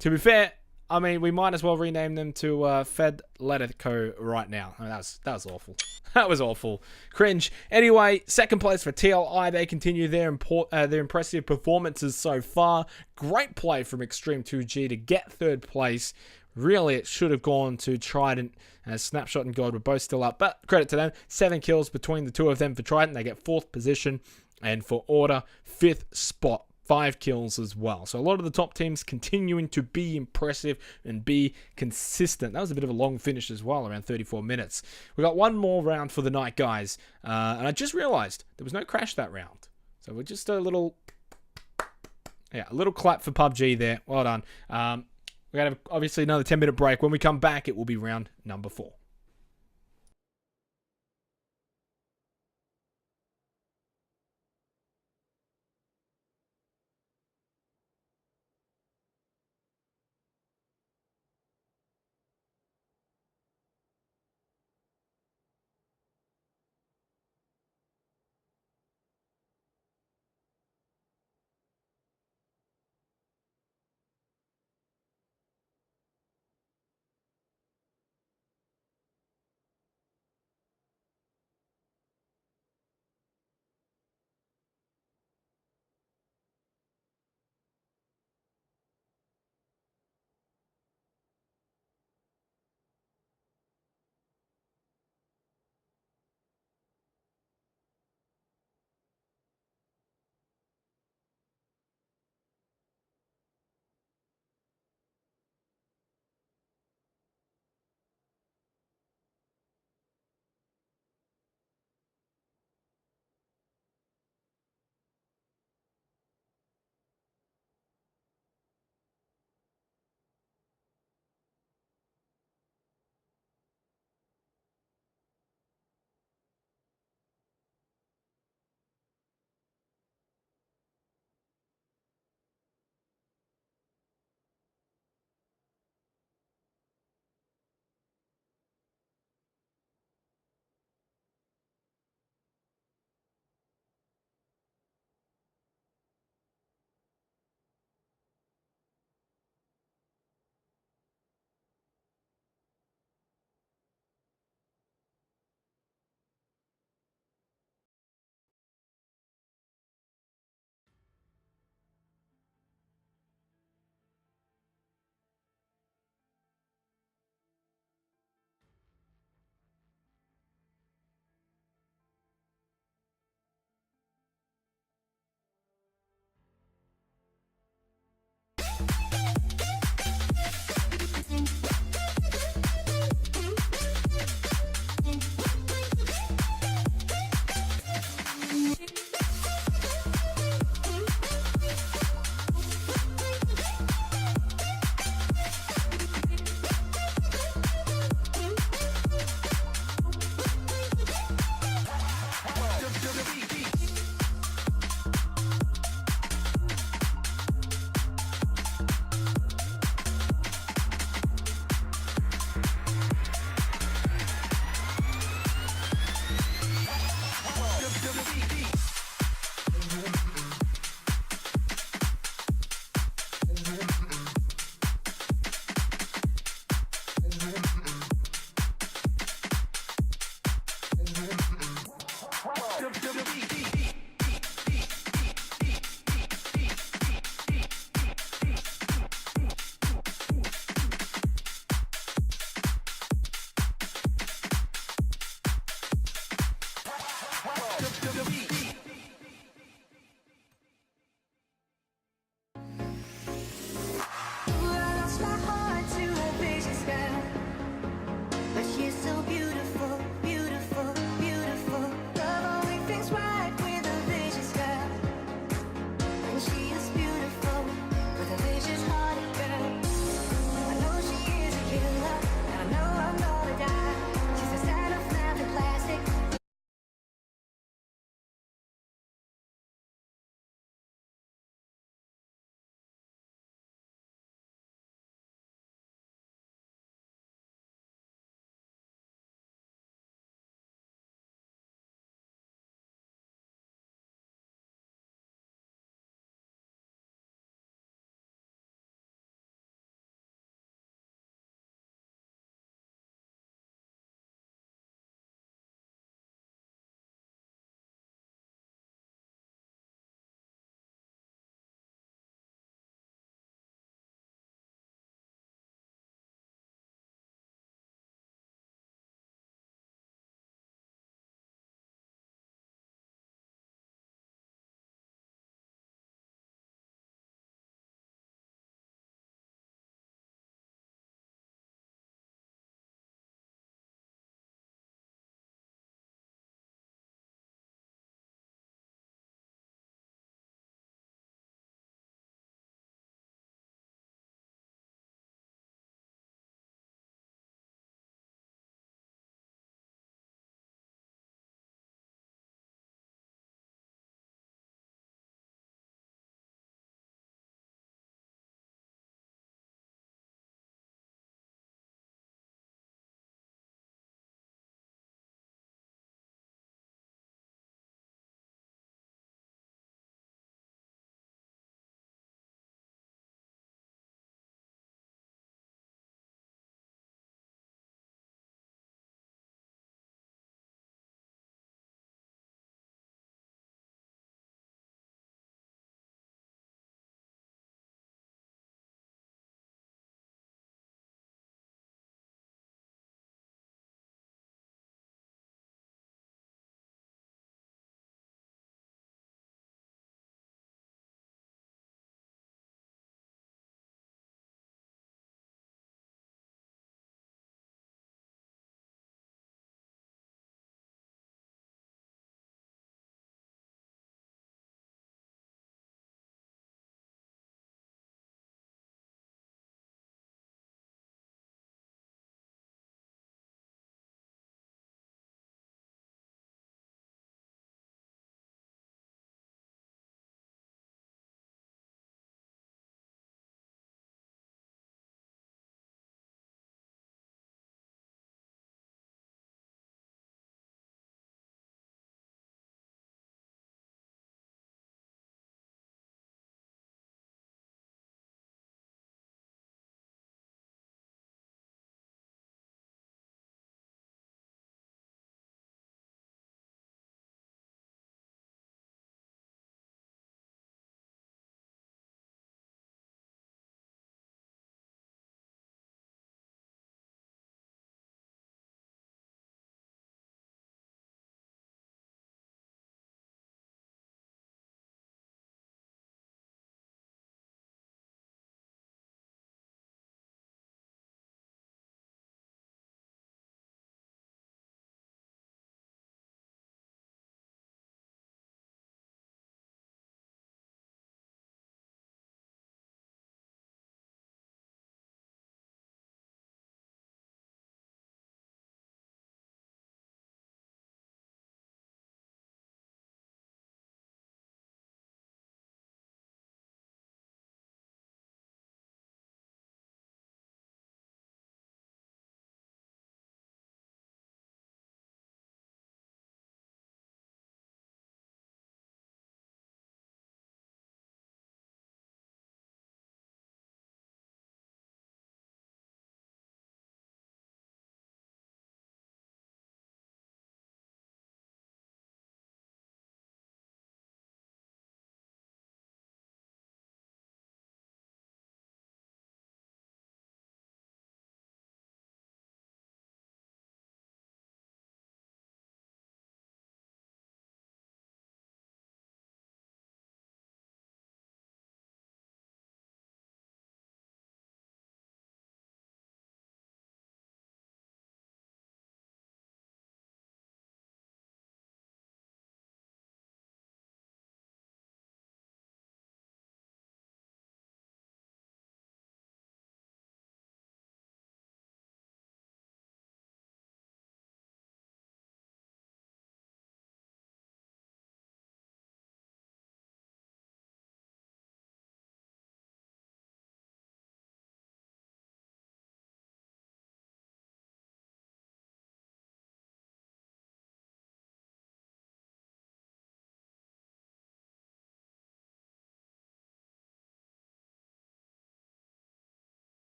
To be fair, I mean, we might as well rename them to Fedletico right now. I mean, that was awful. That was awful. Cringe. Anyway, second place for TLI. They continue their impressive performances so far. Great play from Extreme 2G to get third place. Really, it should have gone to Trident. Snapshot and God were both still up, but credit to them. 7 kills between the two of them for Trident. They get 4th position. And for Order, 5th spot. 5 kills as well. So a lot of the top teams continuing to be impressive and be consistent. That was a bit of a long finish as well, around 34 minutes. We got one more round for the night, guys. And I just realized there was no crash that round. So we're just a little clap for PUBG there. Well done. We're going to have obviously another 10-minute break. When we come back, it will be round number 4.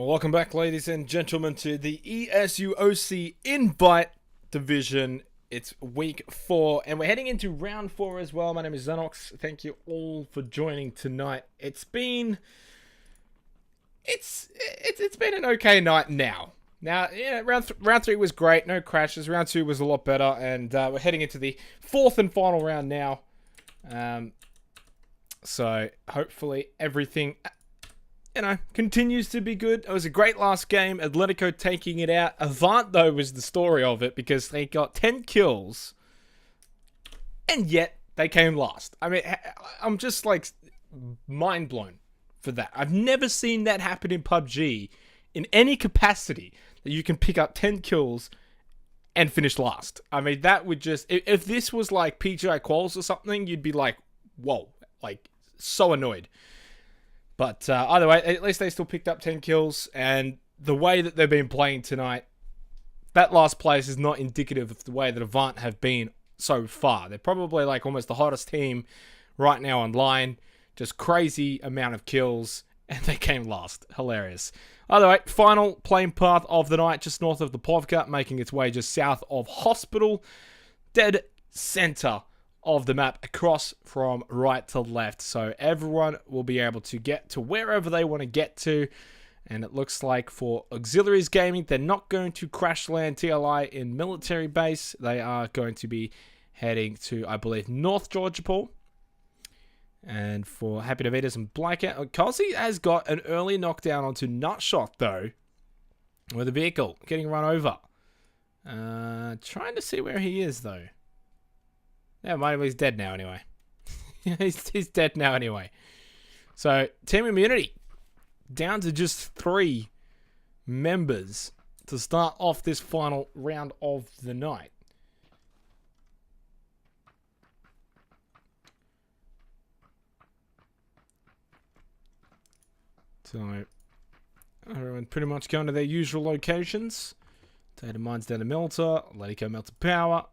Welcome back, ladies and gentlemen, to the ESUOC Invite Division. It's week 4, and we're heading into round 4 as well. My name is Xenox. Thank you all for joining tonight. It's been an okay night now. Now, yeah, round 3 was great, no crashes. Round 2 was a lot better, and we're heading into the 4th and final round now. So hopefully everything, continues to be good. It was a great last game. Atletico taking it out. Avant, though, was the story of it because they got 10 kills and yet they came last. I mean, I'm just like mind blown for that. I've never seen that happen in PUBG in any capacity, that you can pick up 10 kills and finish last. I mean, that would just, if this was like PGI Quals or something, you'd be like, whoa, like so annoyed. But either way, at least they still picked up 10 kills, and the way that they've been playing tonight, that last place is not indicative of the way that Avant have been so far. They're probably like almost the hottest team right now online. Just crazy amount of kills, and they came last. Hilarious. Either way, final playing path of the night, just north of the Povka, making its way just south of Hospital. Dead center of the map, across from right to left, so everyone will be able to get to wherever they want to get to. And it looks like for Auxiliaries Gaming, they're not going to crash land TLI in military base. They are going to be heading to, I believe, North Georgia Pool. And for Happy Navitas and Blackout, Kelsey has got an early knockdown onto Nutshot, though, with a vehicle getting run over. Trying to see where he is, though. Yeah, he's dead now anyway. he's dead now anyway. So, Team Immunity, down to just 3 members to start off this final round of the night. So, everyone pretty much going to their usual locations. Data Mines down to Melter, Atletico Melter Power.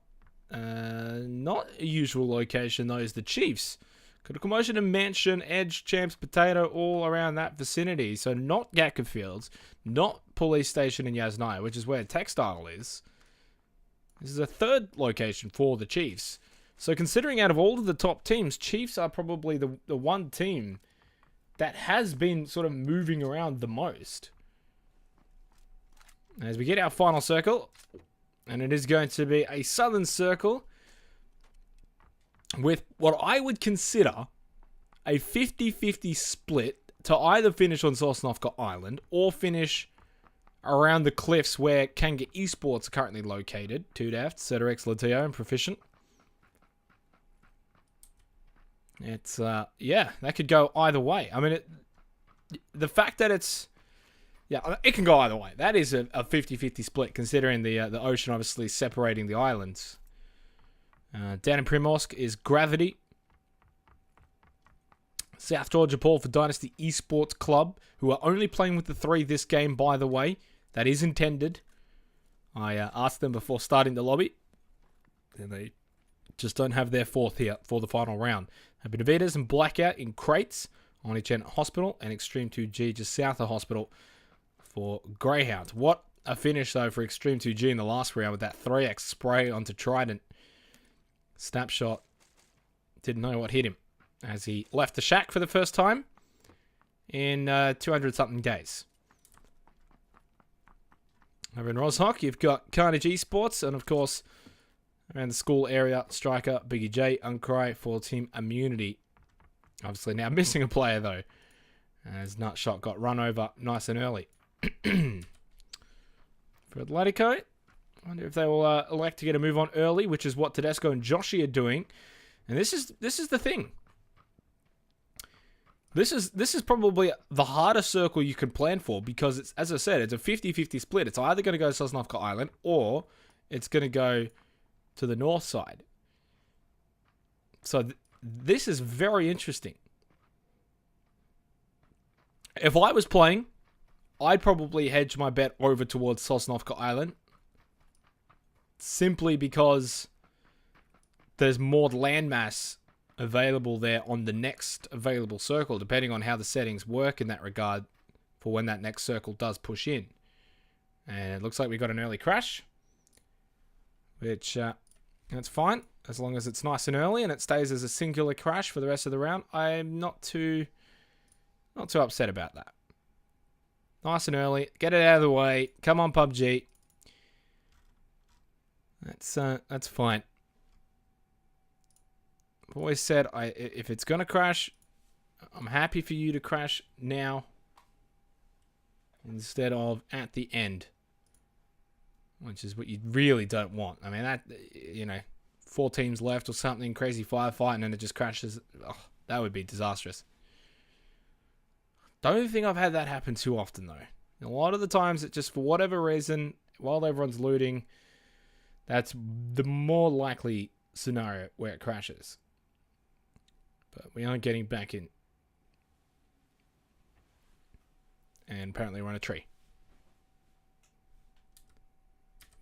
Not a usual location, though, is the Chiefs. Got a commotion in Mansion, Edge, Champs, Potato, all around that vicinity. So not Gatka Fields, not Police Station in Yasnaya, which is where Textile is. This is a third location for the Chiefs. So considering out of all of the top teams, Chiefs are probably the one team that has been sort of moving around the most. As we get our final circle, and it is going to be a southern circle with what I would consider a 50-50 split to either finish on Sosnovka Island or finish around the cliffs where Kanga Esports are currently located. 2Daft, Ceterex, Latio, and Proficient. It's, yeah, that could go either way. I mean, the fact that it's, yeah, it can go either way. That is a 50-50 split, considering the ocean obviously separating the islands. Down in Primorsk is Gravity. South Georgia Paul for Dynasty Esports Club, who are only playing with the 3 this game, by the way. That is intended. I asked them before starting the lobby, and they just don't have their 4th here for the final round. Happy Navitas and Blackout in Crates, Onichen Hospital, and Extreme 2G just south of Hospital for Greyhounds. What a finish, though, for Extreme 2G in the last round with that 3x spray onto Trident. Snapshot didn't know what hit him as he left the shack for the first time in 200-something days. Over in Roshawk, you've got Carnage Esports, and of course, around the school area, Striker, Biggie J, Uncry for Team Immunity. Obviously now missing a player, though, as Nutshot got run over nice and early. For Atletico, I wonder if they will elect to get a move on early, which is what Tedesco and Joshi are doing. And this is the thing. This is probably the hardest circle you can plan for, because it's, as I said, it's a 50-50 split. It's either going to go to Sosnovka Island or it's going to go to the north side. So this is very interesting. If I was playing, I'd probably hedge my bet over towards Sosnovka Island, simply because there's more landmass available there on the next available circle, depending on how the settings work in that regard for when that next circle does push in. And it looks like we got an early crash, which that's fine as long as it's nice and early and it stays as a singular crash for the rest of the round. I'm not too upset about that. Nice and early, get it out of the way. Come on, PUBG. That's fine. I've always said if it's gonna crash, I'm happy for you to crash now instead of at the end, which is what you really don't want. I mean, that, you know, 4 teams left or something, crazy firefight, and then it just crashes. Oh, that would be disastrous. Don't think I've had that happen too often, though. A lot of the times, it just, for whatever reason, while everyone's looting, that's the more likely scenario where it crashes. But we aren't getting back in. And apparently we're on a tree.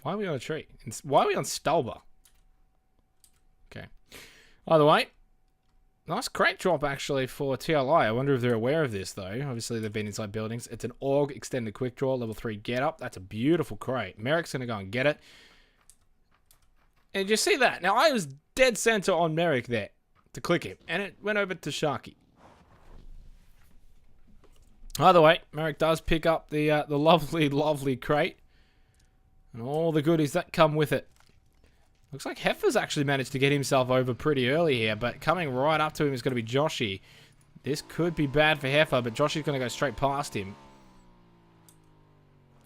Why are we on a tree? Why are we on Stulba? Okay. Either way, nice crate drop actually for TLI. I wonder if they're aware of this though. Obviously they've been inside buildings. It's an AUG extended quick draw, level 3 get up. That's a beautiful crate. Merrick's going to go and get it. And you see that? Now I was dead center on Merrick there to click him. And it went over to Sharky. Either way, Merrick does pick up the lovely, lovely crate. And all the goodies that come with it. Looks like Heifer's actually managed to get himself over pretty early here. But coming right up to him is going to be Joshy. This could be bad for Heifer, but Joshy's going to go straight past him.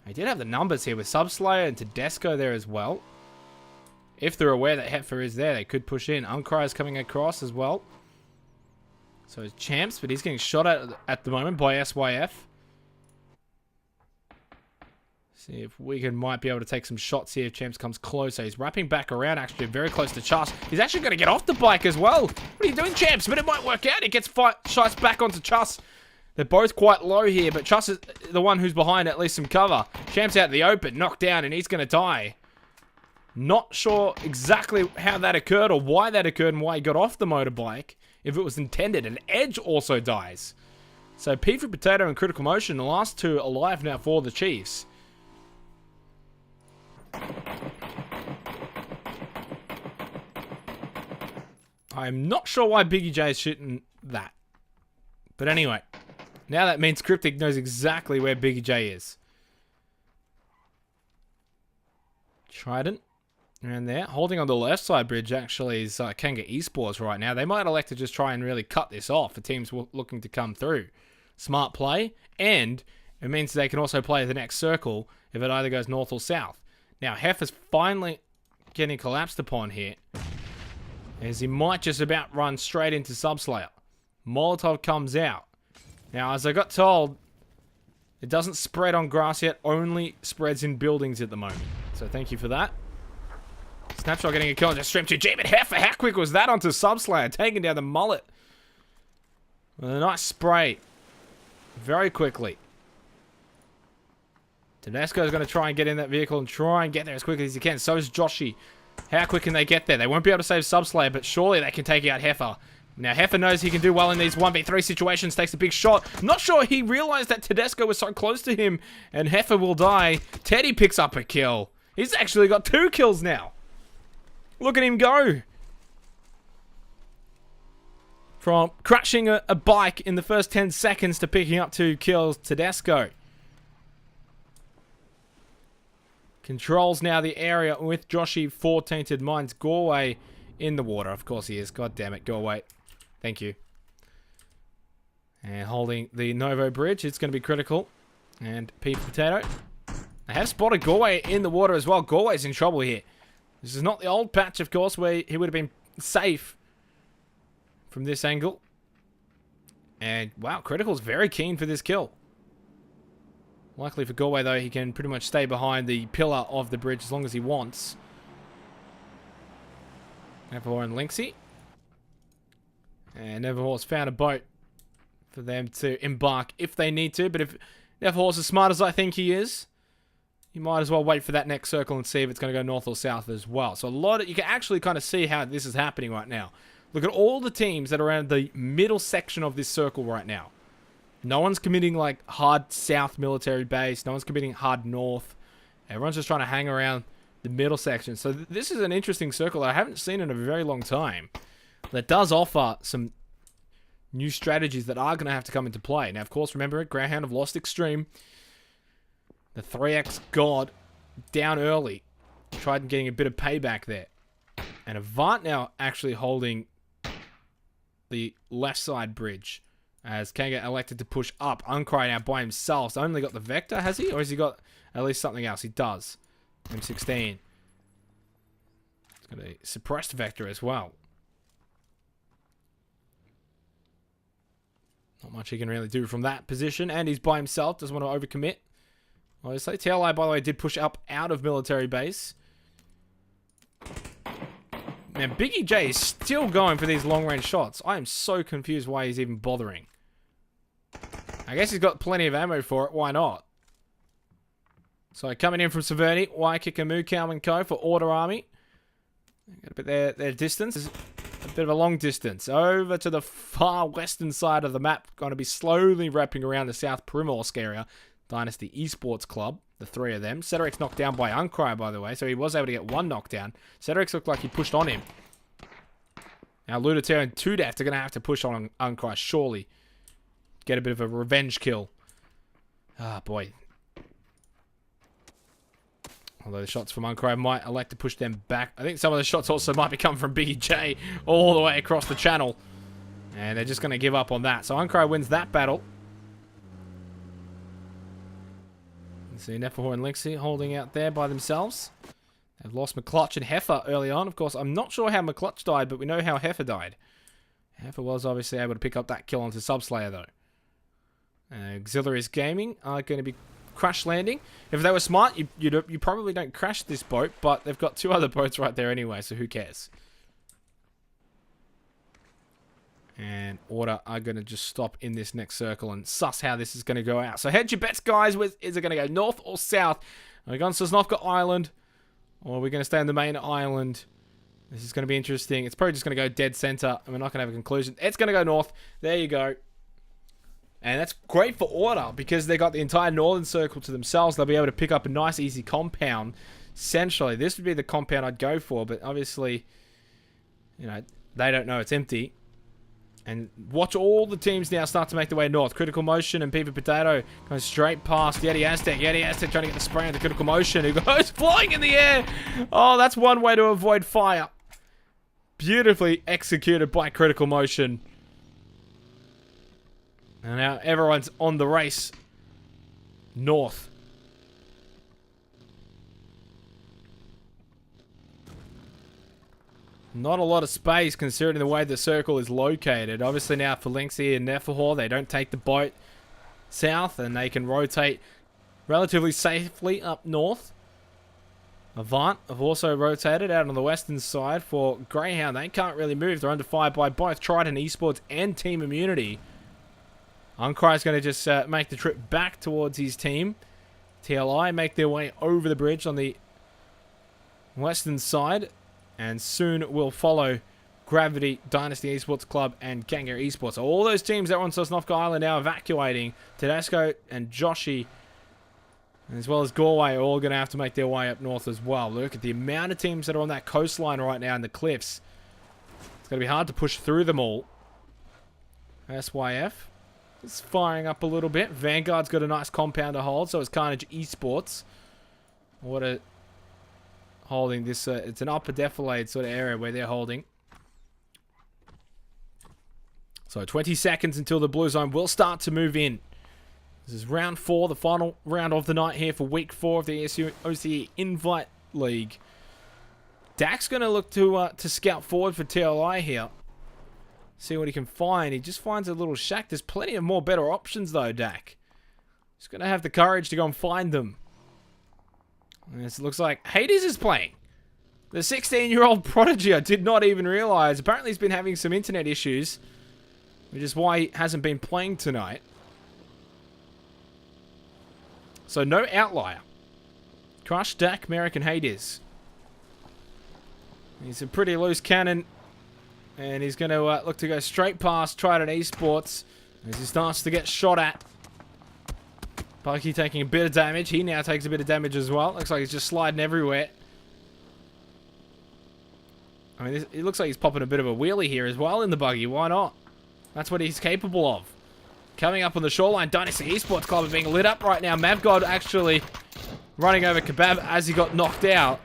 He did have the numbers here with Subslayer and Tedesco there as well. If they're aware that Heifer is there, they could push in. Uncry is coming across as well. So it's Champs, but he's getting shot at the moment by SYF. See if Wigan might be able to take some shots here if Champs comes closer. He's wrapping back around, actually, very close to Chas. He's actually going to get off the bike as well. What are you doing, Champs? But it might work out. He gets shots back onto Chas. They're both quite low here, but Chas is the one who's behind at least some cover. Champs out in the open, knocked down, and he's going to die. Not sure exactly how that occurred or why that occurred and why he got off the motorbike. If it was intended. And Edge also dies. So P for Potato and Critical Motion, the last two alive now for the Chiefs. I'm not sure why Biggie J is shooting that. But anyway, now that means Cryptic knows exactly where Biggie J is. Trident. Around there. Holding on the left side bridge actually is Kanga Esports right now. They might elect to just try and really cut this off for teams looking to come through. Smart play. And it means they can also play the next circle if it either goes north or south. Now, Heifer's finally getting collapsed upon here. As he might just about run straight into Subslayer. Molotov comes out. Now, as I got told, it doesn't spread on grass yet. Only spreads in buildings at the moment. So thank you for that. Snapshot getting a kill on just stream 2G, but Heifer, how quick was that onto Subslayer, taking down the mullet. With a nice spray. Very quickly. Tedesco's going to try and get in that vehicle and try and get there as quickly as he can. So is Joshy. How quick can they get there? They won't be able to save Subslayer, but surely they can take out Heifer. Now, Heifer knows he can do well in these 1v3 situations, takes a big shot. Not sure he realized that Tedesco was so close to him, and Heifer will die. Teddy picks up a kill. He's actually got 2 kills now. Look at him go. From crashing a bike in the first 10 seconds to picking up 2 kills, Tedesco controls now the area with Joshy 4 Tainted Minds. Gorway in the water. Of course he is. God damn it, Gorway. Thank you. And holding the Novo Bridge. It's going to be critical. And Pete Potato. They have spotted Gorway in the water as well. Gorway's in trouble here. This is not the old patch, of course, where he would have been safe from this angle. And, wow, Critical's very keen for this kill. Luckily for Gorway, though, he can pretty much stay behind the pillar of the bridge as long as he wants. Neverhorse and Lynxie. And Neverhorse found a boat for them to embark if they need to. But if Neverhorse is smart as I think he is, you might as well wait for that next circle and see if it's going to go north or south as well. So you can actually kind of see how this is happening right now. Look at all the teams that are around the middle section of this circle right now. No one's committing like hard south military base. No one's committing hard north. Everyone's just trying to hang around the middle section. So this is an interesting circle that I haven't seen in a very long time. That does offer some new strategies that are going to have to come into play. Now, of course, remember it, Greyhound have lost Extreme. The 3X God down early. Tried getting a bit of payback there. And Avant now actually holding the left side bridge. As Kanga elected to push up. Uncry now by himself. He's only got the Vector, has he? Or has he got at least something else? He does. M16. He's got a suppressed Vector as well. Not much he can really do from that position. And he's by himself. Doesn't want to overcommit. Obviously. TLI, by the way, did push up out of military base. Man, Biggie J is still going for these long-range shots. I am so confused why he's even bothering. I guess he's got plenty of ammo for it. Why not? So coming in from Severny, Waikika, Mukau and Co. for Order Army. Got a bit their distance. Is a bit of a long distance. Over to the far western side of the map. Going to be slowly wrapping around the South Primorsk area. Dynasty Esports Club. The three of them. Cedric's knocked down by Uncry, by the way. So he was able to get one knockdown. Cedric's looked like he pushed on him. Now Lunateer and Tudeft are going to have to push on Uncry, surely. Get a bit of a revenge kill. Ah, boy. Although the shots from Uncry might elect to push them back. I think some of the shots also might be coming from Biggie J all the way across the channel. And they're just going to give up on that. So Uncry wins that battle. You see Neferhor and Lixie holding out there by themselves. They've lost McClutch and Heifer early on. Of course, I'm not sure how McClutch died, but we know how Heifer died. Heifer was obviously able to pick up that kill onto Subslayer, though. Auxiliaries Gaming are going to be crash landing. If they were smart, you probably don't crash this boat, but they've got two other boats right there anyway, so who cares? And Order are going to just stop in this next circle and suss how this is going to go out. So hedge your bets, guys. Is it going to go north or south? Are we going to Sosnovka Island? Or are we going to stay on the main island? This is going to be interesting. It's probably just going to go dead center, and we're not going to have a conclusion. It's going to go north. There you go. And that's great for Order, because they got the entire northern circle to themselves. They'll be able to pick up a nice, easy compound. Essentially, this would be the compound I'd go for, but obviously, you know, they don't know it's empty. And watch all the teams now start to make their way north. Critical Motion and Peeper Potato going straight past Yeti Aztec. Yeti Aztec trying to get the spray into Critical Motion, who goes flying in the air. Oh, that's one way to avoid fire. Beautifully executed by Critical Motion. And now everyone's on the race north. Not a lot of space considering the way the circle is located. Obviously now for Lynxie and Neferhor, they don't take the boat south and they can rotate relatively safely up north. Avant have also rotated out on the western side for Greyhound. They can't really move. They're under fire by both Trident Esports and Team Immunity. Uncry is going to just make the trip back towards his team. TLI make their way over the bridge on the western side. And soon will follow Gravity, Dynasty Esports Club, and Kangar Esports. So all those teams that were on Sosnovka Island now evacuating. Tedesco and Joshi, as well as Galway, are all going to have to make their way up north as well. Look at the amount of teams that are on that coastline right now in the cliffs. It's going to be hard to push through them all. SYF is firing up a little bit. Vanguard's got a nice compound to hold, so is Carnage Esports. What a... holding this, it's an upper defilade sort of area where they're holding. So 20 seconds until the blue zone will start to move in. This is round 4, the final round of the night here for week 4 of the OCE Invite League. Dak's going to look to scout forward for TLI here. See what he can find. He just finds a little shack. There's plenty of more better options though, Dak. He's going to have the courage to go and find them. And it looks like Hades is playing. The 16-year-old prodigy, I did not even realize. Apparently he's been having some internet issues, which is why he hasn't been playing tonight. So no outlier. Crush, Dak, Merrick, and Hades. He's a pretty loose cannon. And he's going to look to go straight past Trident Esports. As he starts to get shot at. Bucky taking a bit of damage. He now takes a bit of damage as well. Looks like he's just sliding everywhere. I mean, it looks like he's popping a bit of a wheelie here as well in the buggy. Why not? That's what he's capable of. Coming up on the shoreline, Dynasty Esports Club are being lit up right now. Mavgod actually running over Kebab as he got knocked out.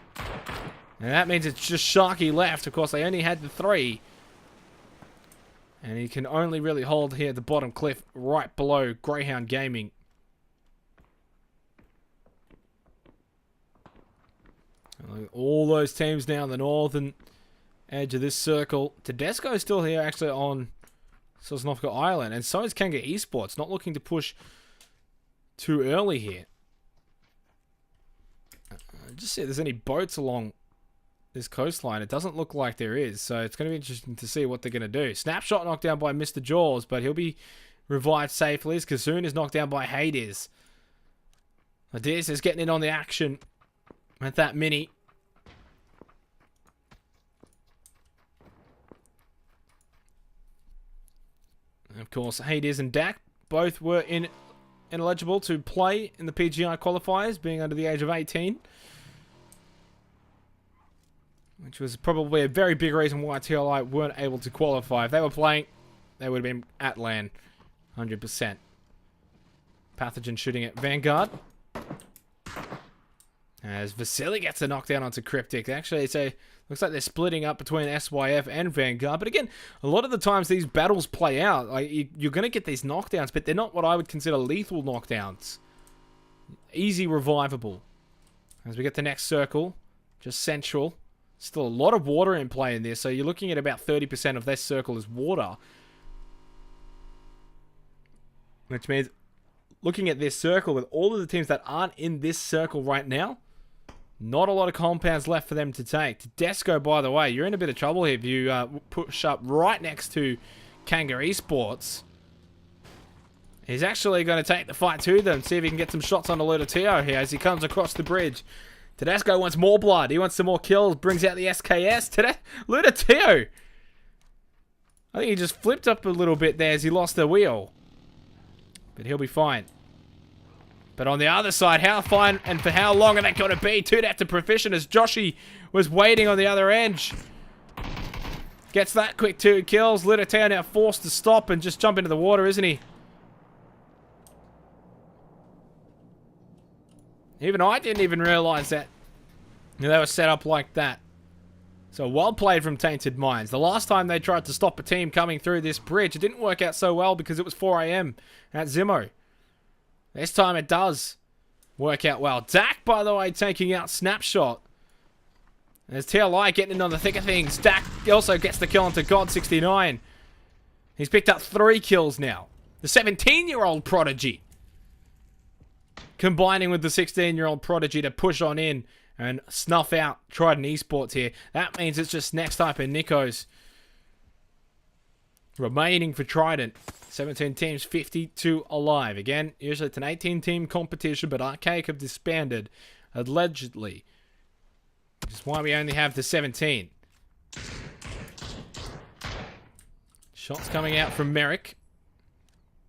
And that means it's just Sharky left. Of course, they only had the 3. And he can only really hold here at the bottom cliff right below Greyhound Gaming. All those teams now on the northern edge of this circle. Tedesco is still here actually on Sosnovka Island. And so is Kanga Esports. Not looking to push too early here. Just see if there's any boats along this coastline. It doesn't look like there is, so it's going to be interesting to see what they're going to do. Snapshot knocked down by Mr. Jaws, but he'll be revived safely. Kazoon is knocked down by Hades. Adiz is getting in on the action with that mini. And of course, Hades and Dak both were ineligible to play in the PGI qualifiers, being under the age of 18. Which was probably a very big reason why TLI weren't able to qualify. If they were playing, they would have been at LAN. 100%. Pathogen shooting at Vanguard. As Vasily gets a knockdown onto Cryptic. Actually, looks like they're splitting up between SYF and Vanguard. But again, a lot of the times these battles play out. Like you're going to get these knockdowns, but they're not what I would consider lethal knockdowns. Easy revivable. As we get the next circle, just central. Still a lot of water in play in this, so you're looking at about 30% of this circle is water. Which means, looking at this circle, with all of the teams that aren't in this circle right now, not a lot of compounds left for them to take. Tedesco, by the way, you're in a bit of trouble here if you push up right next to Kanga Esports. He's actually going to take the fight to them, see if he can get some shots on the Lutatio here as he comes across the bridge. Tedesco wants more blood. He wants some more kills. Brings out the SKS. Lutatio. I think he just flipped up a little bit there as he lost the wheel. But he'll be fine. But on the other side, how fine and for how long are they going to be? 2 to proficient as Joshi was waiting on the other edge. Gets that quick 2 kills. Lutatio now forced to stop and just jump into the water, isn't he? Even I didn't even realize that they were set up like that. So well played from Tainted Minds. The last time they tried to stop a team coming through this bridge, it didn't work out so well because it was 4 AM at Zimmo. This time it does work out well. Dak, by the way, taking out Snapshot. There's TLI getting in on the thick of things. Dak also gets the kill onto God69. He's picked up 3 kills now. The 17-year-old prodigy. Combining with the 16-year-old prodigy to push on in and snuff out Trident Esports here. That means it's just Next Type and Nikos remaining for Trident. 17 teams, 52 alive. Again, usually it's an 18-team competition, but Archaic have disbanded, allegedly. Which is why we only have the 17. Shots coming out from Merrick.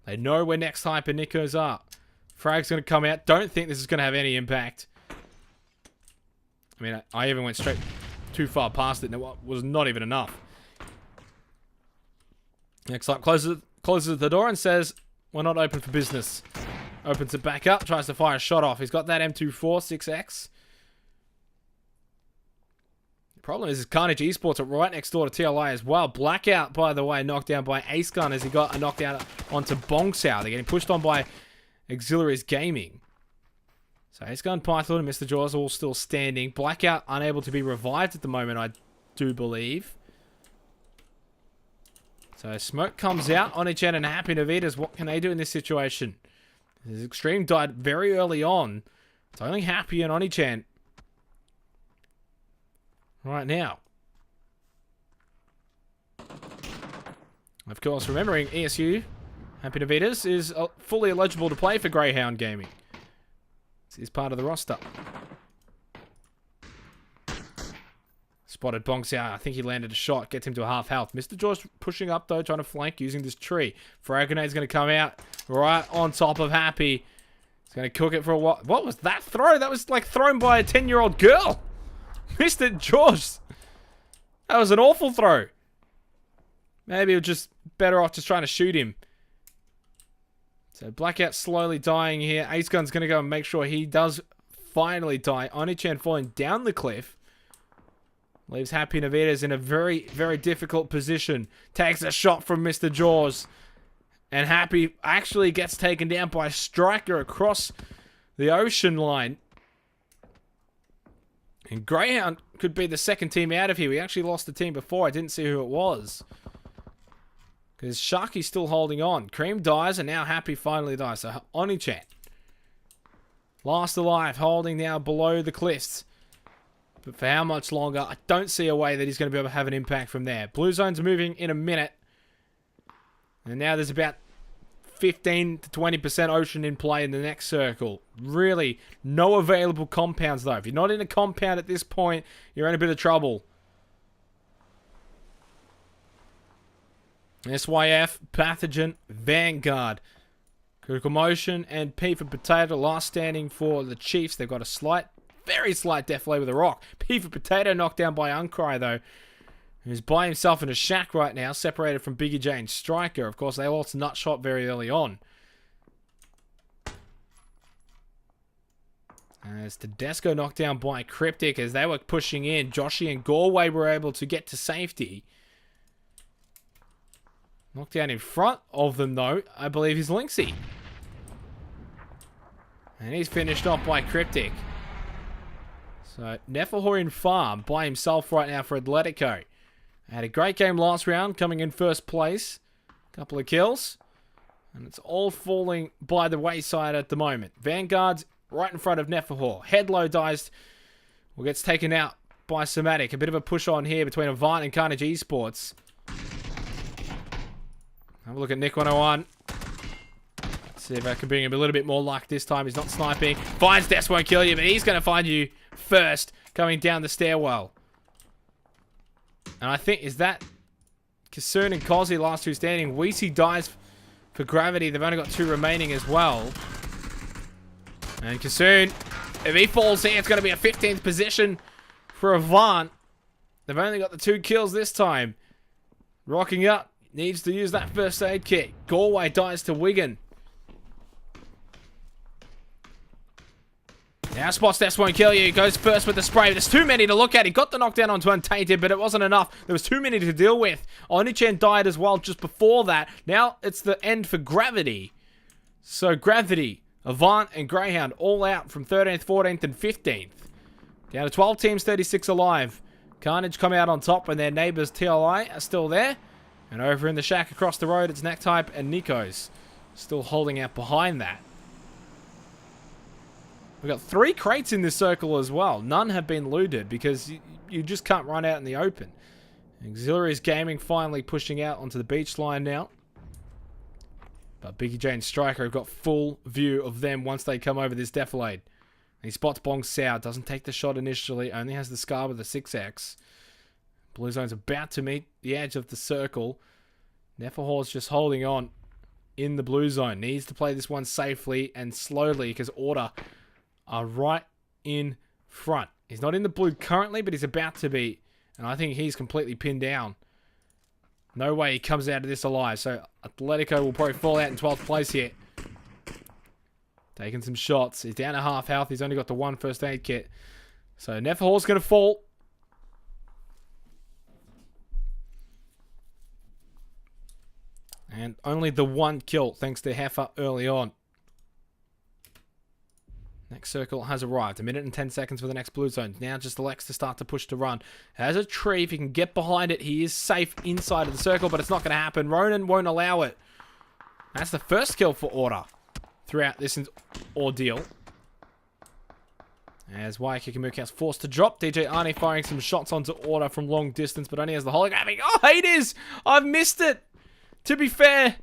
They know where Next Type and Nikos are. Frag's going to come out. Don't think this is going to have any impact. I mean, I even went straight too far past it, and it was not even enough. Next up, closes the door and says, we're not open for business. Opens it back up, tries to fire a shot off. He's got that M24 6X. The problem is Carnage Esports are right next door to TLI as well. Blackout, by the way, knocked down by Ace Gun as he got a knockdown onto Bongsao. They're getting pushed on by Auxiliaries Gaming. So Ace Gun, Python, and Mr. Jaws all still standing. Blackout unable to be revived at the moment, I do believe. So smoke comes out. Onichan and Happy Navitas, what can they do in this situation? This Extreme died very early on. It's only Happy and Onichan right now. Of course, remembering ESU, Happy Navitas is fully eligible to play for Greyhound Gaming. He's part of the roster. spotted Bonks out. I think he landed a shot. Gets him to a half health. Mr. Jaws pushing up, though, trying to flank using this tree. Frag grenade's going to come out right on top of Happy. He's going to cook it for a while. What was that throw? That was like thrown by a 10-year-old girl. Mr. Jaws. That was an awful throw. Maybe it was just better off just trying to shoot him. So Blackout slowly dying here. Ace Gun's going to go and make sure he does finally die. Oni-chan falling down the cliff. Leaves Happy Navitas in a very, very difficult position. Takes a shot from Mr. Jaws. And Happy actually gets taken down by Striker across the ocean line. And Greyhound could be the second team out of here. We actually lost the team before. I didn't see who it was. Because Sharky's still holding on. Cream dies, and now Happy finally dies. So Oni-chan. Last alive, holding now below the cliffs. But for how much longer? I don't see a way that he's going to be able to have an impact from there. Blue zone's moving in a minute. And now there's about 15 to 20% ocean in play in the next circle. Really, no available compounds, though. If you're not in a compound at this point, you're in a bit of trouble. SYF, Pathogen, Vanguard. Critical Motion and P for Potato. Last standing for the Chiefs. They've got a slight, very slight deflate with a rock. P for Potato knocked down by Uncry, though. Who's by himself in a shack right now, separated from Biggie J and Striker. Of course, they lost Nutshot very early on. As Tedesco knocked down by Cryptic as they were pushing in. Joshi and Galway were able to get to safety. Knocked down in front of them, though, I believe is Lynxie. And he's finished off by Cryptic. So, Nefahorian Farm by himself right now for Atletico. Had a great game last round, coming in first place. Couple of kills. And it's all falling by the wayside at the moment. Vanguard's right in front of Nefahor. Headlow dies, or gets taken out by Somatic. A bit of a push on here between Avant and Carnage Esports. Have a look at Nick 101. See if I can bring him a little bit more luck this time. He's not sniping. Finds Death won't kill you, but he's going to find you first coming down the stairwell. And I think, is that Kasoon and Kozi last two standing? Weezy dies for Gravity. They've only got two remaining as well. And Kasoon, if he falls here, it's going to be a 15th position for Avant. They've only got the 2 kills this time. Rocking up. Needs to use that first aid kit. Galway dies to Wigan. Now Spots Death won't kill you. Goes first with the spray. There's too many to look at. He got the knockdown onto Untainted, but it wasn't enough. There was too many to deal with. Oni-chan died as well just before that. Now it's the end for Gravity. So Gravity, Avant, and Greyhound all out from 13th, 14th, and 15th. Down to 12 teams, 36 alive. Carnage come out on top when their neighbours TLI are still there. And over in the shack across the road, it's Necktype and Nikos still holding out behind that. We've got 3 crates in this circle as well. None have been looted because you just can't run out in the open. Auxiliaries Gaming finally pushing out onto the beach line now. But Biggie J and Striker have got full view of them once they come over this defilade. And he spots Bong Sao. Doesn't take the shot initially. Only has the scar with the 6x. Blue Zone's about to meet the edge of the circle. Nefahor's just holding on in the Blue Zone. Needs to play this one safely and slowly because Order are right in front. He's not in the blue currently, but he's about to be. And I think he's completely pinned down. No way he comes out of this alive. So Atletico will probably fall out in 12th place here. Taking some shots. He's down to half health. He's only got the 1 first aid kit. So Nefahor's going to fall. And only the 1 kill, thanks to Heifer early on. Next circle has arrived. 1 minute and 10 seconds for the next Blue Zone. Now just elects to start to push to run. Has a tree. If he can get behind it, he is safe inside of the circle, but it's not going to happen. Ronan won't allow it. That's the first kill for Order throughout this ordeal. As Waikiki forced to drop. DJ Arnie firing some shots onto Order from long distance, but only has the holographic. Oh, haters! I've missed it! To be fair,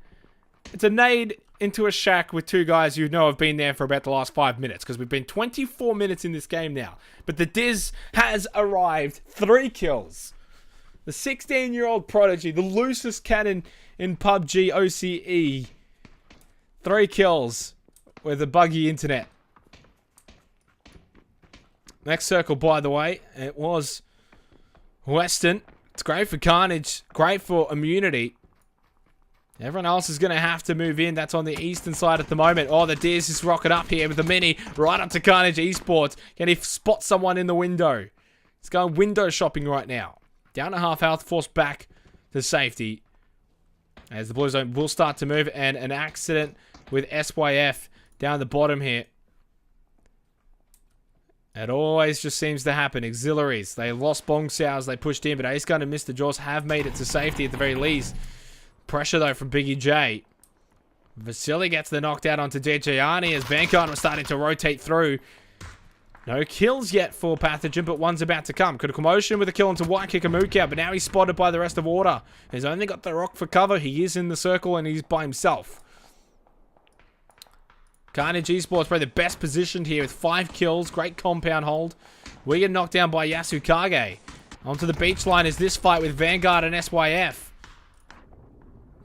it's a nade into a shack with two guys you know have been there for about the last 5 minutes, because we've been 24 minutes in this game now. But the Diz has arrived. 3 kills. The 16-year-old prodigy, the loosest cannon in PUBG OCE. 3 kills with a buggy internet. Next circle, by the way, it was Western. It's great for Carnage, great for immunity. Everyone else is going to have to move in. That's on the eastern side at the moment. Oh, the Diz is rocking up here with the mini right up to Carnage Esports. Can he spot someone in the window? He's going window shopping right now. Down to half health, forced back to safety. As the blue zone will start to move, and an accident with SYF down the bottom here. It always just seems to happen. Auxiliaries, they lost Bong Sows, they pushed in, but Ace Gun and Mr. Jaws have made it to safety at the very least. Pressure though from Biggie J. Vasily gets the knockdown onto Dejayani as Vanguard was starting to rotate through. No kills yet for Pathogen, but one's about to come. Critical Motion with a kill onto White Kikamuka, but now he's spotted by the rest of Order. He's only got the rock for cover. He is in the circle and he's by himself. Carnage Esports probably the best positioned here with 5 kills. Great compound hold. We get knocked down by Yasukage. Onto the beach line is this fight with Vanguard and SYF.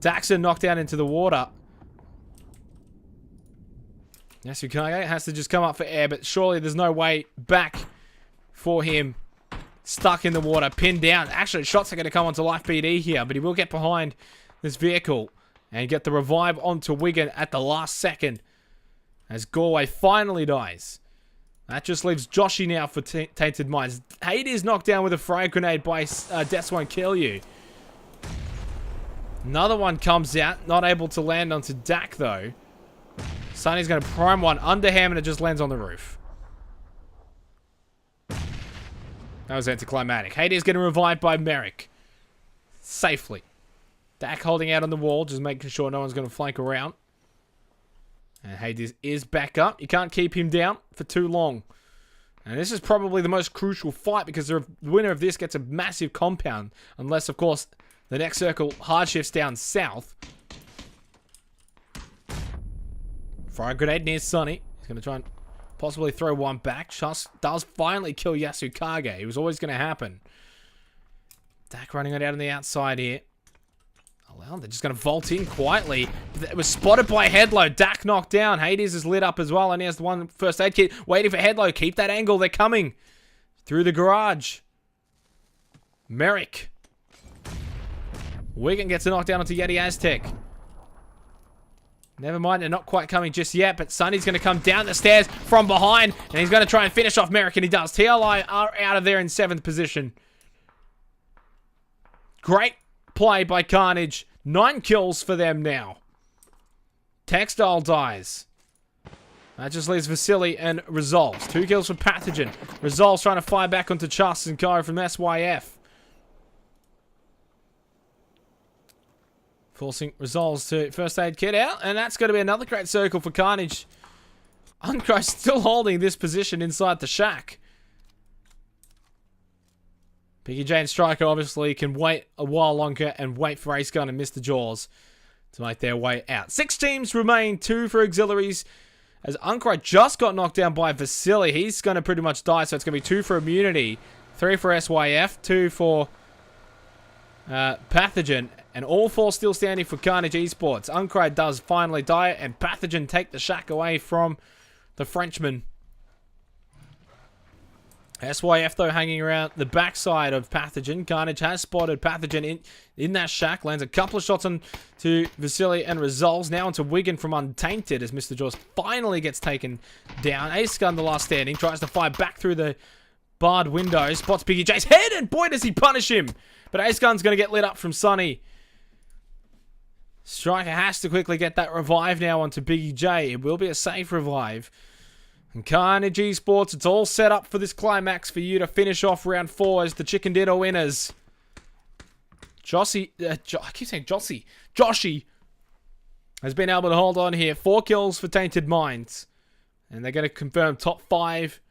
Daxon knocked down into the water. Yasukage has to just come up for air, but surely there's no way back for him. Stuck in the water, pinned down. Actually, shots are going to come onto Life PD here, but he will get behind this vehicle and get the revive onto Wigan at the last second. As Galway finally dies. That just leaves Joshy now for Tainted Minds. Hades knocked down with a frag grenade by Deaths Won't Kill You. Another one comes out. Not able to land onto Dak though. Sunny's going to prime one underhand and it just lands on the roof. That was anticlimactic. Hades getting revived by Merrick. Safely. Dak holding out on the wall, just making sure no one's going to flank around. And Hades is back up. You can't keep him down for too long. And this is probably the most crucial fight because the winner of this gets a massive compound. Unless, of course, the next circle hard shifts down south. Fire grenade near Sunny. He's going to try and possibly throw one back. Just does finally kill Yasukage. It was always going to happen. Dak running it out on the outside here. Well, they're just going to vault in quietly. It was spotted by Headlow. Dak knocked down. Hades is lit up as well. And he has the one first aid kit. Waiting for Headlow. Keep that angle. They're coming. Through the garage. Merrick. Wigan gets a knockdown onto Yeti Aztec. Never mind. They're not quite coming just yet. But Sunny's going to come down the stairs from behind. And he's going to try and finish off Merrick. And he does. TLI are out of there in 7th position. Great play by Carnage. 9 kills for them now. Textile dies. That just leaves Vasily and Resolves. 2 kills for Pathogen. Resolves trying to fire back onto Chus and Kari from SYF. Forcing Resolves to first aid kit out. And that's going to be another great circle for Carnage. Uncro still holding this position inside the shack. Biggie J and Striker obviously can wait a while longer and wait for Ace Gun and Mr. Jaws to make their way out. 6 teams remain, 2 for auxiliaries. As Uncry just got knocked down by Vasily, he's going to pretty much die, so it's going to be 2 for immunity, 3 for SYF, 2 for Pathogen, and all 4 still standing for Carnage Esports. Uncry does finally die, and Pathogen take the shack away from the Frenchman. SYF, though, hanging around the backside of Pathogen. Carnage has spotted Pathogen in that shack. Lands a couple of shots on to Vasily and Resolves. Now onto Wigan from Untainted as Mr. Jaws finally gets taken down. Ace Gun, the last standing, tries to fire back through the barred window. Spots Biggie J's head, and boy, does he punish him. But Ace Gun's going to get lit up from Sunny. Striker has to quickly get that revive now onto Biggie J. It will be a safe revive. And Carnage Esports, it's all set up for this climax for you to finish off round 4 as the Chicken Dinner winners. I keep saying Joshy. Joshy has been able to hold on here. 4 kills for Tainted Minds. And they're going to confirm top 5.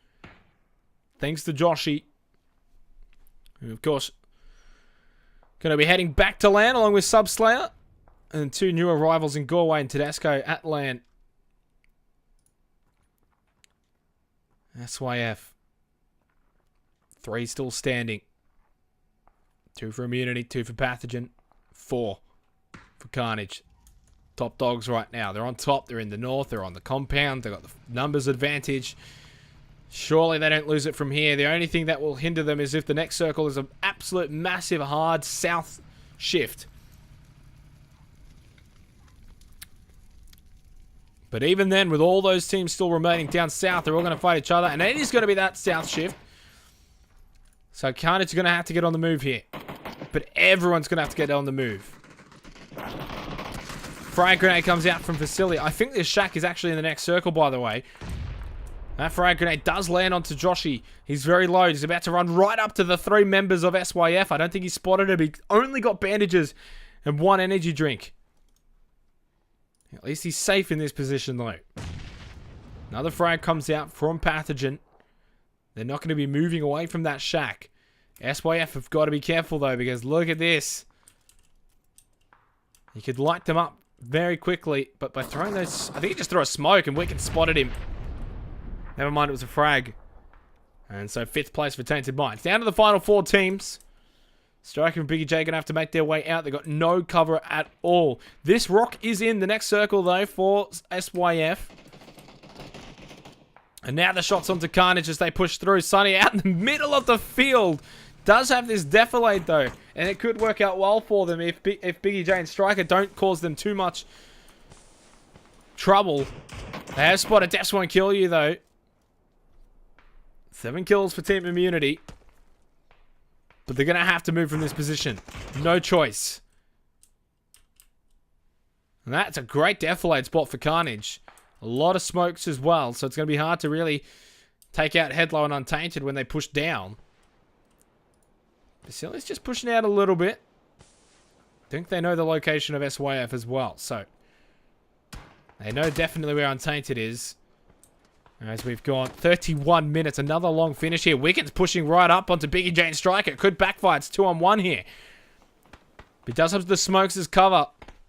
Thanks to Joshy. Who, of course, going to be heading back to LAN along with Subslayer. And 2 new arrivals in Galway and Tedesco at land. SYF. 3 still standing. 2 for immunity, 2 for pathogen, 4 for carnage. Top dogs right now. They're on top. They're in the north. They're on the compound. They've got the numbers advantage. Surely they don't lose it from here. The only thing that will hinder them is if the next circle is an absolute massive hard south shift. But even then, with all those teams still remaining down south, they're all going to fight each other. And it is going to be that south shift. So Carnage is going to have to get on the move here. But everyone's going to have to get on the move. Frag grenade comes out from Vasily. I think this shack is actually in the next circle, by the way. That frag grenade does land onto Joshy. He's very low. He's about to run right up to the 3 members of SYF. I don't think he spotted him. He only got bandages and 1 energy drink. At least he's safe in this position, though. Another frag comes out from Pathogen. They're not going to be moving away from that shack. SYF have got to be careful, though, because look at this. You could light them up very quickly, but by throwing those... I think he just threw a smoke and Wicked spotted him. Never mind, it was a frag. And so 5th place for Tainted Minds. Down to the final 4 teams. Striker and Biggie J are going to have to make their way out. They've got no cover at all. This rock is in the next circle, though, for SYF. And now the shots onto Carnage as they push through. Sunny out in the middle of the field. Does have this defilade, though. And it could work out well for them if Biggie J and Striker don't cause them too much trouble. They have spotted Deaths Won't Kill You, though. 7 kills for Team Immunity. But they're going to have to move from this position. No choice. And that's a great defilade spot for Carnage. A lot of smokes as well. So it's going to be hard to really take out Headlow and Untainted when they push down. Vasily's just pushing out a little bit. I think they know the location of SYF as well. So they know definitely where Untainted is. As we've gone 31 minutes. Another long finish here. Wicked's pushing right up onto Biggie J and Striker. It could backfire. It's 2-on-1 here. But he does have the smokes as cover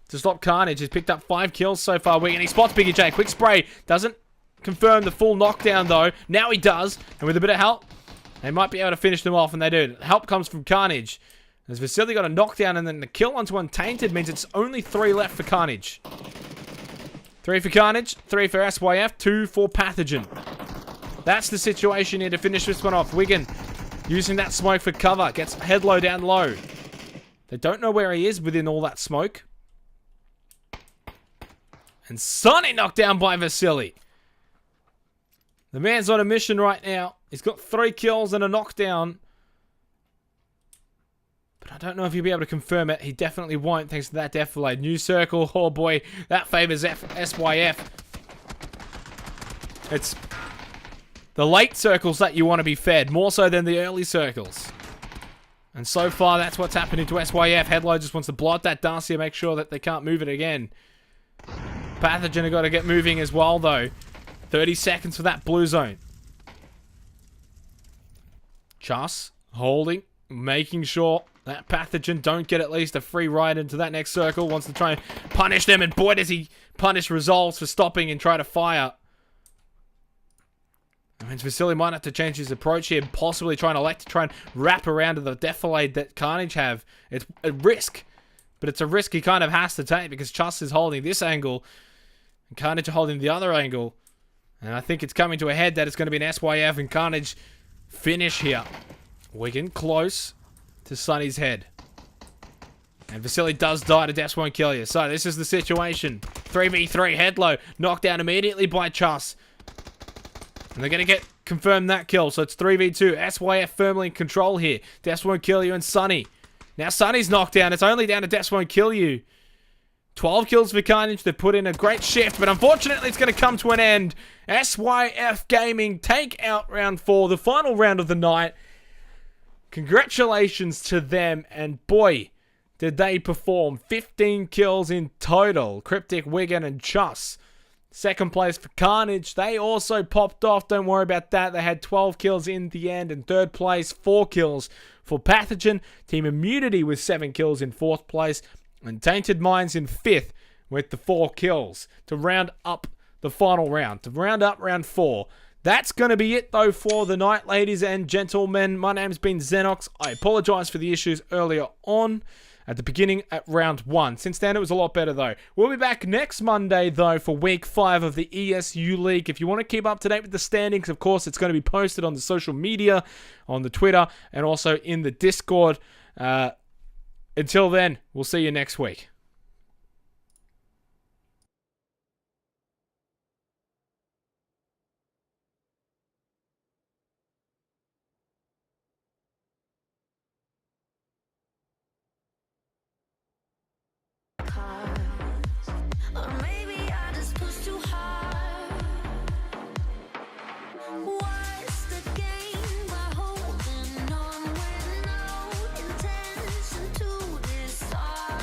to stop Carnage. He's picked up 5 kills so far. Wicked. He spots Biggie J. Quick spray. Doesn't confirm the full knockdown though. Now he does. And with a bit of help, they might be able to finish them off. And they do. Help comes from Carnage. As Vasily got a knockdown and then the kill onto Untainted means it's only 3 left for Carnage. 3 for Carnage, 3 for SYF, 2 for Pathogen. That's the situation here to finish this one off. Wigan using that smoke for cover. Gets Headlow down low. They don't know where he is within all that smoke. And Sonny knocked down by Vasily. The man's on a mission right now. He's got 3 kills and a knockdown. But I don't know if he'll be able to confirm it. He definitely won't thanks to that defilade. New circle. Oh boy, that favors SYF. It's the late circles that you want to be fed, more so than the early circles. And so far, that's what's happening to SYF. Headlow just wants to blot that Darcy and make sure that they can't move it again. Pathogen have got to get moving as well, though. 30 seconds for that blue zone. Chas holding, making sure that Pathogen don't get at least a free ride into that next circle. Wants to try and punish them. And boy, does he punish Resolves for stopping and try to fire. I mean, Vasily might have to change his approach here. Possibly try and wrap around to the defilade that Carnage have. It's a risk. But it's a risk he kind of has to take because Chus is holding this angle. And Carnage are holding the other angle. And I think it's coming to a head that it's going to be an SYF and Carnage finish here. Wigan close to Sunny's head. And Vasily does die to Deaths Won't Kill You. So this is the situation. 3v3 Headlow. Knocked down immediately by Chus. And they're going to confirm that kill. So it's 3v2. SYF firmly in control here. Deaths Won't Kill You and Sunny. Now Sunny's knocked down. It's only down to Deaths Won't Kill You. 12 kills for Carnage. They've put in a great shift. But unfortunately it's going to come to an end. SYF Gaming take out round 4. The final round of the night. Congratulations to them, and boy, did they perform. 15 kills in total. Cryptic, Wigan, and Chus. Second place for Carnage. They also popped off. Don't worry about that. They had 12 kills in the end. And third place, 4 kills for Pathogen. Team Immunity with 7 kills in fourth place. And Tainted Minds in 5th with the 4 kills to round up the final round, to round up round 4. That's going to be it, though, for the night, ladies and gentlemen. My name's been Xenox. I apologize for the issues earlier on at the beginning at round 1. Since then, it was a lot better, though. We'll be back next Monday, though, for week 5 of the ESU League. If you want to keep up to date with the standings, of course, it's going to be posted on the social media, on the Twitter, and also in the Discord. Until then, we'll see you next week. Or maybe I just push too hard. What's the gain by holding on with no intention to disarm?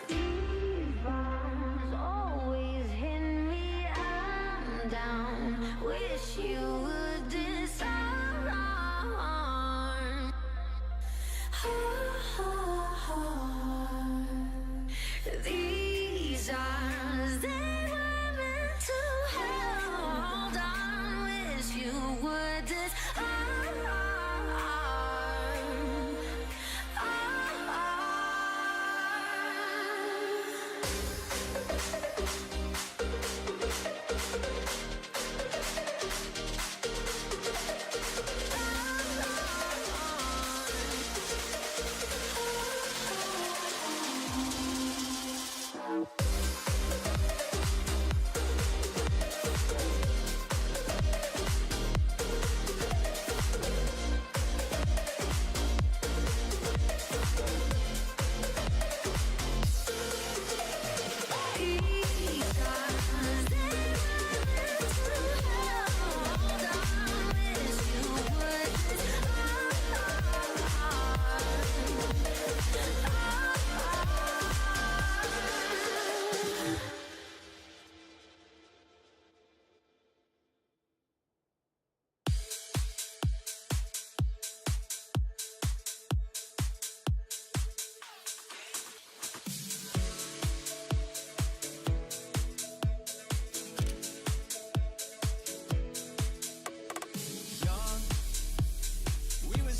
These bombs always hit me. I'm down. Wish you would disarm. These arms, they were meant to hold on. Wish you would disarm.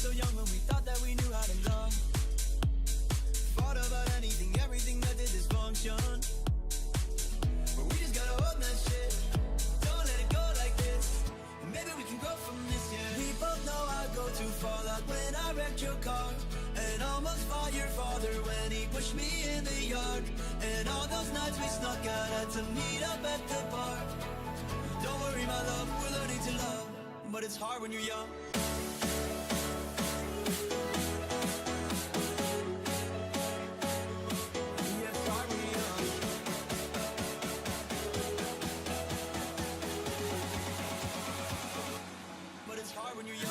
So young when we thought that we knew how to love. Fought about anything, everything that did dysfunction. But we just gotta hold that shit. Don't let it go like this. And maybe we can grow from this, yeah. We both know I go too far, like when I wrecked your car. And almost fought your father when he pushed me in the yard. And all those nights we snuck out to meet up at the bar. Don't worry, my love, we're learning to love. But it's hard when you're young. But it's hard when you're young.